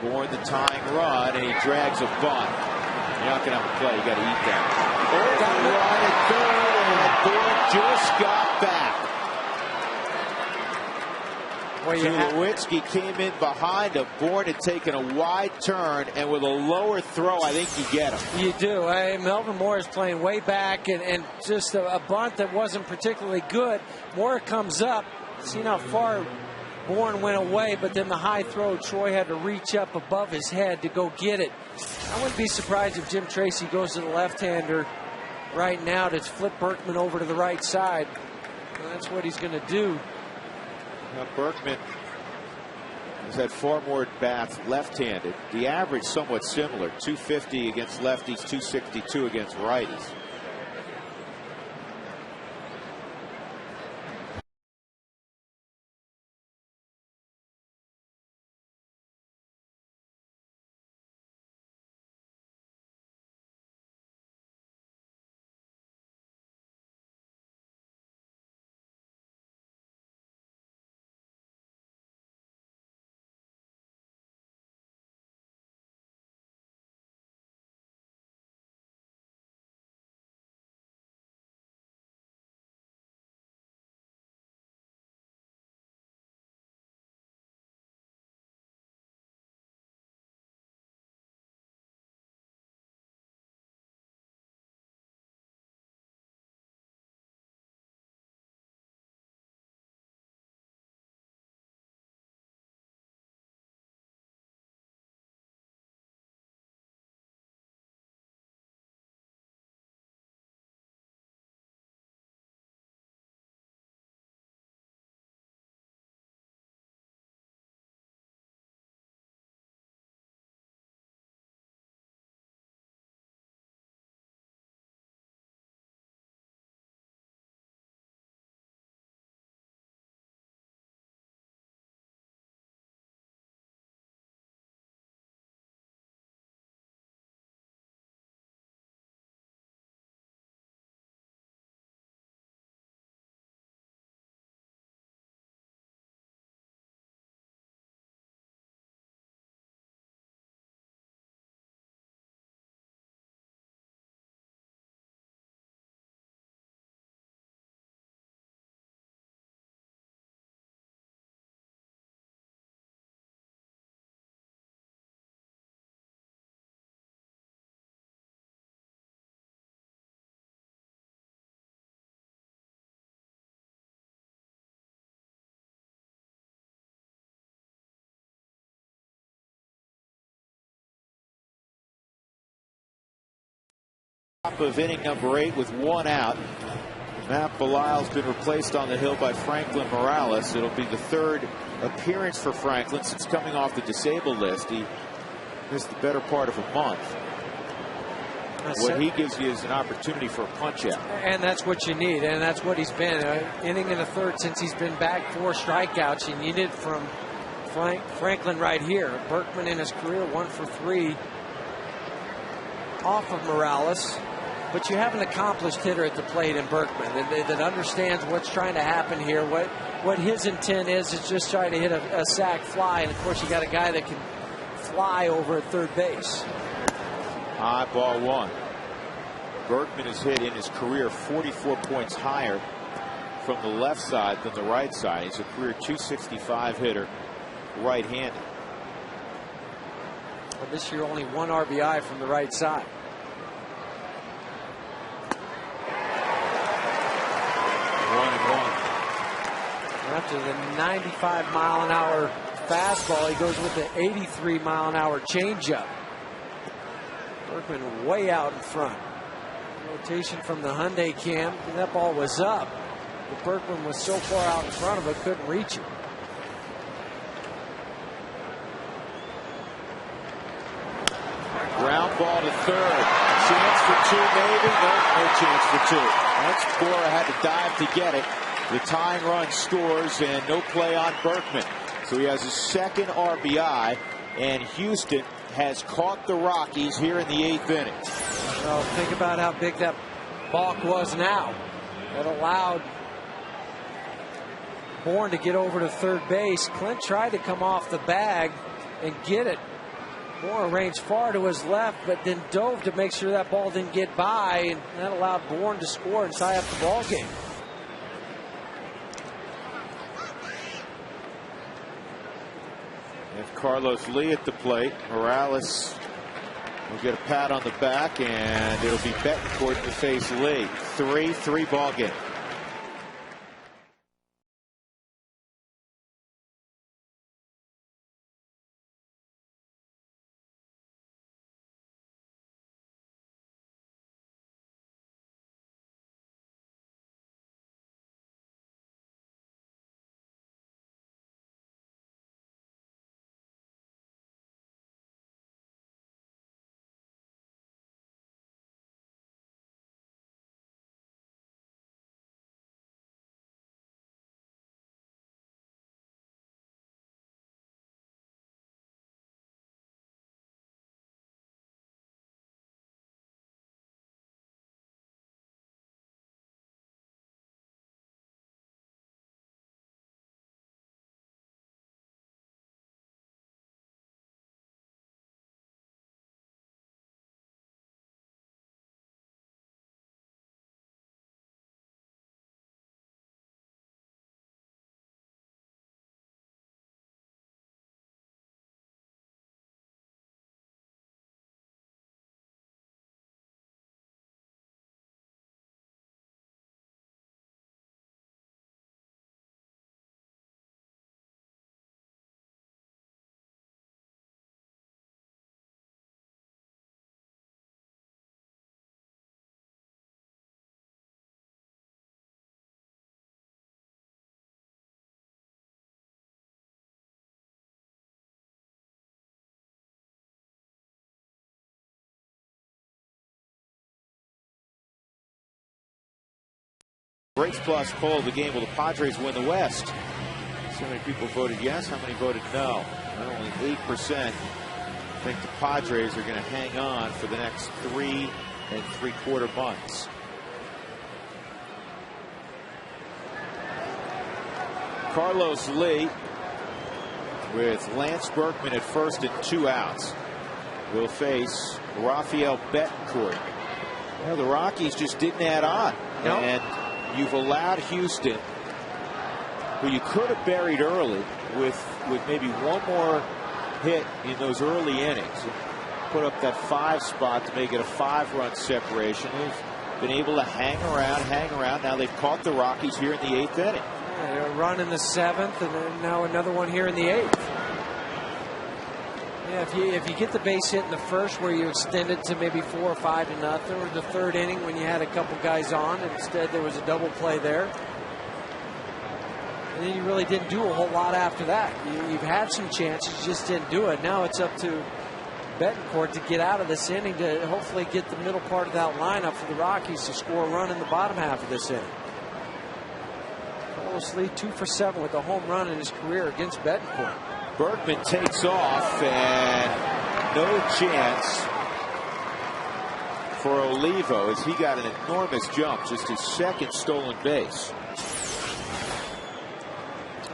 Bourne the tying run, and he drags a bunt. You're not going to have a play. You got to eat that. Got the run at third, and Bourne just got back. Tulowitzki came in behind him. Bourne had taken a wide turn, and with a lower throw, I think you get him.
You do. Melvin Moore is playing way back, and just a bunt that wasn't particularly good. Moore comes up. See how far Bourne went away, but then the high throw, Troy had to reach up above his head to go get it. I wouldn't be surprised if Jim Tracy goes to the left-hander right now to flip Berkman over to the right side. Well, that's what he's going to do.
Now Berkman has had far more at-bats left-handed. The average somewhat similar, 250 against lefties, 262 against righties. Top of inning number 8 with 1 out. Matt Belisle's been replaced on the hill by Franklin Morales. It'll be the 3rd appearance for Franklin since coming off the disabled list. He missed the better part of a month. What he gives you is an opportunity for a punch out. And
that's what you need, and that's what he's been. Inning in the 3rd since he's been back, 4 strikeouts. You need it from Franklin right here. Berkman in his career 1 for 3 off of Morales. But you have an accomplished hitter at the plate in Berkman that understands what's trying to happen here. What his intent is just trying to hit a sac fly. And, of course, you got a guy that can fly over at third base.
High ball 1. Berkman has hit in his career 44 points higher from the left side than the right side. He's a career 265 hitter, right-handed.
Well, this year only 1 RBI from the right side. After the 95-mile-an-hour fastball, he goes with the 83-mile-an-hour changeup. Berkman way out in front. Rotation from the Hyundai cam, and that ball was up. But Berkman was so far out in front of it, couldn't reach it.
Ground ball to third. Chance for 2, maybe. No chance for 2. Once Cora had to dive to get it. The tying run scores, and no play on Berkman. So he has his 2nd RBI, and Houston has caught the Rockies here in the 8th inning.
Well, think about how big that balk was now. That allowed Bourne to get over to third base. Clint tried to come off the bag and get it. Bourne ranged far to his left, but then dove to make sure that ball didn't get by, and that allowed Bourne to score and tie up the ball game.
If Carlos Lee at the plate, Morales will get a pat on the back, and it'll be Betancourt to face Lee. 3-3 ball game. Breaks plus Cole, the game. Will the Padres win the West? So many people voted yes. How many voted no? Only 8% think the Padres are going to hang on for the next 3 3/4 months. Carlos Lee with Lance Berkman at first and 2 outs will face Rafael Betancourt. Well, the Rockies just didn't add on.
Nope.
And you've allowed Houston, who you could have buried early with maybe one more hit in those early innings, put up that 5 spot to make it a 5-run separation. They've been able to hang around. Now they've caught the Rockies here in the 8th inning.
Yeah, a run in the 7th, and then now another one here in the 8th. Yeah, if you get the base hit in the first, where you extend it to maybe 4 or 5 to nothing, or the 3rd inning when you had a couple guys on, and instead there was a double play there. And then you really didn't do a whole lot after that. You've had some chances, you just didn't do it. Now it's up to Betancourt to get out of this inning to hopefully get the middle part of that lineup for the Rockies to score a run in the bottom half of this inning. Carlos Lee 2 for 7 with a home run in his career against Betancourt.
Berkman takes off, and no chance for Olivo as he got an enormous jump, just his 2nd stolen base.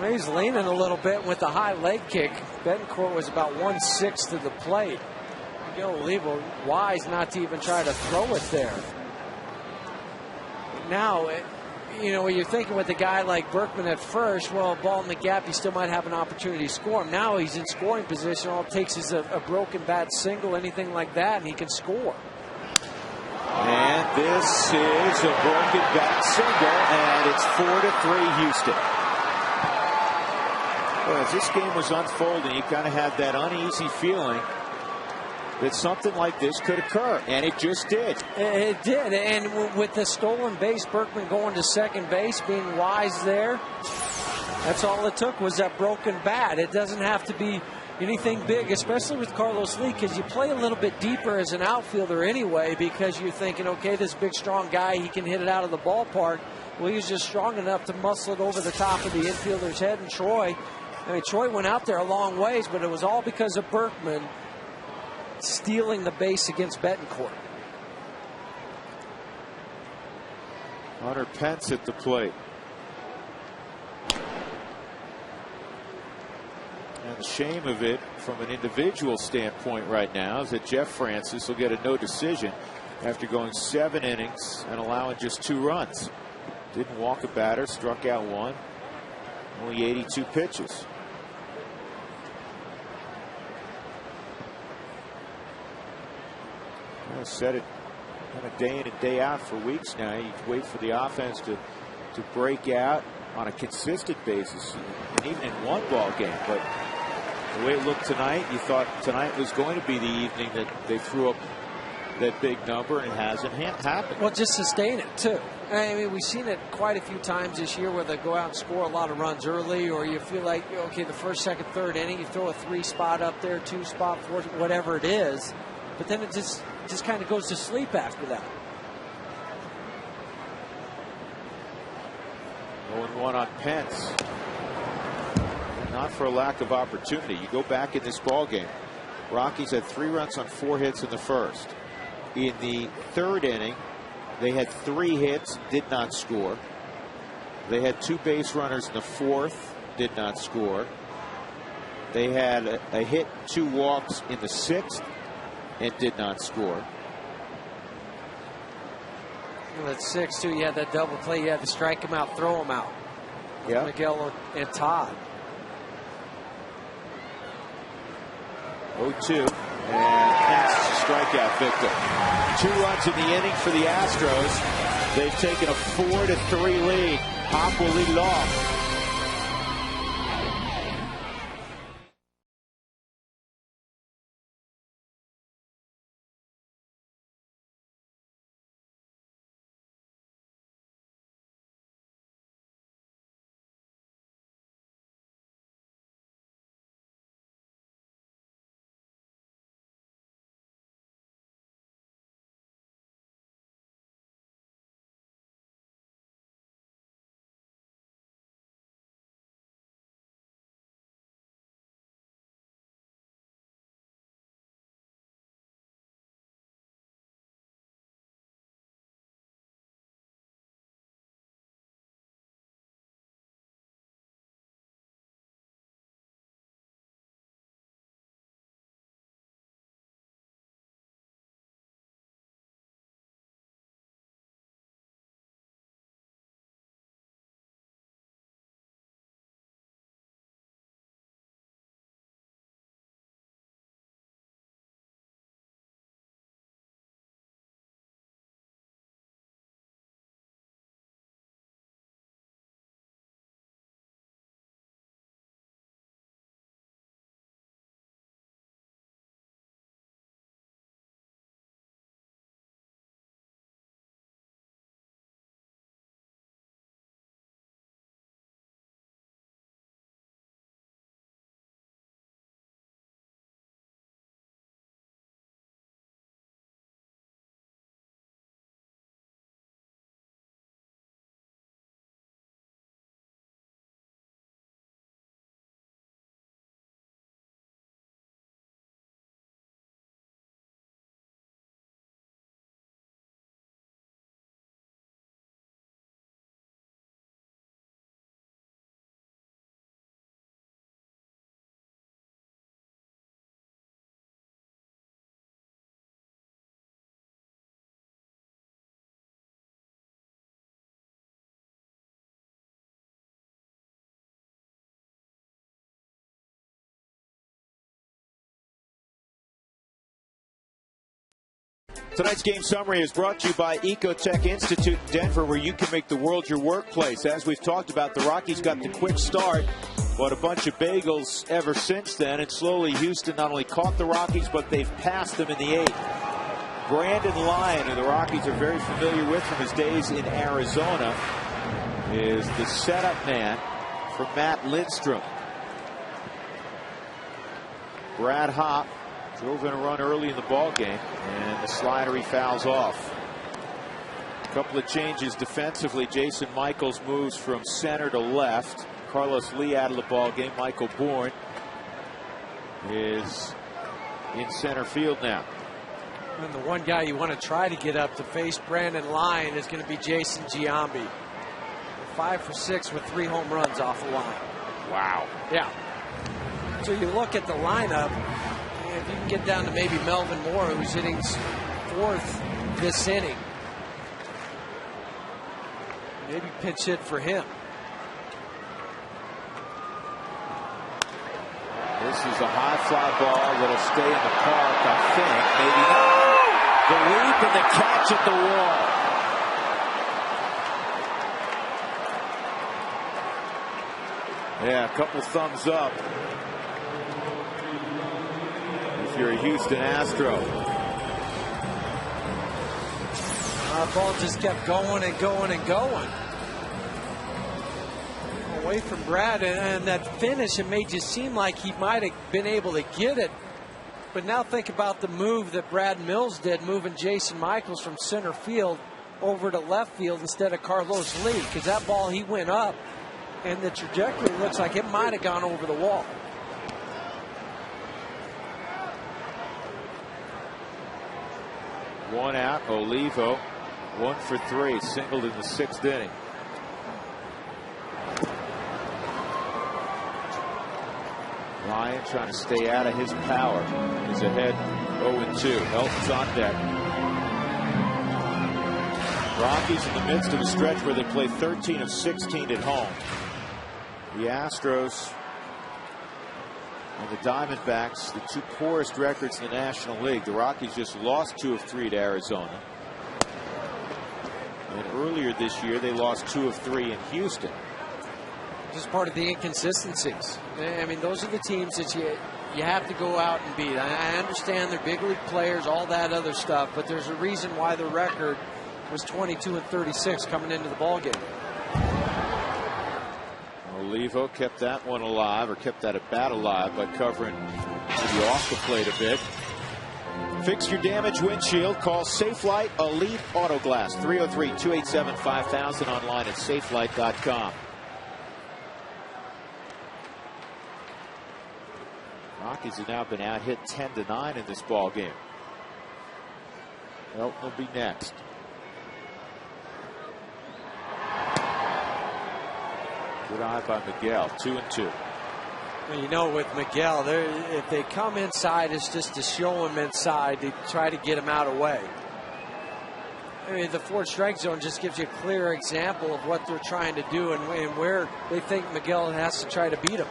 He's leaning a little bit with the high leg kick. Betancourt was about 1/6 of the plate. Olivo wise not to even try to throw it there. Now, when you're thinking with a guy like Berkman at first, well, ball in the gap, you still might have an opportunity to score him. Now he's in scoring position. All it takes is a broken bat single, anything like that, and he can score.
And this is a broken bat single, and it's 4-3 Houston. Well, as this game was unfolding, you kind of had that uneasy feeling that something like this could occur, and it just did.
It did, and with the stolen base, Berkman going to second base, being wise there, that's all it took was that broken bat. It doesn't have to be anything big, especially with Carlos Lee, because you play a little bit deeper as an outfielder anyway, because you're thinking, okay, this big, strong guy, he can hit it out of the ballpark. Well, he's just strong enough to muscle it over the top of the infielder's head, and Troy went out there a long ways, but it was all because of Berkman stealing the base against Betancourt.
Hunter Pence at the plate. And the shame of it from an individual standpoint right now is that Jeff Francis will get a no decision after going 7 innings and allowing just 2 runs. Didn't walk a batter, struck out 1. Only 82 pitches. I said it kind of day in and day out for weeks now. You wait for the offense to break out on a consistent basis, and even in one ball game. But the way it looked tonight, you thought tonight was going to be the evening that they threw up that big number, and it hasn't happened.
Well, just sustain it too. I mean, we've seen it quite a few times this year where they go out and score a lot of runs early, or you feel like, okay, the first, second, third inning, you throw a 3 spot up there, 2 spot, 4, whatever it is, but then it just kind of goes to sleep after that.
0-1 on Pence. Not for a lack of opportunity. You go back in this ball game, Rockies had 3 runs on 4 hits in the first. In the 3rd inning, they had 3 hits, did not score. They had 2 base runners in the 4th, did not score. They had a hit, 2 walks in the 6th, and did not score.
Well, at 6 too, you had that double play. You had to strike him out, throw him out.
Yeah.
Miguel and Todd.
0-2, and Pence is a strikeout victim. 2 runs in the inning for the Astros. They've taken a 4-3 lead. Hop will lead it off. Tonight's game summary is brought to you by Ecotech Institute in Denver, where you can make the world your workplace. As we've talked about, the Rockies got the quick start, but a bunch of bagels ever since then. And slowly, Houston not only caught the Rockies, but they've passed them in the 8th. Brandon Lyon, who the Rockies are very familiar with from his days in Arizona, is the setup man for Matt Lindstrom. Brad Hopp drove in a run early in the ball game, and the slider he fouls off. A couple of changes defensively. Jason Michaels moves from center to left. Carlos Lee out of the ball game. Michael Bourne is in center field now.
And the one guy you want to try to get up to face Brandon Lyon is going to be Jason Giambi. 5 for 6 with 3 home runs off the line.
Wow.
Yeah. So you look at the lineup, if you can get down to maybe Melvin Moore, who's hitting 4th this inning, maybe pinch hit for him.
This is a high fly ball that'll stay in the park, I think. Maybe not. The leap and the catch at the wall. Yeah, a couple thumbs up if you're a Houston Astro.
The ball just kept going and going and going. Away from Brad, and that finish, it made you seem like he might have been able to get it. But now think about the move that Brad Mills did, moving Jason Michaels from center field over to left field instead of Carlos Lee, because that ball, he went up, and the trajectory looks like it might have gone over the wall.
One out, Olivo, 1 for 3, singled in the 6th inning. Ryan trying to stay out of his power. Is ahead 0-2. Helton's on deck. Rockies in the midst of a stretch where they play 13 of 16 at home. The Astros and the Diamondbacks, the 2 poorest records in the National League. The Rockies just lost 2 of 3 to Arizona. And earlier this year, they lost 2 of 3 in Houston.
Just part of the inconsistencies. I mean, those are the teams that you have to go out and beat. I understand they're big league players, all that other stuff, but there's a reason why the record was 22-36 coming into the ballgame.
Olivo kept that one alive, or kept that at bat alive, by covering maybe off the plate a bit. Fix your damaged windshield. Call Safelight Elite Auto Glass. 303-287-5000, online at safelight.com. Rockies have now been out hit 10-9 in this ball game. Helton will be next. Good eye by Miguel. 2-2.
Well, you know, with Miguel, if they come inside, it's just to show him inside to try to get him out of the way. I mean, the 4th strike zone just gives you a clear example of what they're trying to do and where they think Miguel has to try to beat him.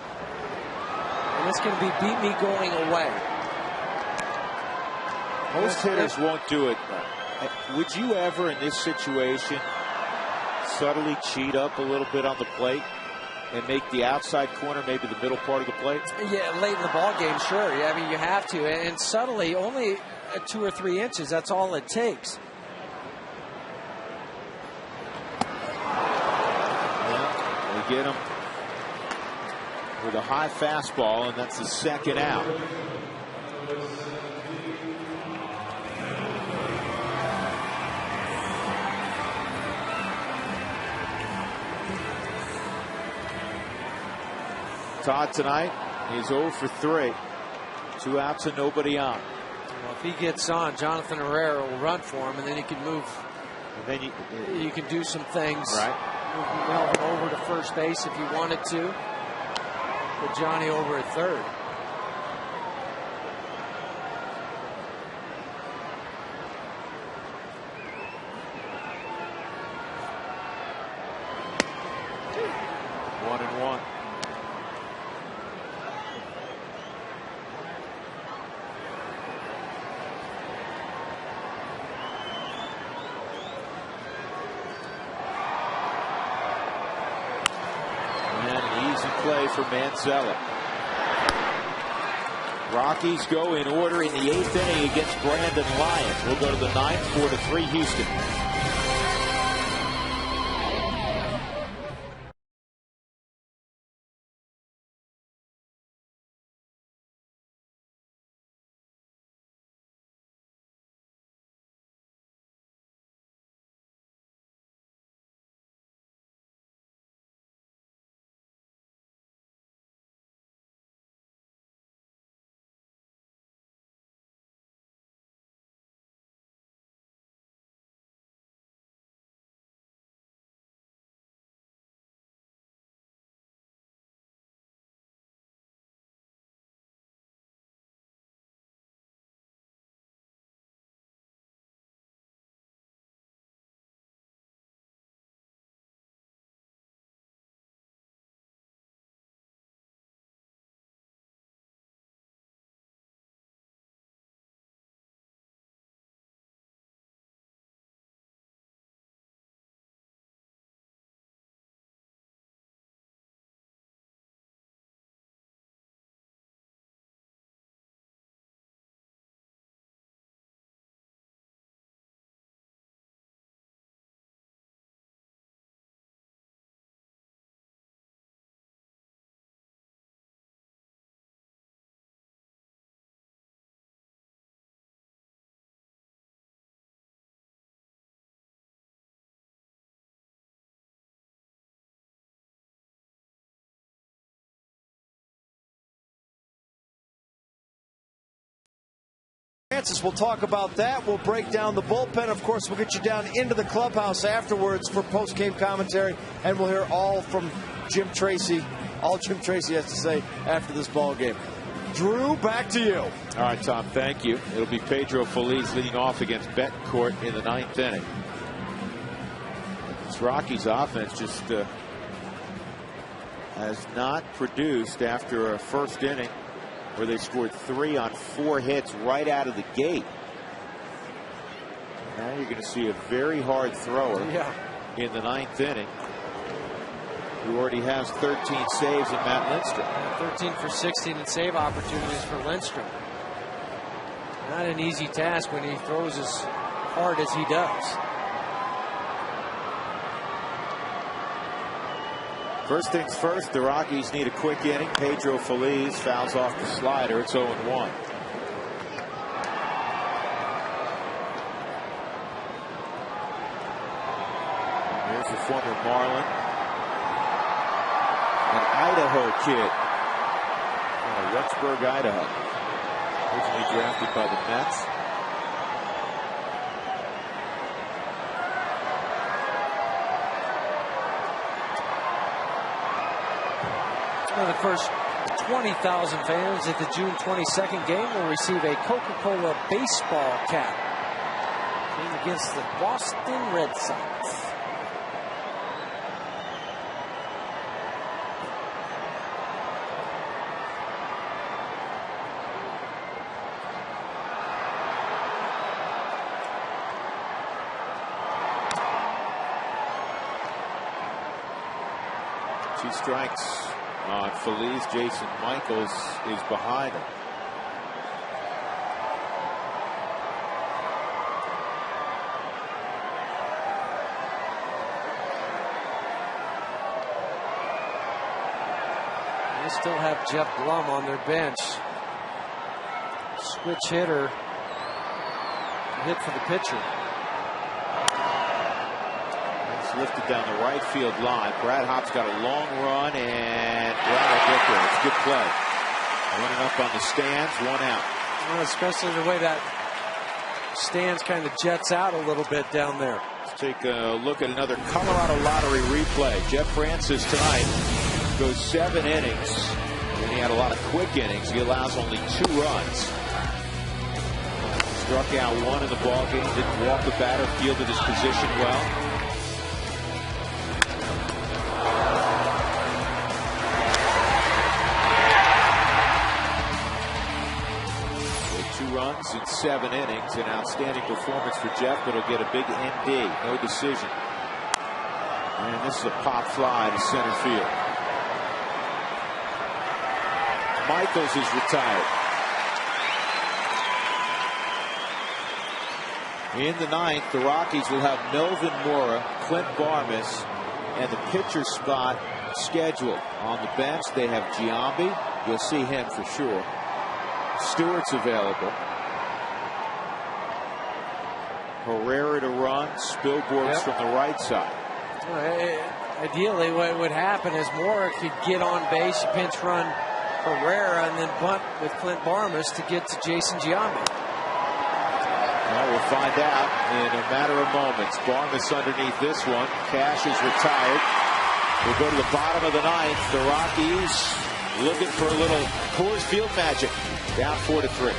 And it's going to be beat me going away.
Most hitters won't do it. Would you ever, in this situation, subtly cheat up a little bit on the plate and make the outside corner maybe the middle part of the plate?
Yeah, late in the ball game, sure. Yeah, I mean, you have to. And subtly, only 2 or 3 inches. That's all it takes.
Yeah, they get him with a high fastball, and that's the 2nd out. Todd tonight is 0 for 3. 2 outs and nobody on.
Well, if he gets on, Jonathan Herrera will run for him, and then he can move. And then you can do some things.
Right.
Move Melvin over to first base if you wanted to. Put Johnny over at 3rd.
Play for Manzella. Rockies go in order in the 8th inning against Brandon Lyon. We'll go to the 9th, 4-3 Houston.
Francis. We'll talk about that. We'll break down the bullpen. Of course, we'll get you down into the clubhouse afterwards for post-game commentary, and we'll hear all from Jim Tracy, all Jim Tracy has to say after this ball game. Drew, back to you.
All right, Tom, thank you. It'll be Pedro Feliz leading off against Betancourt in the 9th inning. This Rockies offense just has not produced after a first inning where they scored 3 on 4 hits right out of the gate. Now you're going to see a very hard thrower in the 9th inning, who already has 13 saves in Matt Lindstrom.
13 for 16 in save opportunities for Lindstrom. Not an easy task when he throws as hard as he does.
First things first, the Rockies need a quick inning. Pedro Feliz fouls off the slider. It's 0-1. Here's the former Marlin, an Idaho kid out of Rexburg, Idaho. Originally drafted by the Mets.
One of the first 20,000 fans at the June 22nd game will receive a Coca-Cola baseball cap. Game against the Boston Red Sox.
Two strikes on Feliz. Jason Michaels is behind him.
They still have Jeff Blum on their bench. Switch hitter. Hit for the pitcher.
Lifted down the right field line. Brad Hopp's got a long run, and Brad will get there. It's a good play. Running up on the stands, 1 out.
Well, especially the way that stands kind of jets out a little bit down there.
Let's take a look at another Colorado Lottery replay. Jeff Francis tonight goes 7 innings. When he had a lot of quick innings, he allows only 2 runs. Struck out 1 in the ballgame. Didn't walk the batter. Fielded his position well. 2 runs in 7 innings. An outstanding performance for Jeff, but he'll get a big ND. No decision. And this is a pop fly to center field. Michaels is retired. In the 9th, the Rockies will have Melvin Mora, Clint Barmas, and the pitcher spot scheduled. On the bench, they have Giambi. You'll see him for sure. Stewart's available. Herrera to run. Spilborghs from the right side.
Ideally, what would happen is Mora could get on base, pinch run Herrera, and then bunt with Clint Barmas to get to Jason Giambi.
Well, we'll find out in a matter of moments. Barmas underneath this one. Cash is retired. We'll go to the bottom of the 9th. The Rockies looking for a little Coors Field magic. Down 4-3.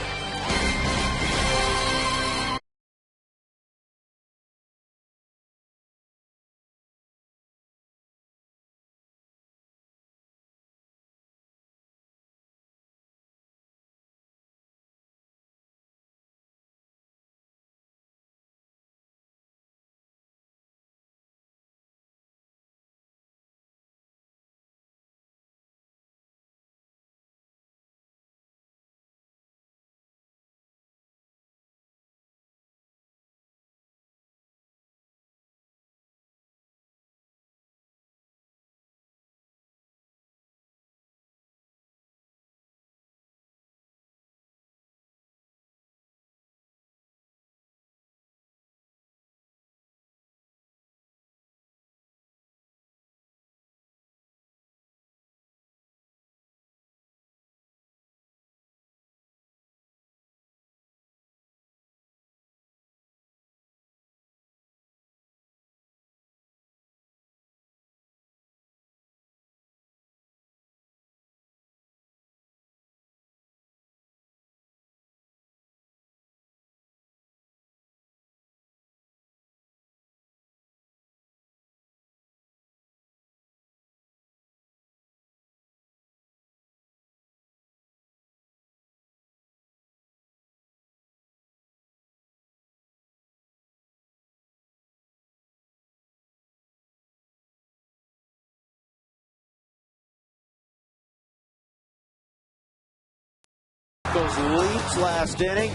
those leaps last inning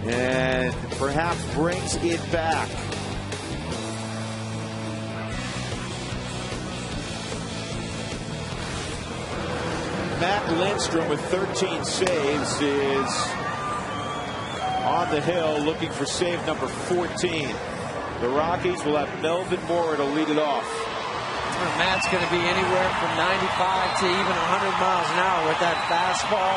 and perhaps brings it back. Matt Lindstrom with 13 saves is on the hill looking for save number 14. The Rockies will have Melvin Mora to lead it off.
Well, Matt's going to be anywhere from 95 to even 100 miles an hour with that fastball.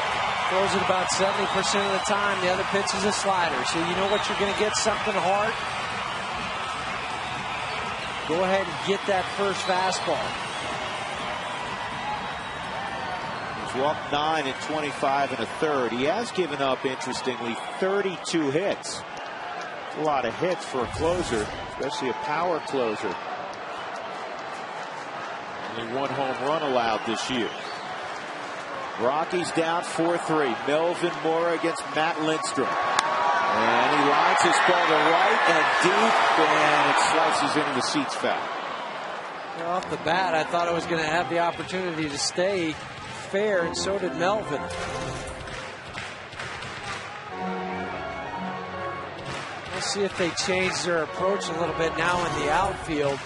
Throws it about 70% of the time. The other pitch is a slider. So you know what you're going to get, something hard. Go ahead and get that first fastball.
He's walked 9 in 25 1/3. He has given up, interestingly, 32 hits. A lot of hits for a closer, especially a power closer. Only one home run allowed this year. Rockies down 4-3. Melvin Mora against Matt Lindstrom. And he lines his ball to right and deep, and it slices into the seats foul.
Well, off the bat, I thought I was going to have the opportunity to stay fair, and so did Melvin. We'll see if they change their approach a little bit now in the outfield.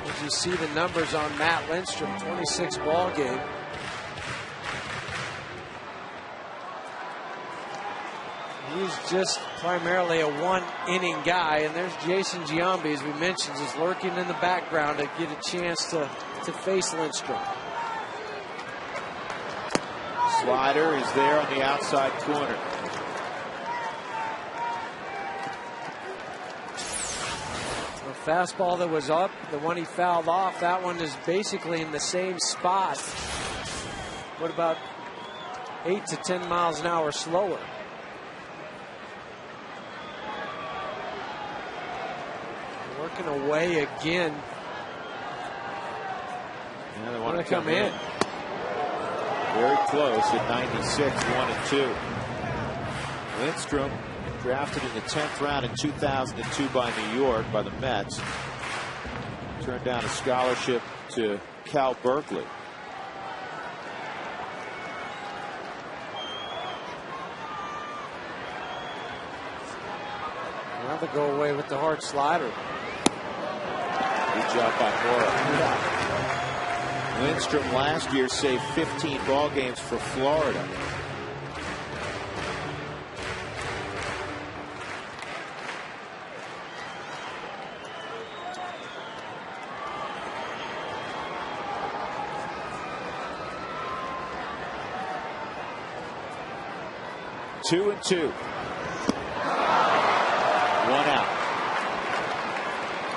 As you see the numbers on Matt Lindstrom, 26 ball game. He's just primarily a one-inning guy, and there's Jason Giambi, as we mentioned, is lurking in the background to get a chance to face Lindstrom.
Slider is there on the outside corner.
The fastball that was up, the one he fouled off, that one is basically in the same spot. What about 8 to 10 miles an hour slower? Working away again.
Yeah, they want to come in. Very close at 96, 1-2. Lindstrom, drafted in the 10th round in 2002 by New York, by the Mets. Turned down a scholarship to Cal Berkeley.
Now they go away with the hard slider.
Good job by Mora. Lindstrom last year saved 15 ball games for Florida. Two and two. One out.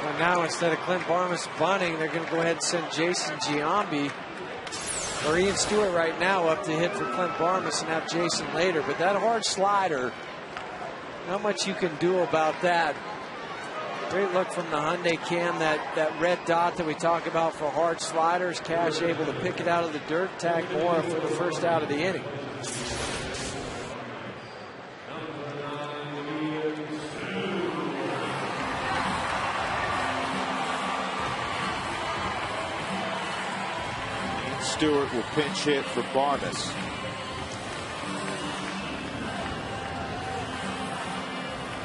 Well, now instead of Clint Barmas bunting, they're going to go ahead and send Jason Giambi or Ian Stewart right now up to hit for Clint Barmas and have Jason later. But that hard slider, not much you can do about that. Great look from the Hyundai Cam, that red dot that we talk about for hard sliders. Cash able to pick it out of the dirt, tag Mora for the first out of the inning.
Stewart will pinch hit for Barmas.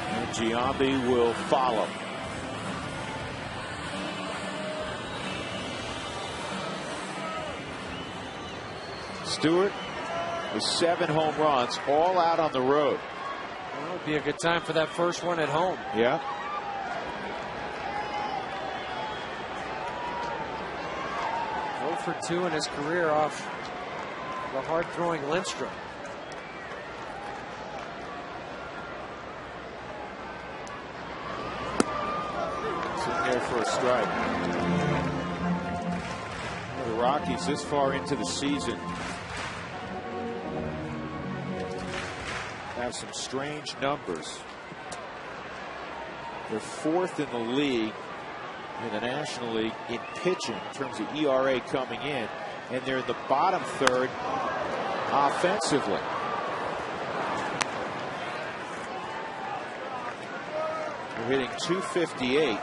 And Giambi will follow. Stewart with 7 home runs, all out on the road.
Well, it would be a good time for that first one at home.
Yeah.
For 2 in his career off the hard-throwing Lindstrom.
It's in there for a strike. The Rockies this far into the season have some strange numbers. They're 4th in the league in the National League in pitching in terms of ERA coming in, and they're in the bottom 3rd offensively. They're hitting .258.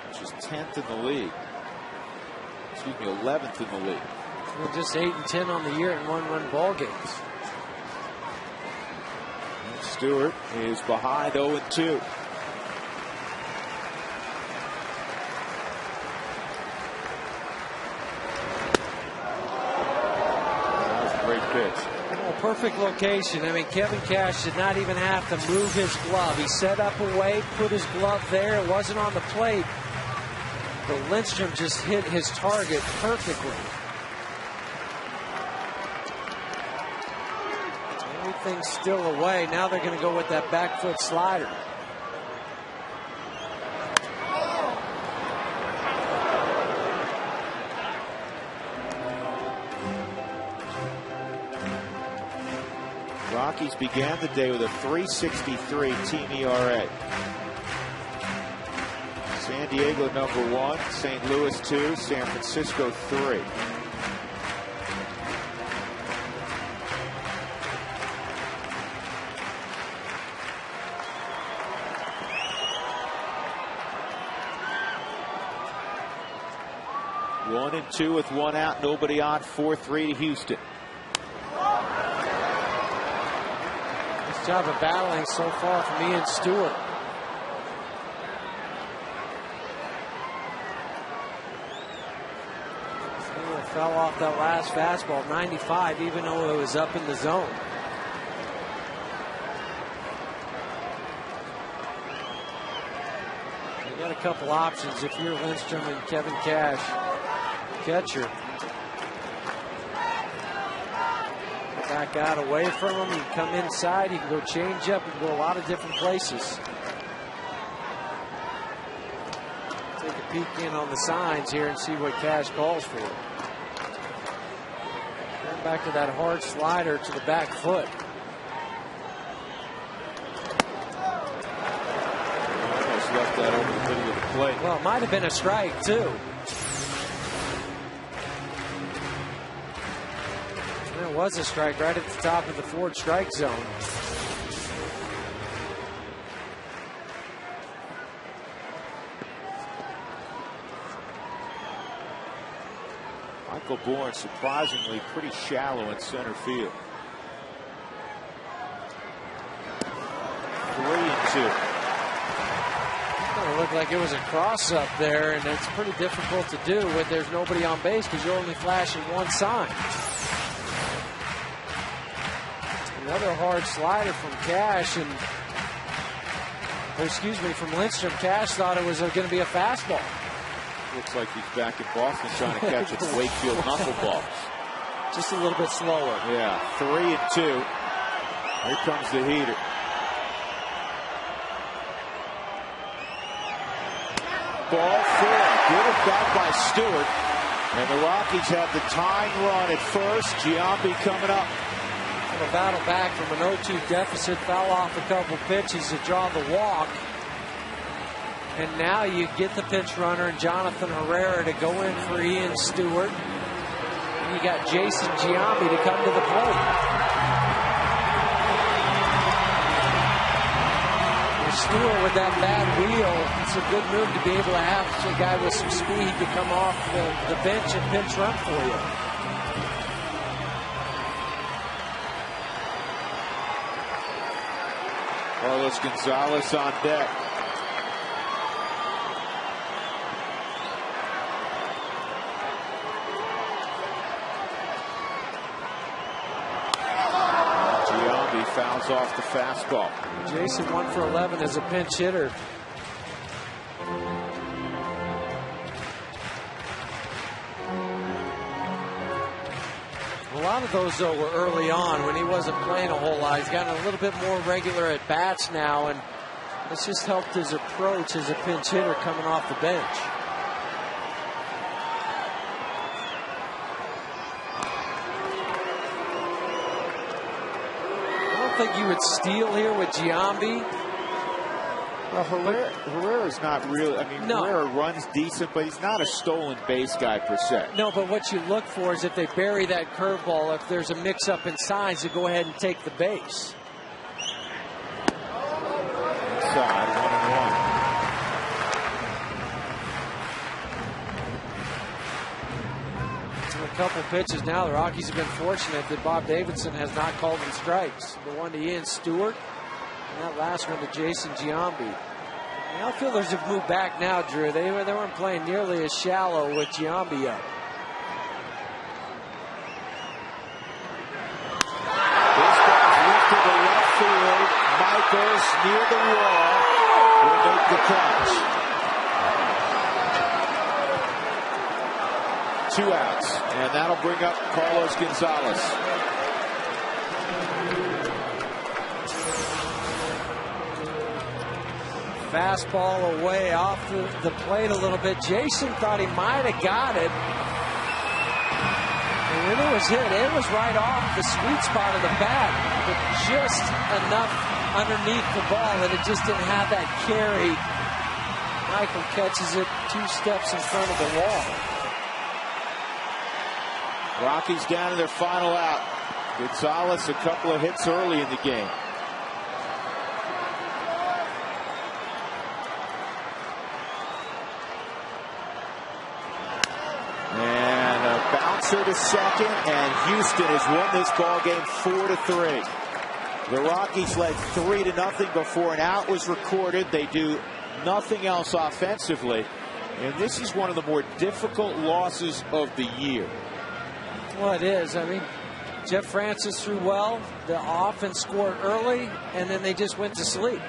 Which is 10th in the league. 11th in the league.
We're just 8-10 on the year in one-run ball games.
Stewart is behind 0-2. That was a great pitch.
Oh, perfect location. I mean, Kevin Cash did not even have to move his glove. He set up away, put his glove there. It wasn't on the plate. But Lindstrom just hit his target perfectly. Everything's still away. Now they're going to go with that back foot slider.
Rockies began the day with a 3.63 team ERA. San Diego #1, St. Louis 2, San Francisco 3. One and two with one out, nobody on. 4-3 to Houston.
Nice job of battling so far from Ian Stewart. Stewart fell off that last fastball, 95, even though it was up in the zone. You got a couple options if you're Lindstrom and Kevin Cash, catcher. Back out away from him. You can come inside. You can go change up. You can go a lot of different places. Take a peek in on the signs here and see what Cash calls for. Turn back to that hard slider to the back foot.
Almost left that over the middle of the plate.
Well, it might have been a strike, too. There was a strike right at the top of the Ford strike zone.
Michael Bourne surprisingly pretty shallow in center field. 3-2.
It looked like it was a cross up there, and it's pretty difficult to do when there's nobody on base because you're only flashing one sign. Another hard slider from Cash, and from Lindstrom. Cash thought it was going to be a fastball.
Looks like he's back in Boston trying to catch a Wakefield knuckleballs.
Just a little bit slower.
Yeah, 3-2. Here comes the heater. Ball 4. Good at bat by Stewart. And the Rockies have the tying run at first. Giambi coming up.
A battle back from an 0-2 deficit, foul off a couple pitches to draw the walk. And now you get the pinch runner and Jonathan Herrera to go in for Ian Stewart. And you got Jason Giambi to come to the plate. And Stewart with that bad wheel, it's a good move to be able to have a guy with some speed to come off the bench and pinch run for you.
Carlos Gonzalez on deck. Giambi fouls off the fastball.
Jason 1 for 11 as a pinch hitter. A lot of those, though, were early on when he wasn't playing a whole lot. He's gotten a little bit more regular at bats now, and it's just helped his approach as a pinch hitter coming off the bench. I don't think you would steal here with Giambi.
Well, Herrera's not really, Herrera runs decent, but he's not a stolen base guy per se.
No, but what you look for is if they bury that curveball, if there's a mix-up in signs, to go ahead and take the base.
Inside, 1-1.
couple pitches now. The Rockies have been fortunate that Bob Davidson has not called them strikes. The one to Ian Stewart, and that last one to Jason Giambi. The outfielders have moved back now, Drew. They weren't playing nearly as shallow with Giambi up.
This guy's lifted to left field. Michaels near the wall will make the catch. 2 outs, and that'll bring up Carlos Gonzalez.
Fastball away off the plate a little bit. Jason thought he might have got it. And when it was hit, it was right off the sweet spot of the bat, but just enough underneath the ball that it just didn't have that carry. Michael catches it 2 steps in front of the wall.
Rockies down to their final out. Gonzalez a couple of hits early in the game. And a bouncer to second, and Houston has won this ball game 4-3. The Rockies led 3-0 before an out was recorded. They do nothing else offensively, and this is one of the more difficult losses of the year.
Well, it is. I mean, Jeff Francis threw well. The offense scored early, and then they just went to sleep.